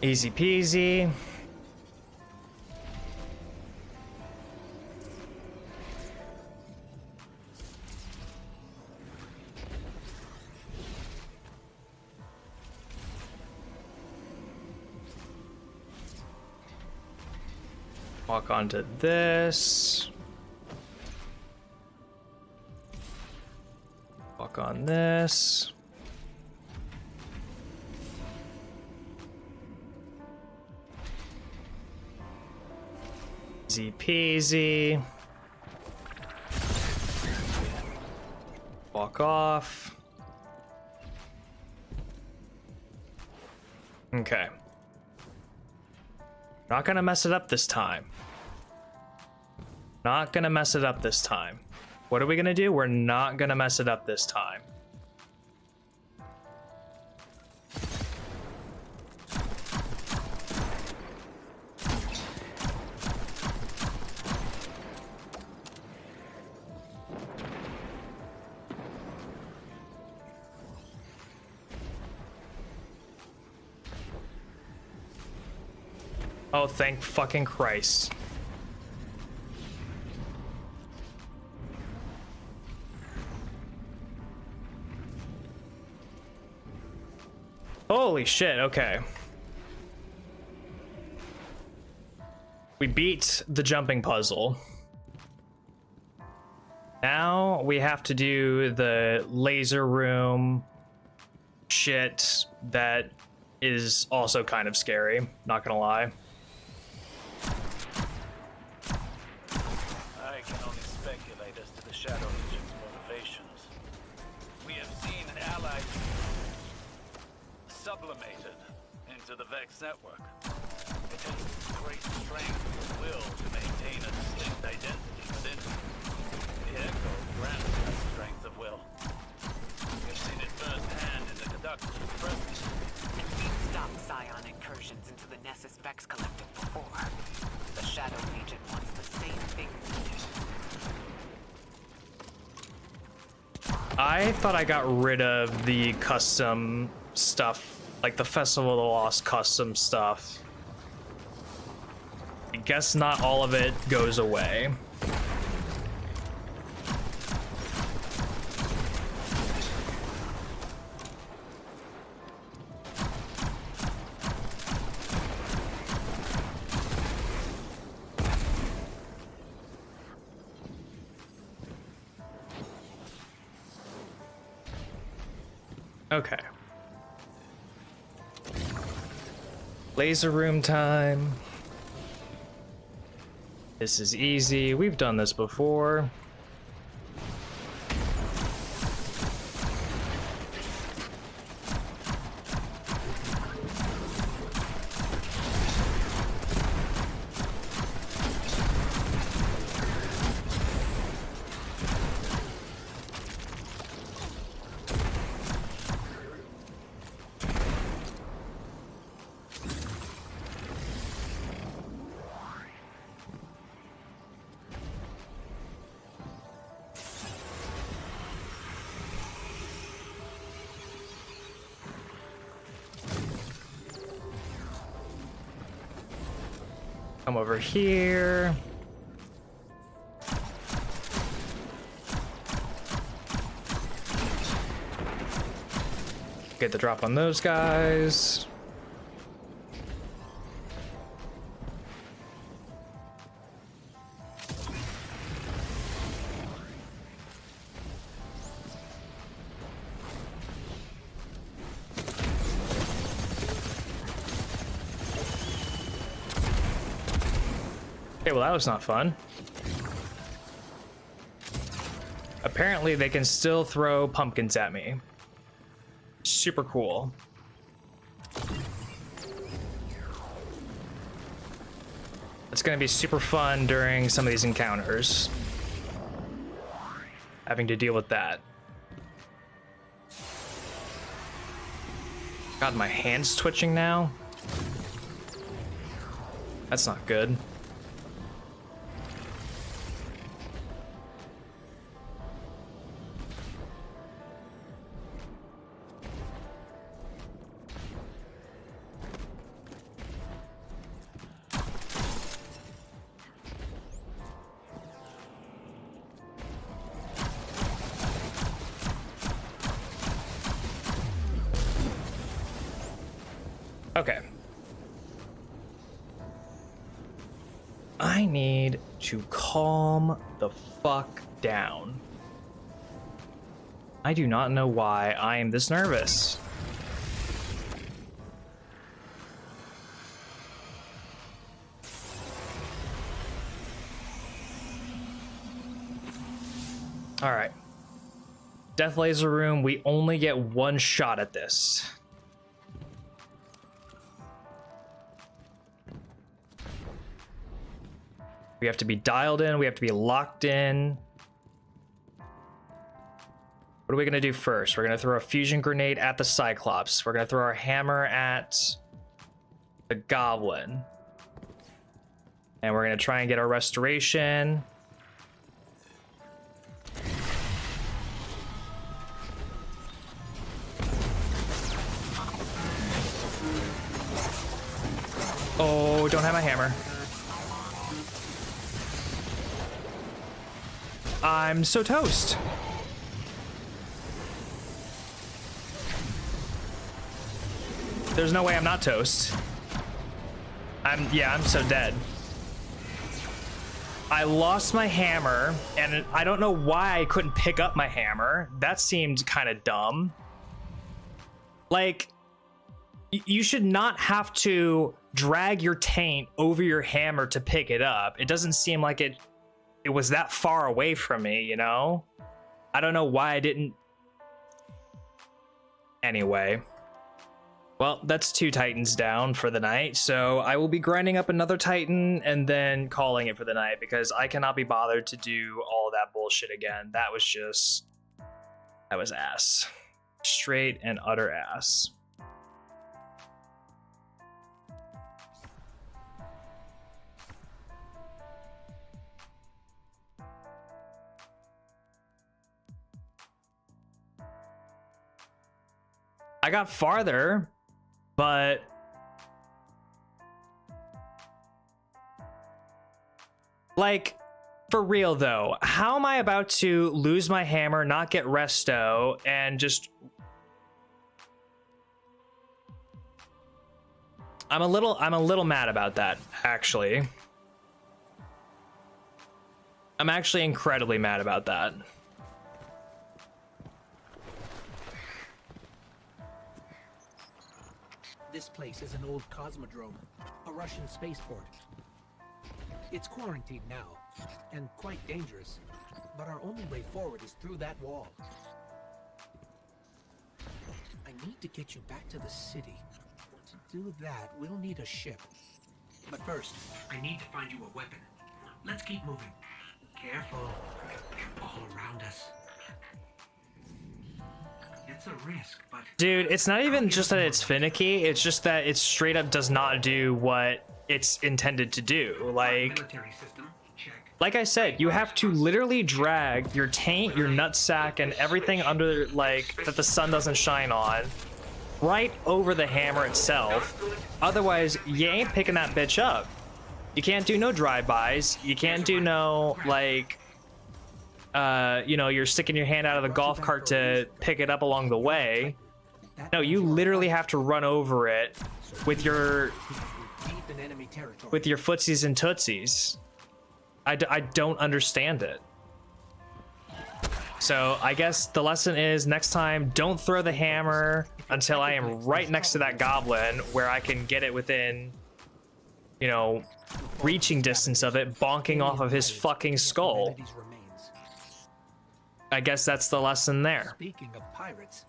[SPEAKER 1] Easy peasy. Walk onto this. Walk on this. Easy peasy. Walk off. Okay. Not gonna mess it up this time. Not gonna mess it up this time. What are we gonna do? We're not gonna mess it up this time. Oh, thank fucking Christ. Holy shit, okay. We beat the jumping puzzle. Now we have to do the laser room shit that is also kind of scary, not gonna lie.
[SPEAKER 5] I can only speculate as to the Shadow Legion's motivations. We have seen allies sublimated into the Vex network. It takes great strength and will to maintain a distinct identity within it. The Echo grants that strength of will. We've seen it firsthand in the conductor's presence.
[SPEAKER 3] And we've stopped Scion incursions into the Nessus Vex Collective before. The Shadow Legion wants the same thing we do.
[SPEAKER 1] I thought I got rid of the custom stuff, like the Festival of the Lost custom stuff. I guess not all of it goes away. Okay. Laser room time. This is easy. We've done this before. Come over here. Get the drop on those guys. Okay, well that was not fun. Apparently they can still throw pumpkins at me. Super cool. It's gonna be super fun during some of these encounters. Having to deal with that. God, my hand's twitching now. That's not good. I I need to calm the fuck down. I do not know why I am this nervous. All right. Death laser room, we only get one shot at this. We have to be dialed in, we have to be locked in. What are we gonna do first? We're gonna throw a fusion grenade at the Cyclops. We're gonna throw our hammer at the Goblin. And we're gonna try and get our restoration. Oh, don't have my hammer. I'm so toast. There's no way I'm not toast. I'm so dead. I lost my hammer, and I don't know why I couldn't pick up my hammer. That seemed kind of dumb. Like, you should not have to drag your taint over your hammer to pick it up. It doesn't seem like it was that far away from me, you know? I don't know why I didn't. Anyway. Well, that's 2 Titans down for the night, so I will be grinding up another Titan and then calling it for the night because I cannot be bothered to do all of that bullshit again. That was ass. Straight and utter ass. I got farther, but like, for real though, how am I about to lose my hammer, not get resto, and just... I'm a little mad about that, actually. I'm actually incredibly mad about that.
[SPEAKER 7] This place is an old cosmodrome, a Russian spaceport. It's quarantined now, and quite dangerous, but our only way forward is through that wall. I need to get you back to the city. To do that, we'll need a ship. But first, I need to find you a weapon. Let's keep moving. Careful. They're all around us. It's a risk, but... Dude,
[SPEAKER 1] it's not even just that it's finicky, it's just that it straight up does not do what it's intended to do. Like I said, you have to literally drag your taint, your nutsack, and everything under, like, that the sun doesn't shine on, right over the hammer itself. Otherwise, you ain't picking that bitch up. You can't do no drive-bys. You can't do no, like... you know, you're sticking your hand out of the golf cart to pick it up along the way. No, you literally have to run over it with your footsies and tootsies. I don't understand it. So I guess the lesson is next time, don't throw the hammer until I am right next to that goblin where I can get it within, you know, reaching distance of it, bonking off of his fucking skull. I guess that's the lesson there.
[SPEAKER 7] Speaking of pirates,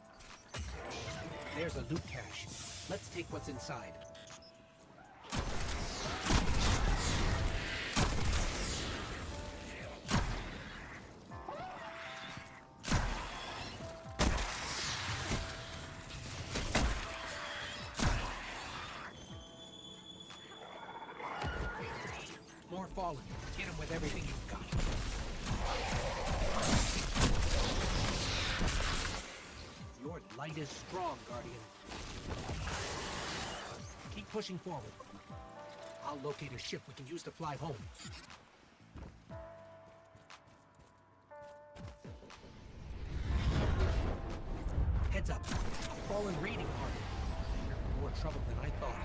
[SPEAKER 7] there's a loot cache. Let's take what's inside. More fallen. Get him with everything you've got. Your light is strong, Guardian. Keep pushing forward. I'll locate a ship we can use to fly home. Heads up. A fallen raiding party. More trouble than I thought.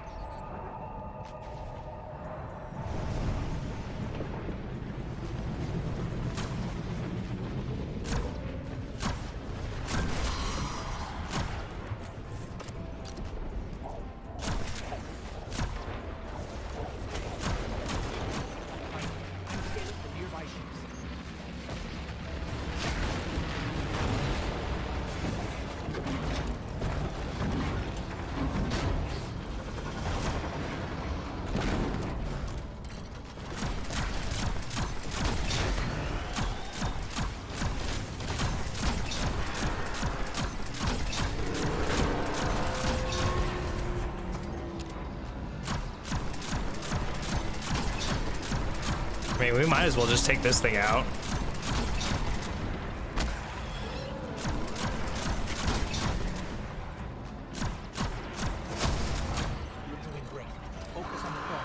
[SPEAKER 1] mean, we might as well just take this thing out.
[SPEAKER 7] You're doing great. Focus on the phone.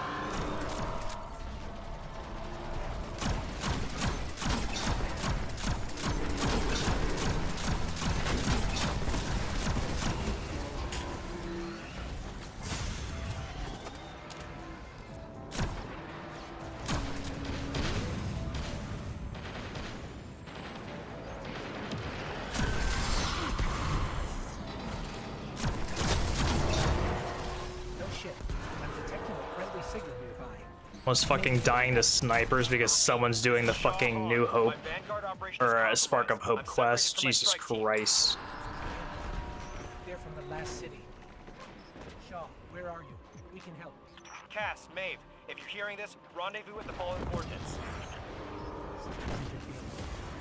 [SPEAKER 7] No shit. I'm detecting a friendly signal nearby.
[SPEAKER 1] Almost fucking dying to snipers because someone's doing the fucking New Hope or a Spark of Hope quest. Jesus Christ.
[SPEAKER 7] They're from the last city. Shaw, where are you? We can help.
[SPEAKER 8] Cass, Maeve, if you're hearing this, rendezvous at the following coordinates.
[SPEAKER 7] I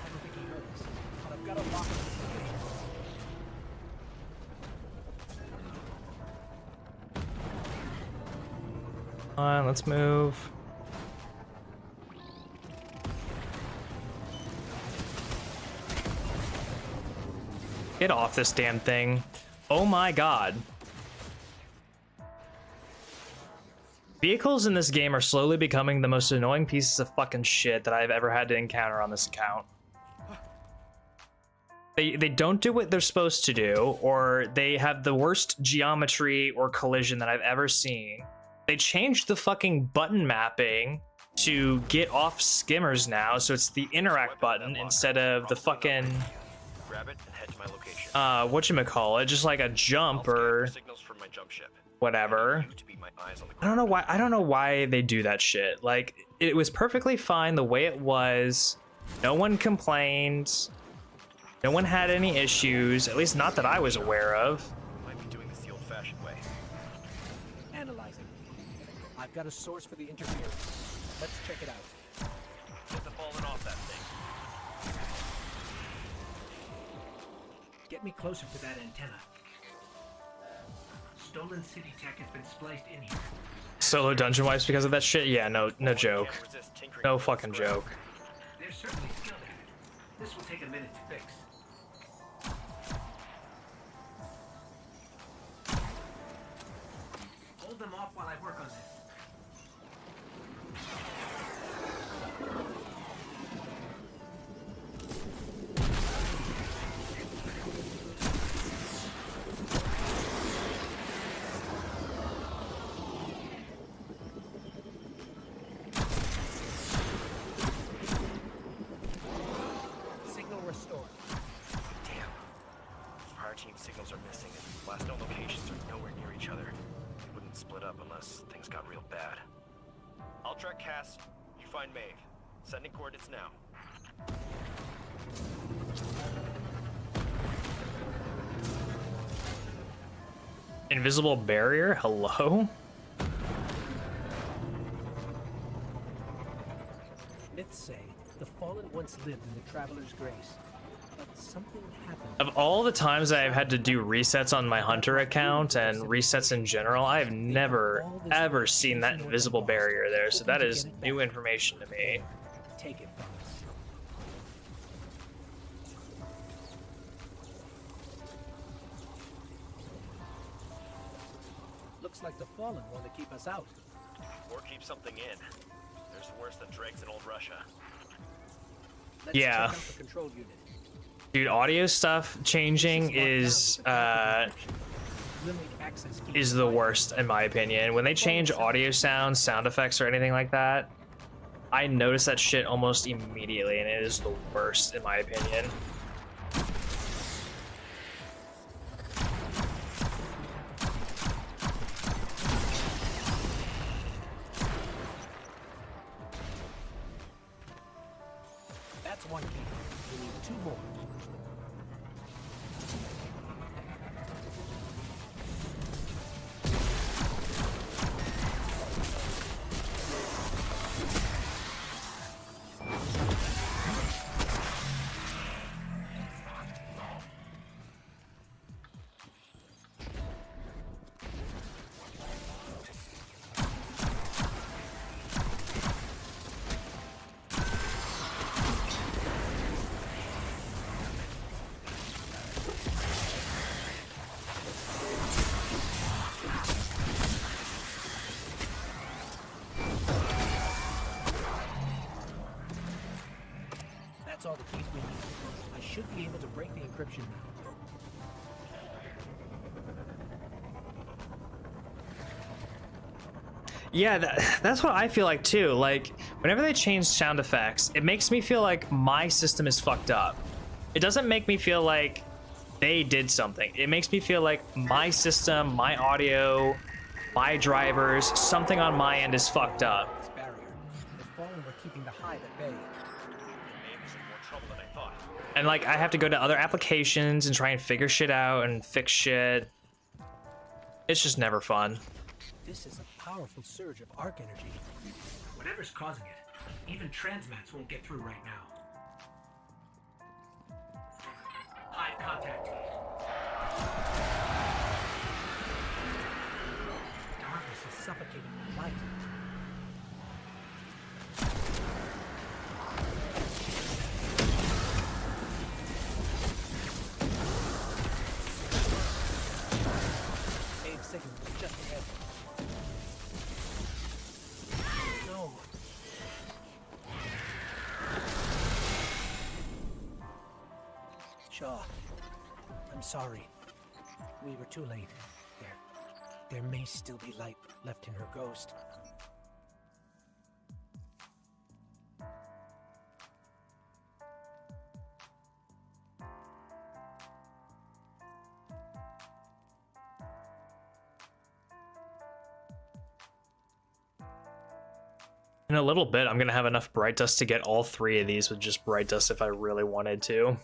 [SPEAKER 7] don't think he heard us, but I've got a lock on this location.
[SPEAKER 1] Come on, let's move. Get off this damn thing. Oh my god. Vehicles in this game are slowly becoming the most annoying pieces of fucking shit that I've ever had to encounter on this account. They don't do what they're supposed to do, or they have the worst geometry or collision that I've ever seen. They changed the fucking button mapping to get off skimmers now, so it's the interact button instead of the fucking
[SPEAKER 8] Grab it and head to my location.
[SPEAKER 1] whatchamacallit, just like a jump or
[SPEAKER 8] Signals from my jump ship.
[SPEAKER 1] whatever.
[SPEAKER 8] To be my eyes on the
[SPEAKER 1] I don't know why they do that shit. Like, it was perfectly fine the way it was. No one complained. No one had any issues, at least not that I was aware of.
[SPEAKER 8] Might be doing this the old-fashioned way.
[SPEAKER 7] Analyzing. I've got a source for the interference. Let's check it out.
[SPEAKER 8] Get the falling off that thing.
[SPEAKER 7] Get me closer to that antenna. Stolen city tech has been spliced in here.
[SPEAKER 1] Solo dungeon wipes because of that shit? Yeah, no joke. No fucking joke.
[SPEAKER 7] They're certainly skilled at it. This will take a minute to fix. Hold them off while I work on this. Signal restored.
[SPEAKER 8] Damn. Fire team signals are missing, and last known locations are nowhere near each other. They wouldn't split up unless things got real bad. I'll track Cass. You find Maeve. Sending coordinates now.
[SPEAKER 1] Invisible barrier? Hello?
[SPEAKER 7] Myths say the fallen once lived in the Traveler's Grace, but something happened.
[SPEAKER 1] Of all the times I've had to do resets on my Hunter account and resets in general, I've never ever seen that invisible barrier there, so that is new information to me.
[SPEAKER 7] Take it from us. Looks like the Fallen want to keep us out.
[SPEAKER 8] Or keep something in. There's worse than dregs in old Russia.
[SPEAKER 7] Let's
[SPEAKER 1] Yeah.
[SPEAKER 7] check out the control unit.
[SPEAKER 1] Dude, audio stuff changing is the worst in my opinion. When they change audio sounds, sound effects, or anything like that, I notice that shit almost immediately, and it is the worst in my opinion.
[SPEAKER 7] That's one key. We need two more. I should be able to break the encryption now.
[SPEAKER 1] Yeah, that's what I feel like too. Like, whenever they change sound effects, it makes me feel like my system is fucked up. It doesn't make me feel like they did something. It makes me feel like my system, my audio, my drivers, something on my end is fucked up.
[SPEAKER 7] This barrier. The Fallen were keeping the Hive at bay.
[SPEAKER 8] Maybe some more trouble than I thought.
[SPEAKER 1] And like, I have to go to other applications and try and figure shit out and fix shit. It's just never fun.
[SPEAKER 7] This is a powerful surge of arc energy. Whatever's causing it, even transmats won't get through right now. Hive contact. Darkness is suffocating the light. Aid signal is just ahead. No. Shaw, I'm sorry. We were too late. There may still be light left in her ghost.
[SPEAKER 1] In a little bit, I'm gonna have enough bright dust to get all 3 of these with just bright dust if I really wanted to.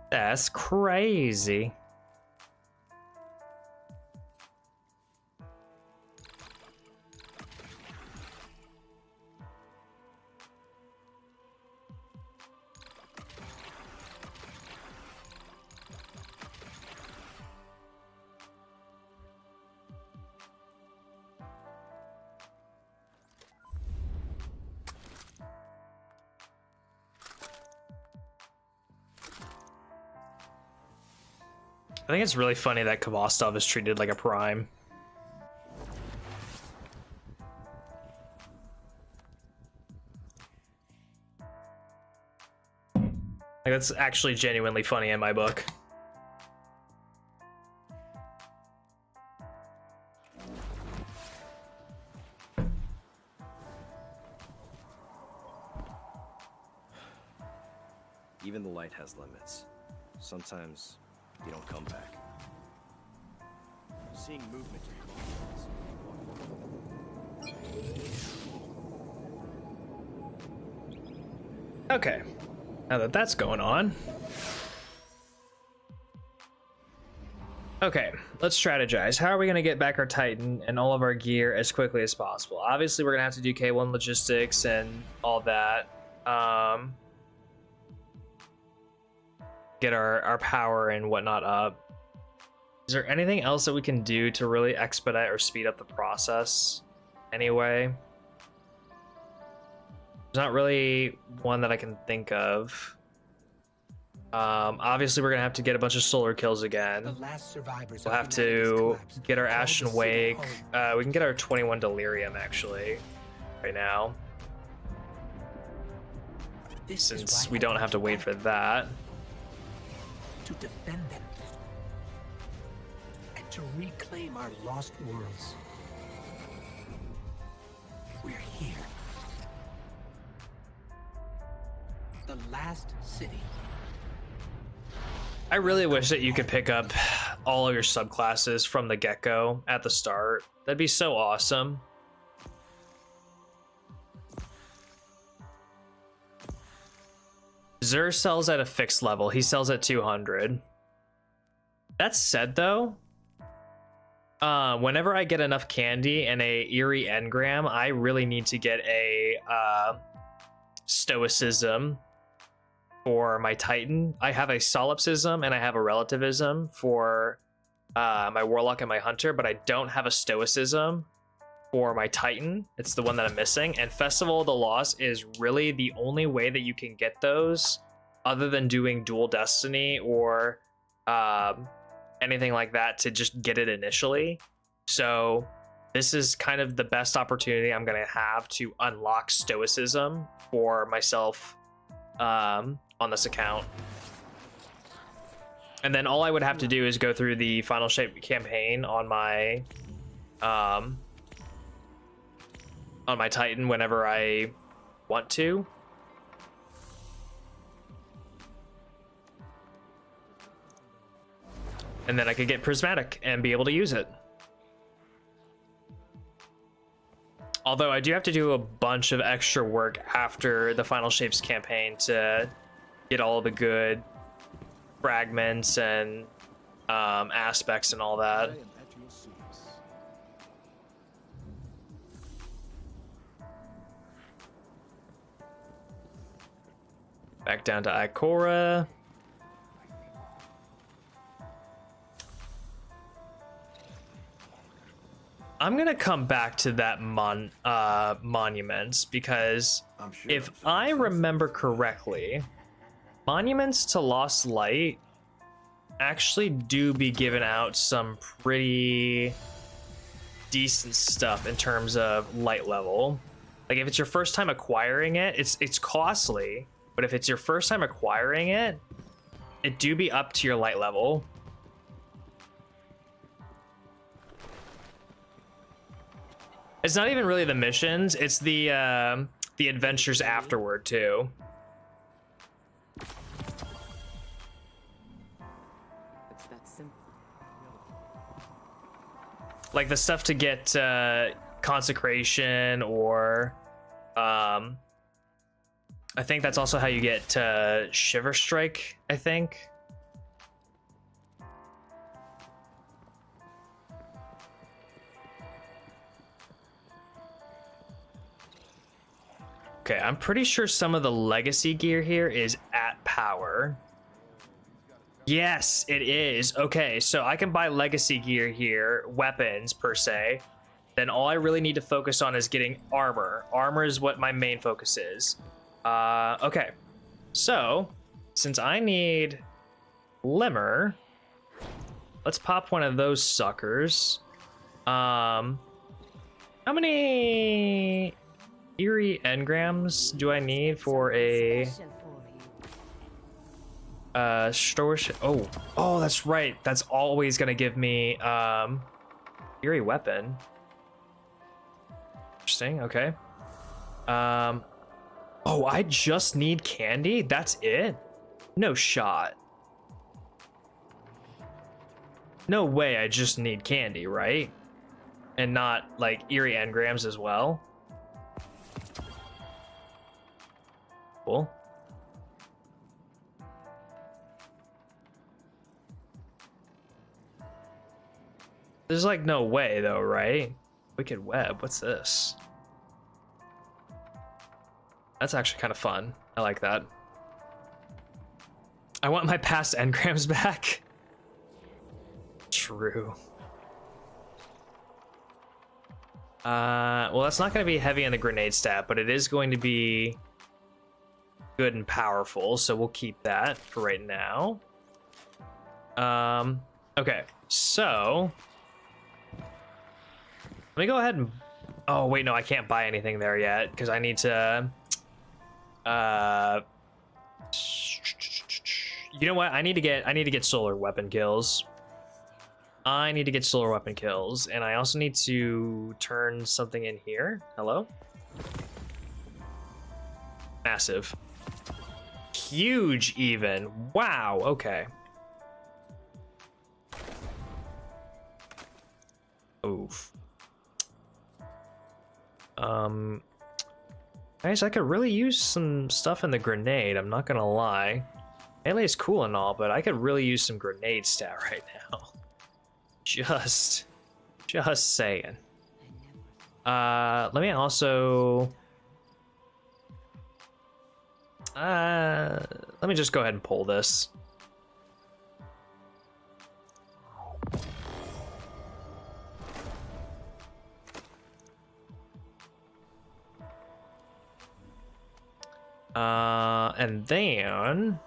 [SPEAKER 1] That's crazy. I think it's really funny that Kvostov is treated like a prime. Like, that's actually genuinely funny in my book.
[SPEAKER 8] Even the light has limits. Sometimes you don't come back. Seeing movement in
[SPEAKER 1] Okay, now that that's going on. Okay, let's strategize. How are we gonna get back our Titan and all of our gear as quickly as possible? Obviously, we're gonna have to do K1 logistics and all that. Get our power and whatnot up. Is there anything else that we can do to really expedite or speed up the process anyway? There's not really one that I can think of. Obviously, we're gonna have to get a bunch of solar kills again.
[SPEAKER 7] The last survivors
[SPEAKER 1] We'll have to get our Ashen Wake. We can get our 21 Delirium actually right now, since we don't have to wait for that.
[SPEAKER 7] To defend them and to reclaim our lost worlds. We're here. The last city.
[SPEAKER 1] I really wish that you could pick up all of your subclasses from the get-go at the start. That'd be so awesome. Xur sells at a fixed level. He sells at 200. That said, though, whenever I get enough candy and a eerie engram, I really need to get a stoicism for my Titan. I have a solipsism and I have a relativism for my warlock and my hunter, but I don't have a stoicism for my Titan. It's the one that I'm missing, and Festival of the Lost is really the only way that you can get those other than doing dual destiny or anything like that to just get it initially. So this is kind of the best opportunity I'm going to have to unlock stoicism for myself on this account. And then all I would have to do is go through the Final Shape campaign on my Titan whenever I want to. And then I could get Prismatic and be able to use it. Although I do have to do a bunch of extra work after the Final Shapes campaign to get all the good fragments and aspects and all that. Back down to Ikora. I'm gonna come back to that monuments because if I remember correctly, monuments to Lost Light actually do be giving out some pretty decent stuff in terms of light level. Like if it's your first time acquiring it, it's costly, but if it's your first time acquiring it, it do be up to your light level. It's not even really the missions, it's the adventures afterward too.
[SPEAKER 3] It's that simple.
[SPEAKER 1] Like the stuff to get consecration, or I think that's also how you get Shiver Strike, I think. Okay, I'm pretty sure some of the legacy gear here is at power. Yes, it is. Okay, so I can buy legacy gear here, weapons per se. Then all I really need to focus on is getting armor. Armor is what my main focus is. Okay, so since I need Limmer, let's pop one of those suckers. How many Eerie engrams do I need for a store? Oh, that's right. That's always gonna give me Eerie weapon. Interesting. Okay. Oh, I just need candy. That's it? No shot. No way. I just need candy, right? And not like Eerie engrams as well. Cool. There's like no way though, right? Wicked Web, what's this? That's actually kind of fun. I like that. I want my past engrams back. True. Well, that's not going to be heavy on the grenade stat, but it is going to be good and powerful, so we'll keep that for right now. Okay, so let me go ahead and oh wait, no, I can't buy anything there yet because I need to you know what, I need to get solar weapon kills. I need to get solar weapon kills, and I also need to turn something in here. Hello? Massive. Huge even. Wow, okay. Oof. Guys, I could really use some stuff in the grenade, I'm not gonna lie. Melee is cool and all, but I could really use some grenade stat right now. Just saying. Let me also let me just go ahead and pull this. And then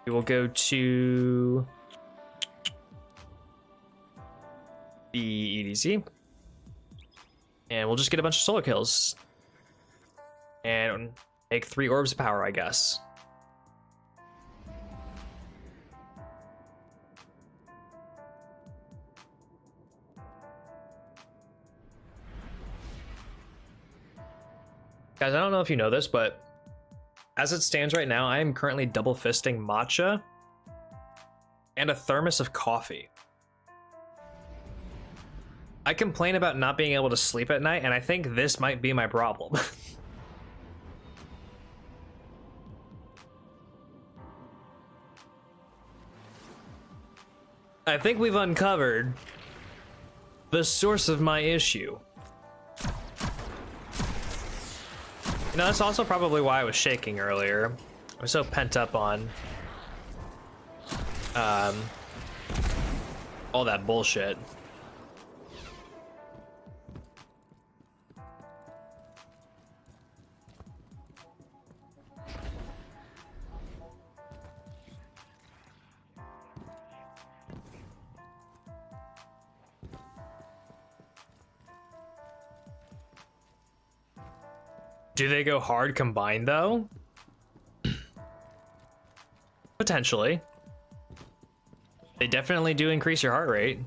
[SPEAKER 1] we will go to be EDZ. And we'll just get a bunch of solo kills. And make 3 orbs of power, I guess. Guys, I don't know if you know this, but as it stands right now, I am currently double fisting matcha and a thermos of coffee. I complain about not being able to sleep at night, and I think this might be my problem. I think we've uncovered the source of my issue. No, that's also probably why I was shaking earlier. I was so pent up on all that bullshit. Do they go hard combined though? Potentially. They definitely do increase your heart rate.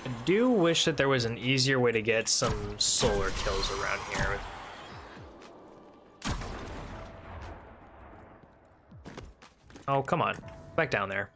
[SPEAKER 1] I do wish that there was an easier way to get some solar kills around here. Oh, come on. Back down there.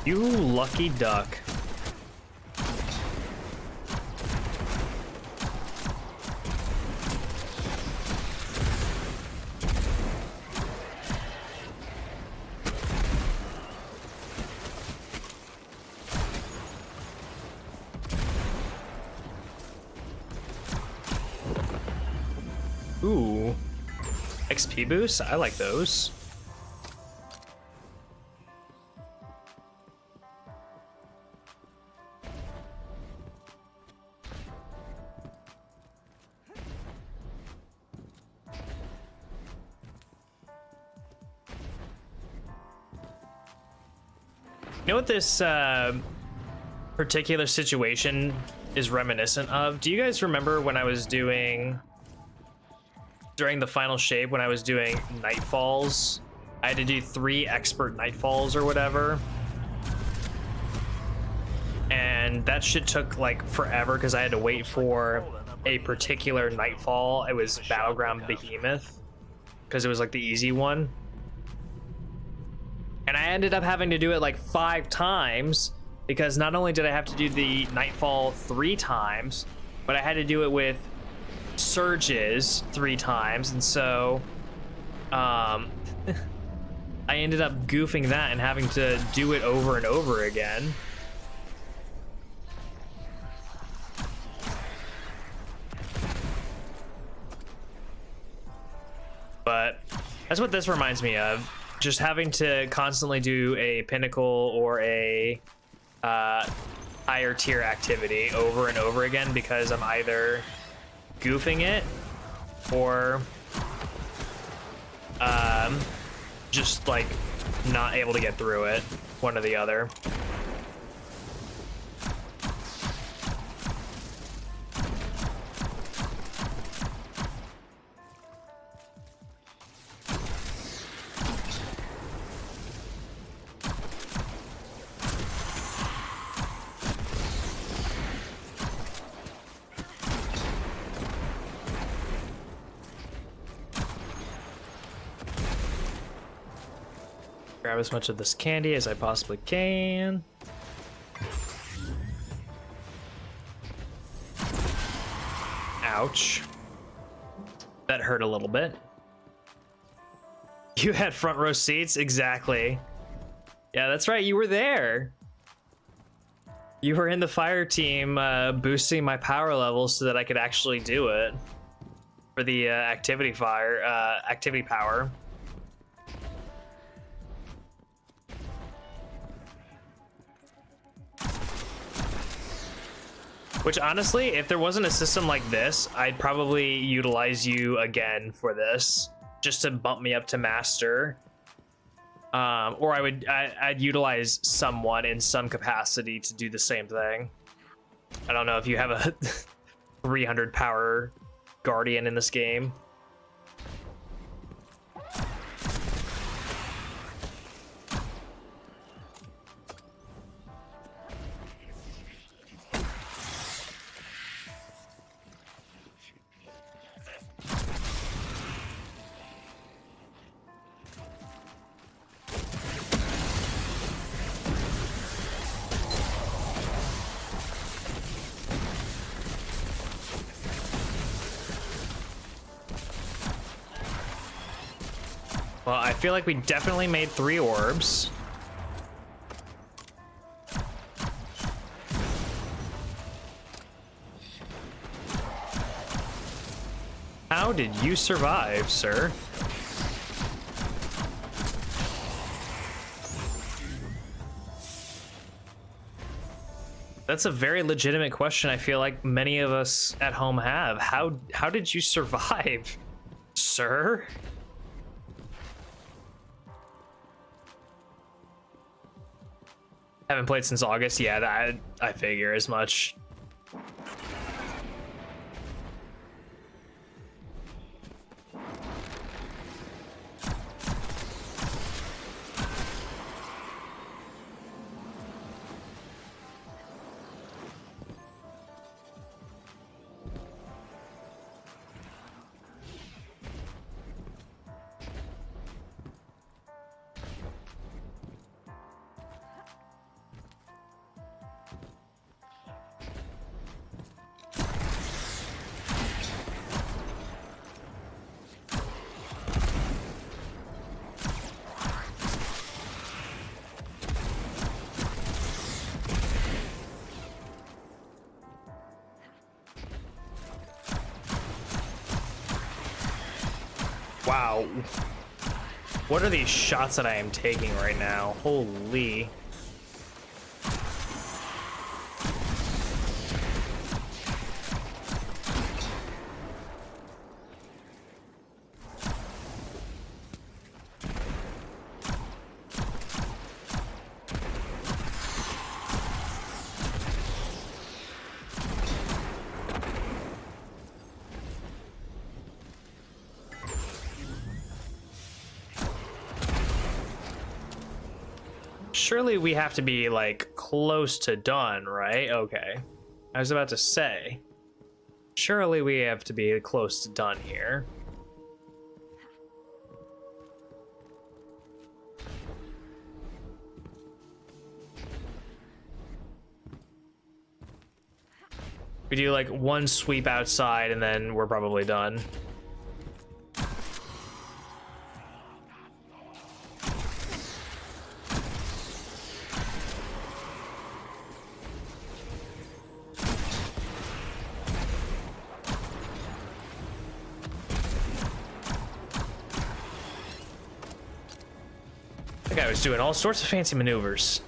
[SPEAKER 1] You lucky duck. Ooh. XP boost? I like those. You know what this particular situation is reminiscent of? Do you guys remember when I was doing, during the final shape, when I was doing nightfalls? I had to do 3 expert nightfalls or whatever. And that shit took like forever because I had to wait for a particular nightfall. It was Battleground Behemoth because it was like the easy one. And I ended up having to do it like 5 times because not only did I have to do the Nightfall 3 times, but I had to do it with surges 3 times, and so I ended up goofing that and having to do it over and over again. But that's what this reminds me of. Just having to constantly do a pinnacle or a higher tier activity over and over again because I'm either goofing it or just like not able to get through it, one or the other. Grab as much of this candy as I possibly can. Ouch. That hurt a little bit. You had front row seats? Exactly. Yeah, that's right. You were there. You were in the fire team boosting my power levels so that I could actually do it for the activity power. Which honestly, if there wasn't a system like this, I'd probably utilize you again for this, just to bump me up to master. Or I'd utilize someone in some capacity to do the same thing. I don't know if you have a 300 power guardian in this game. Well, I feel like we definitely made 3 orbs. How did you survive, sir? That's a very legitimate question I feel like many of us at home have. How did you survive, sir? Haven't played since August. Yeah, I figure as much. Wow. What are these shots that I am taking right now? Holy. Surely we have to be, like, close to done, right? Okay. I was about to say. Surely we have to be close to done here. We do like one sweep outside and then we're probably done. That guy was doing all sorts of fancy maneuvers.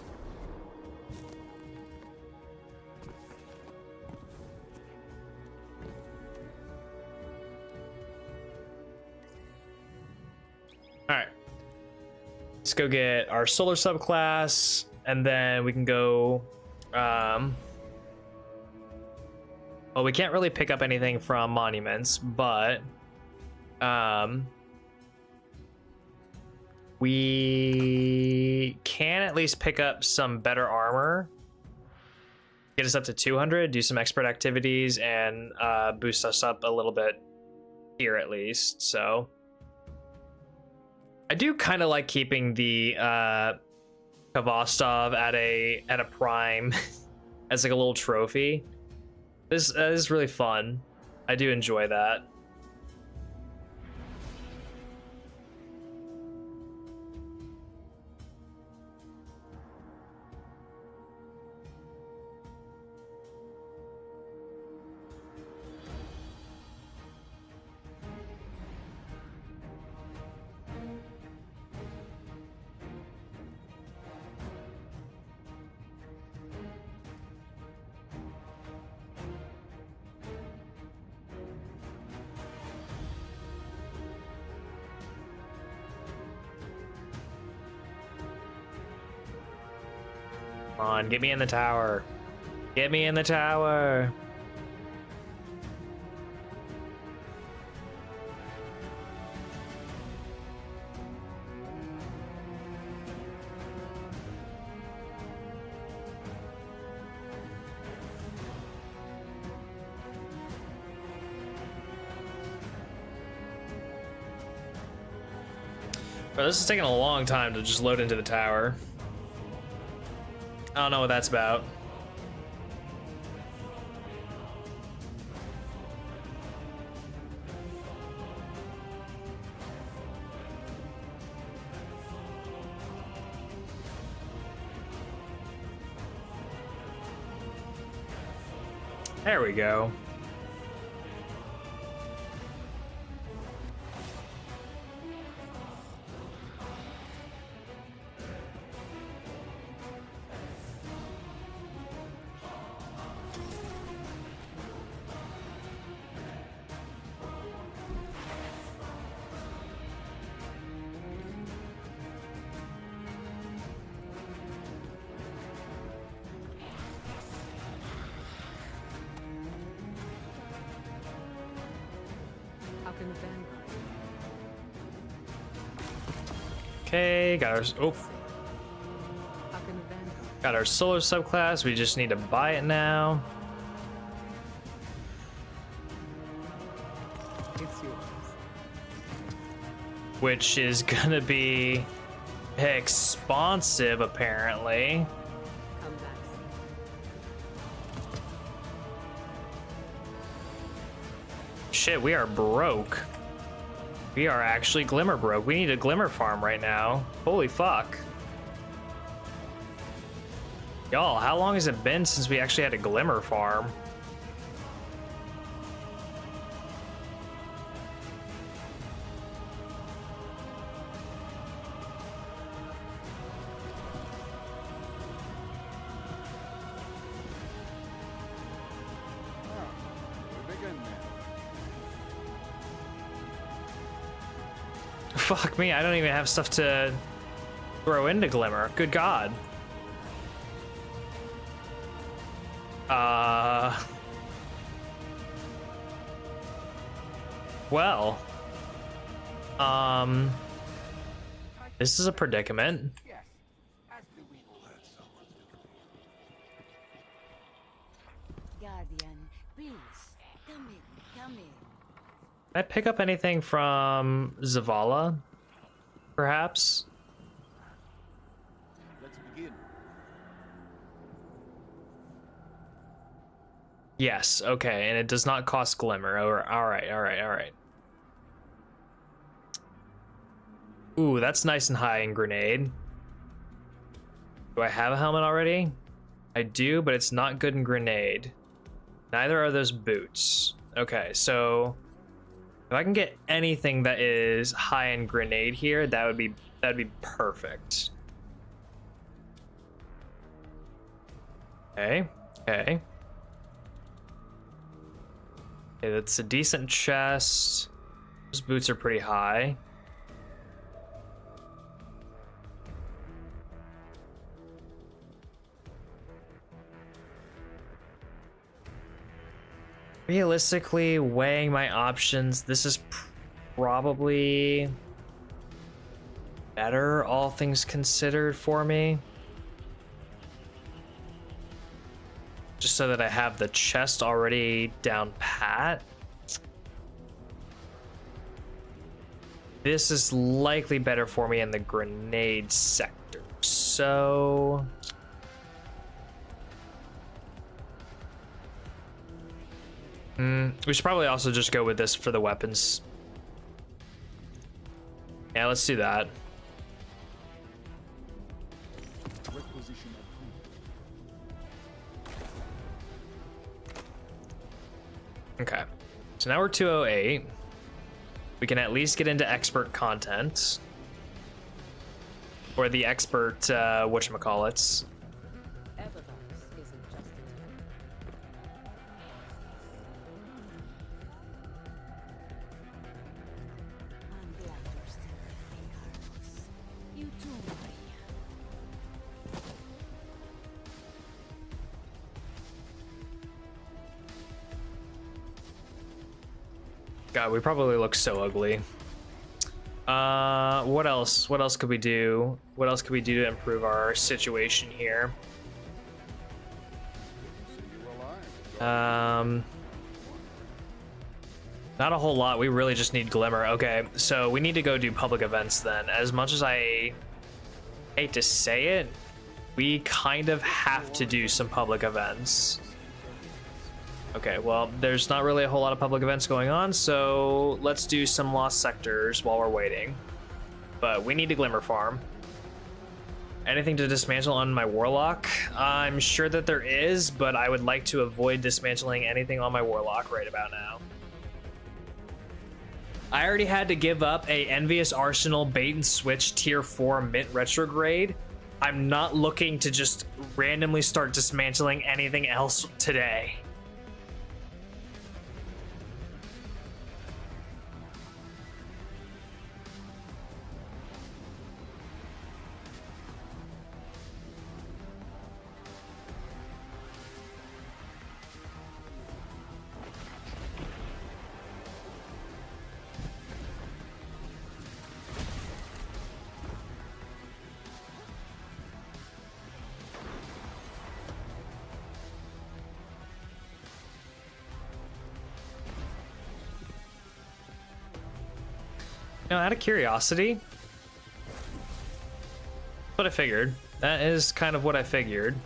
[SPEAKER 1] Alright. Let's go get our solar subclass, and then we can go... well, we can't really pick up anything from monuments, but... we can at least pick up some better armor. Get us up to 200, do some expert activities, and boost us up a little bit here at least, so... I do kind of like keeping the Kavostov at a prime as like a little trophy. This is really fun. I do enjoy that. Come on, get me in the tower. Get me in the tower. Bro, this is taking a long time to just load into the tower. I don't know what that's about. There we go. Okay, got our solar subclass. We just need to buy it now.
[SPEAKER 3] It's yours.
[SPEAKER 1] Which is gonna be expensive, apparently.
[SPEAKER 3] Come back soon.
[SPEAKER 1] Shit, we are broke. We are actually glimmer broke. We need a glimmer farm right now. Holy fuck. Y'all, how long has it been since we actually had a glimmer farm? Fuck me, I don't even have stuff to throw into Glimmer. Good God. Well. This is a predicament.
[SPEAKER 4] Guardian, please, come in.
[SPEAKER 1] Can I pick up anything from Zavala? Perhaps?
[SPEAKER 2] Let's begin.
[SPEAKER 1] Yes, okay, and it does not cost glimmer. Alright. Ooh, that's nice and high in grenade. Do I have a helmet already? I do, but it's not good in grenade. Neither are those boots. Okay, so if I can get anything that is high in grenade here, that'd be perfect. Okay. Okay, that's a decent chest. Those boots are pretty high. Realistically, weighing my options, this is probably better, all things considered, for me. Just so that I have the chest already down pat. This is likely better for me in the grenade sector. So we should probably also just go with this for the weapons. Yeah, let's do that. Okay, so now we're 208. We can at least get into expert content. Or the expert, whatchamacallits. God, we probably look so ugly. What else? What else could we do? What else could we do to improve our situation here? Not a whole lot. We really just need glimmer. Okay, so we need to go do public events then. As much as I hate to say it, we kind of have to do some public events. Okay, well, there's not really a whole lot of public events going on, so let's do some lost sectors while we're waiting. But we need to glimmer farm. Anything to dismantle on my warlock? I'm sure that there is, but I would like to avoid dismantling anything on my warlock right about now. I already had to give up a Envious Arsenal bait and switch tier 4 mint retrograde. I'm not looking to just randomly start dismantling anything else today. You know, out of curiosity, that's what I figured. That is kind of what I figured.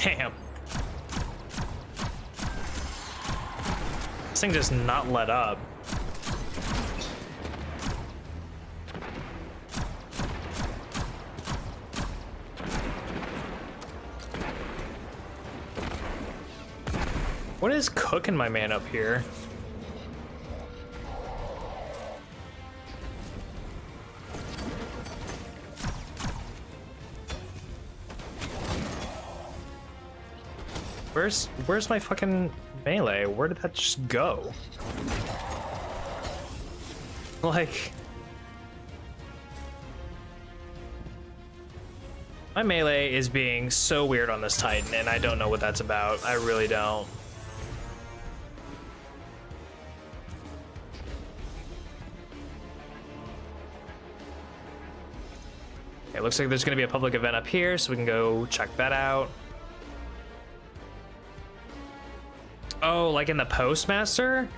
[SPEAKER 1] Damn. This thing does not let up. What is cooking my man up here? Where's my fucking melee? Where did that just go? Like, my melee is being so weird on this Titan, and I don't know what that's about. I really don't. It looks like there's going to be a public event up here, so we can go check that out. Oh, like in the Postmaster?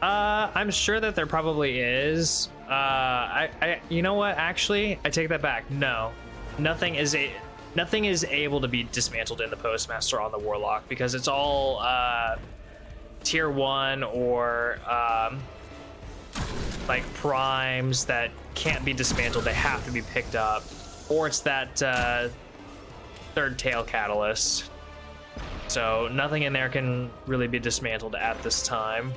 [SPEAKER 1] I'm sure that there probably is. You know what? Actually, I take that back. No, nothing is able to be dismantled in the Postmaster on the Warlock because it's all tier 1 or like primes that can't be dismantled. They have to be picked up, or it's that third tail catalyst. So nothing in there can really be dismantled at this time.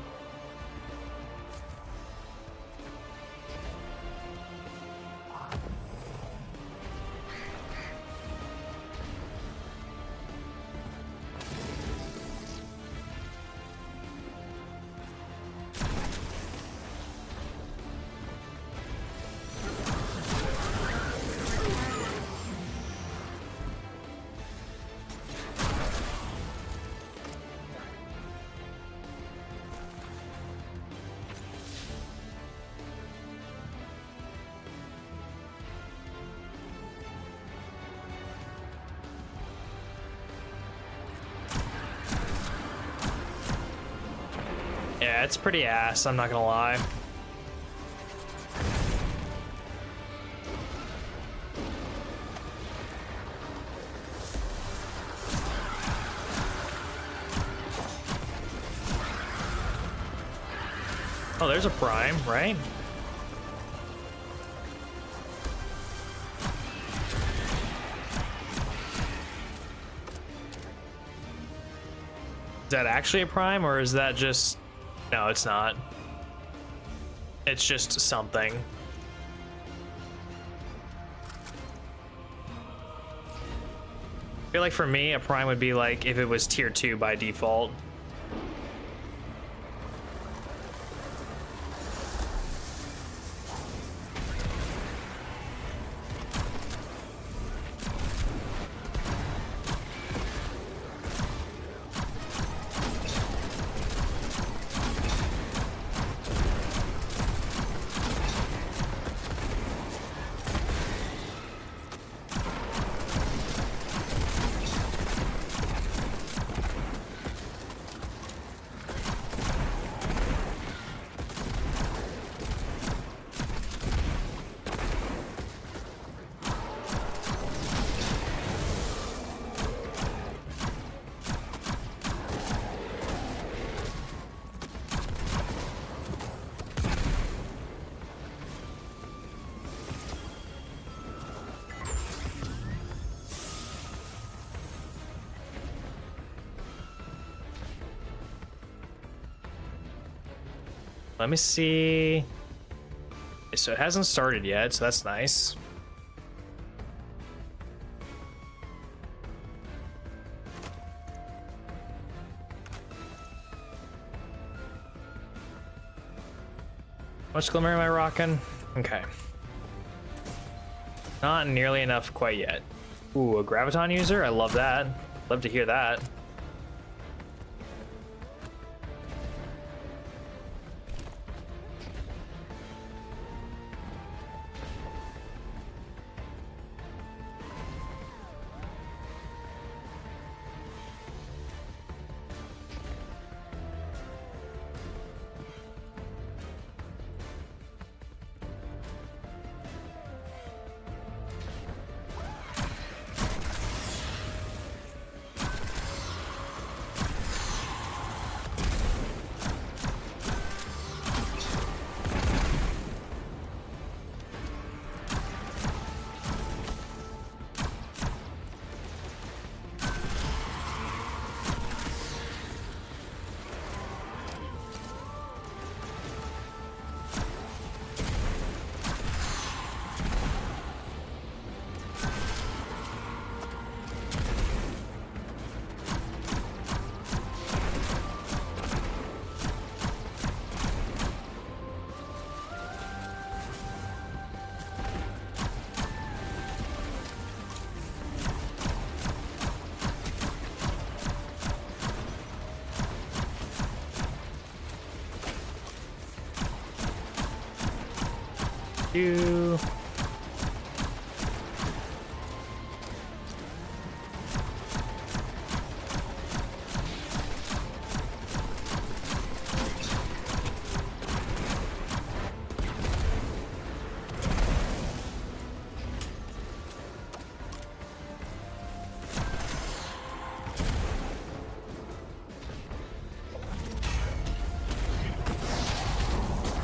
[SPEAKER 1] Yeah, it's pretty ass, I'm not gonna lie. Oh, there's a prime, right? Is that actually a prime, or is that just... No, it's not. It's just something. I feel like for me, a prime would be like if it was tier 2 by default. Let me see. Okay, so it hasn't started yet, so that's nice. How much glimmer am I rocking? Okay. Not nearly enough quite yet. Ooh, a graviton user? I love that. Love to hear that. You.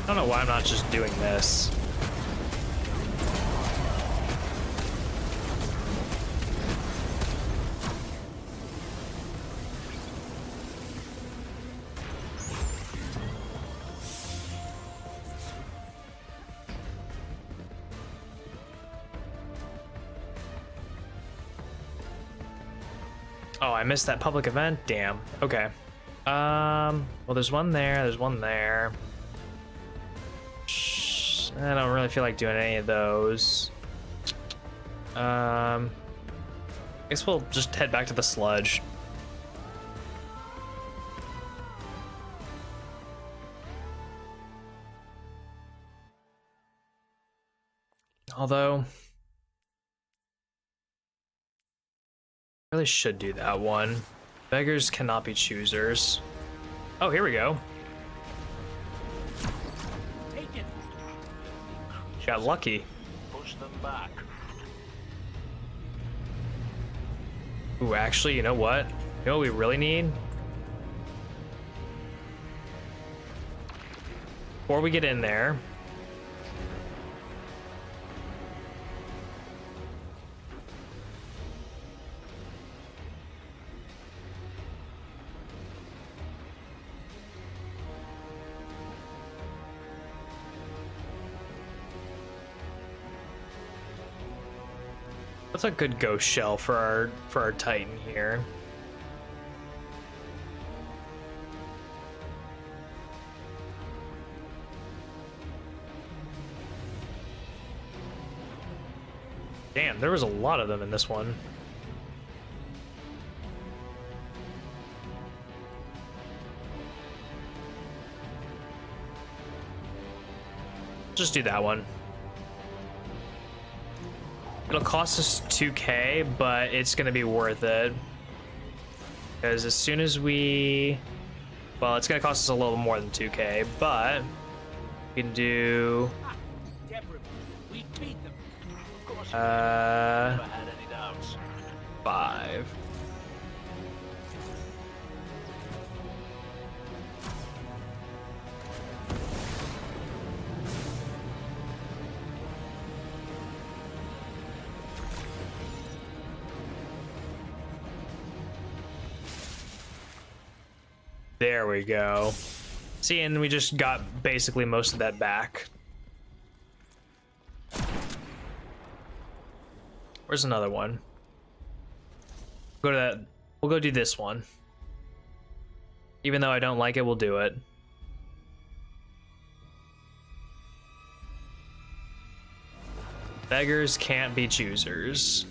[SPEAKER 1] I don't know why I'm not just doing this. Oh, I missed that public event? Damn. Okay. Well, there's one there, there's one there. I don't really feel like doing any of those. I guess we'll just head back to the sludge. Although, I really should do that one. Beggars cannot be choosers. Oh, here we go. Got lucky.
[SPEAKER 5] Push them back.
[SPEAKER 1] Ooh, actually, you know what? You know what we really need? Before we get in there, what's a good ghost shell for our Titan here? Damn, there was a lot of them in this one. Just do that one. It'll cost us 2K, but it's gonna be worth it. Because as soon as we... Well, it's gonna cost us a little more than 2K, but we can do...
[SPEAKER 7] We beat them.
[SPEAKER 1] 5. There we go. See, and we just got basically most of that back. Where's another one? Go to that. We'll go do this one. Even though I don't like it, we'll do it. Beggars can't be choosers.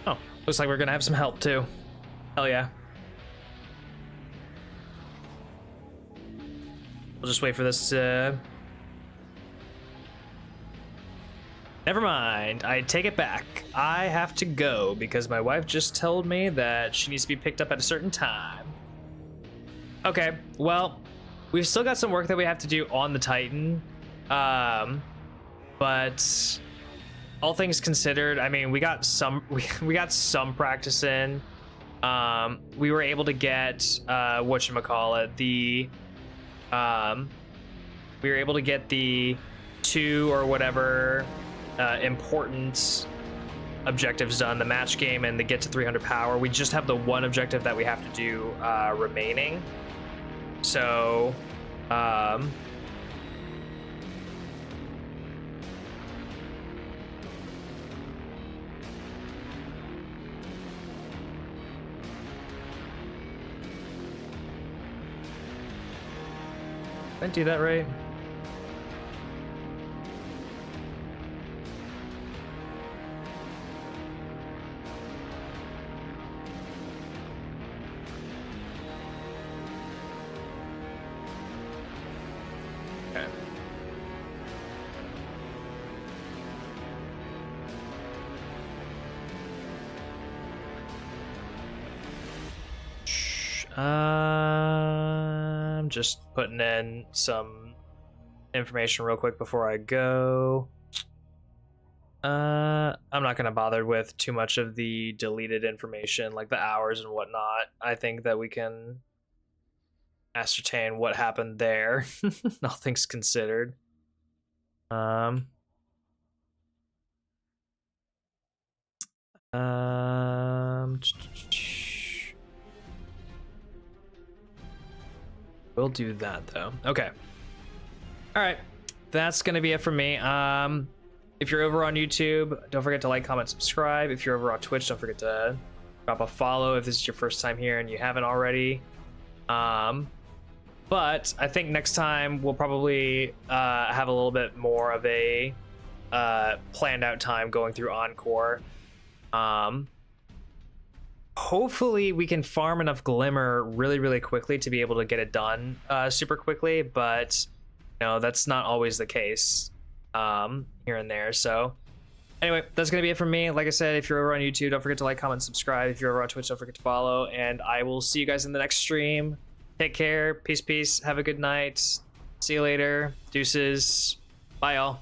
[SPEAKER 1] Oh, looks like we're gonna have some help too. Hell yeah. We'll just wait for this to... Never mind, I take it back. I have to go because my wife just told me that she needs to be picked up at a certain time. Okay, well, we've still got some work that we have to do on the Titan. But all things considered, I mean, we got some practice in. We were able to get whatchamacallit, we were able to get the 2 or whatever important objectives done, the match game and the get to 300 power. We just have the one objective that we have to do remaining. So, did I do that right? Okay. I'm just putting in some information real quick before I go. I'm not gonna bother with too much of the deleted information, like the hours and whatnot. I think that we can ascertain what happened there. All things considered. We'll do that though. Okay. All right. That's gonna be it for me. If you're over on YouTube, don't forget to like, comment, subscribe. If you're over on Twitch, don't forget to drop a follow if this is your first time here and you haven't already. But I think next time we'll probably have a little bit more of a planned out time going through Encore. Hopefully we can farm enough Glimmer really quickly to be able to get it done super quickly, but you know, that's not always the case here and there. So anyway, that's gonna be it from me. Like I said, if you're over on YouTube, don't forget to like, comment, subscribe. If you're over on Twitch, don't forget to follow, and I will see you guys in the next stream. Take care. Peace. Have a good night. See you later. Deuces. Bye, y'all.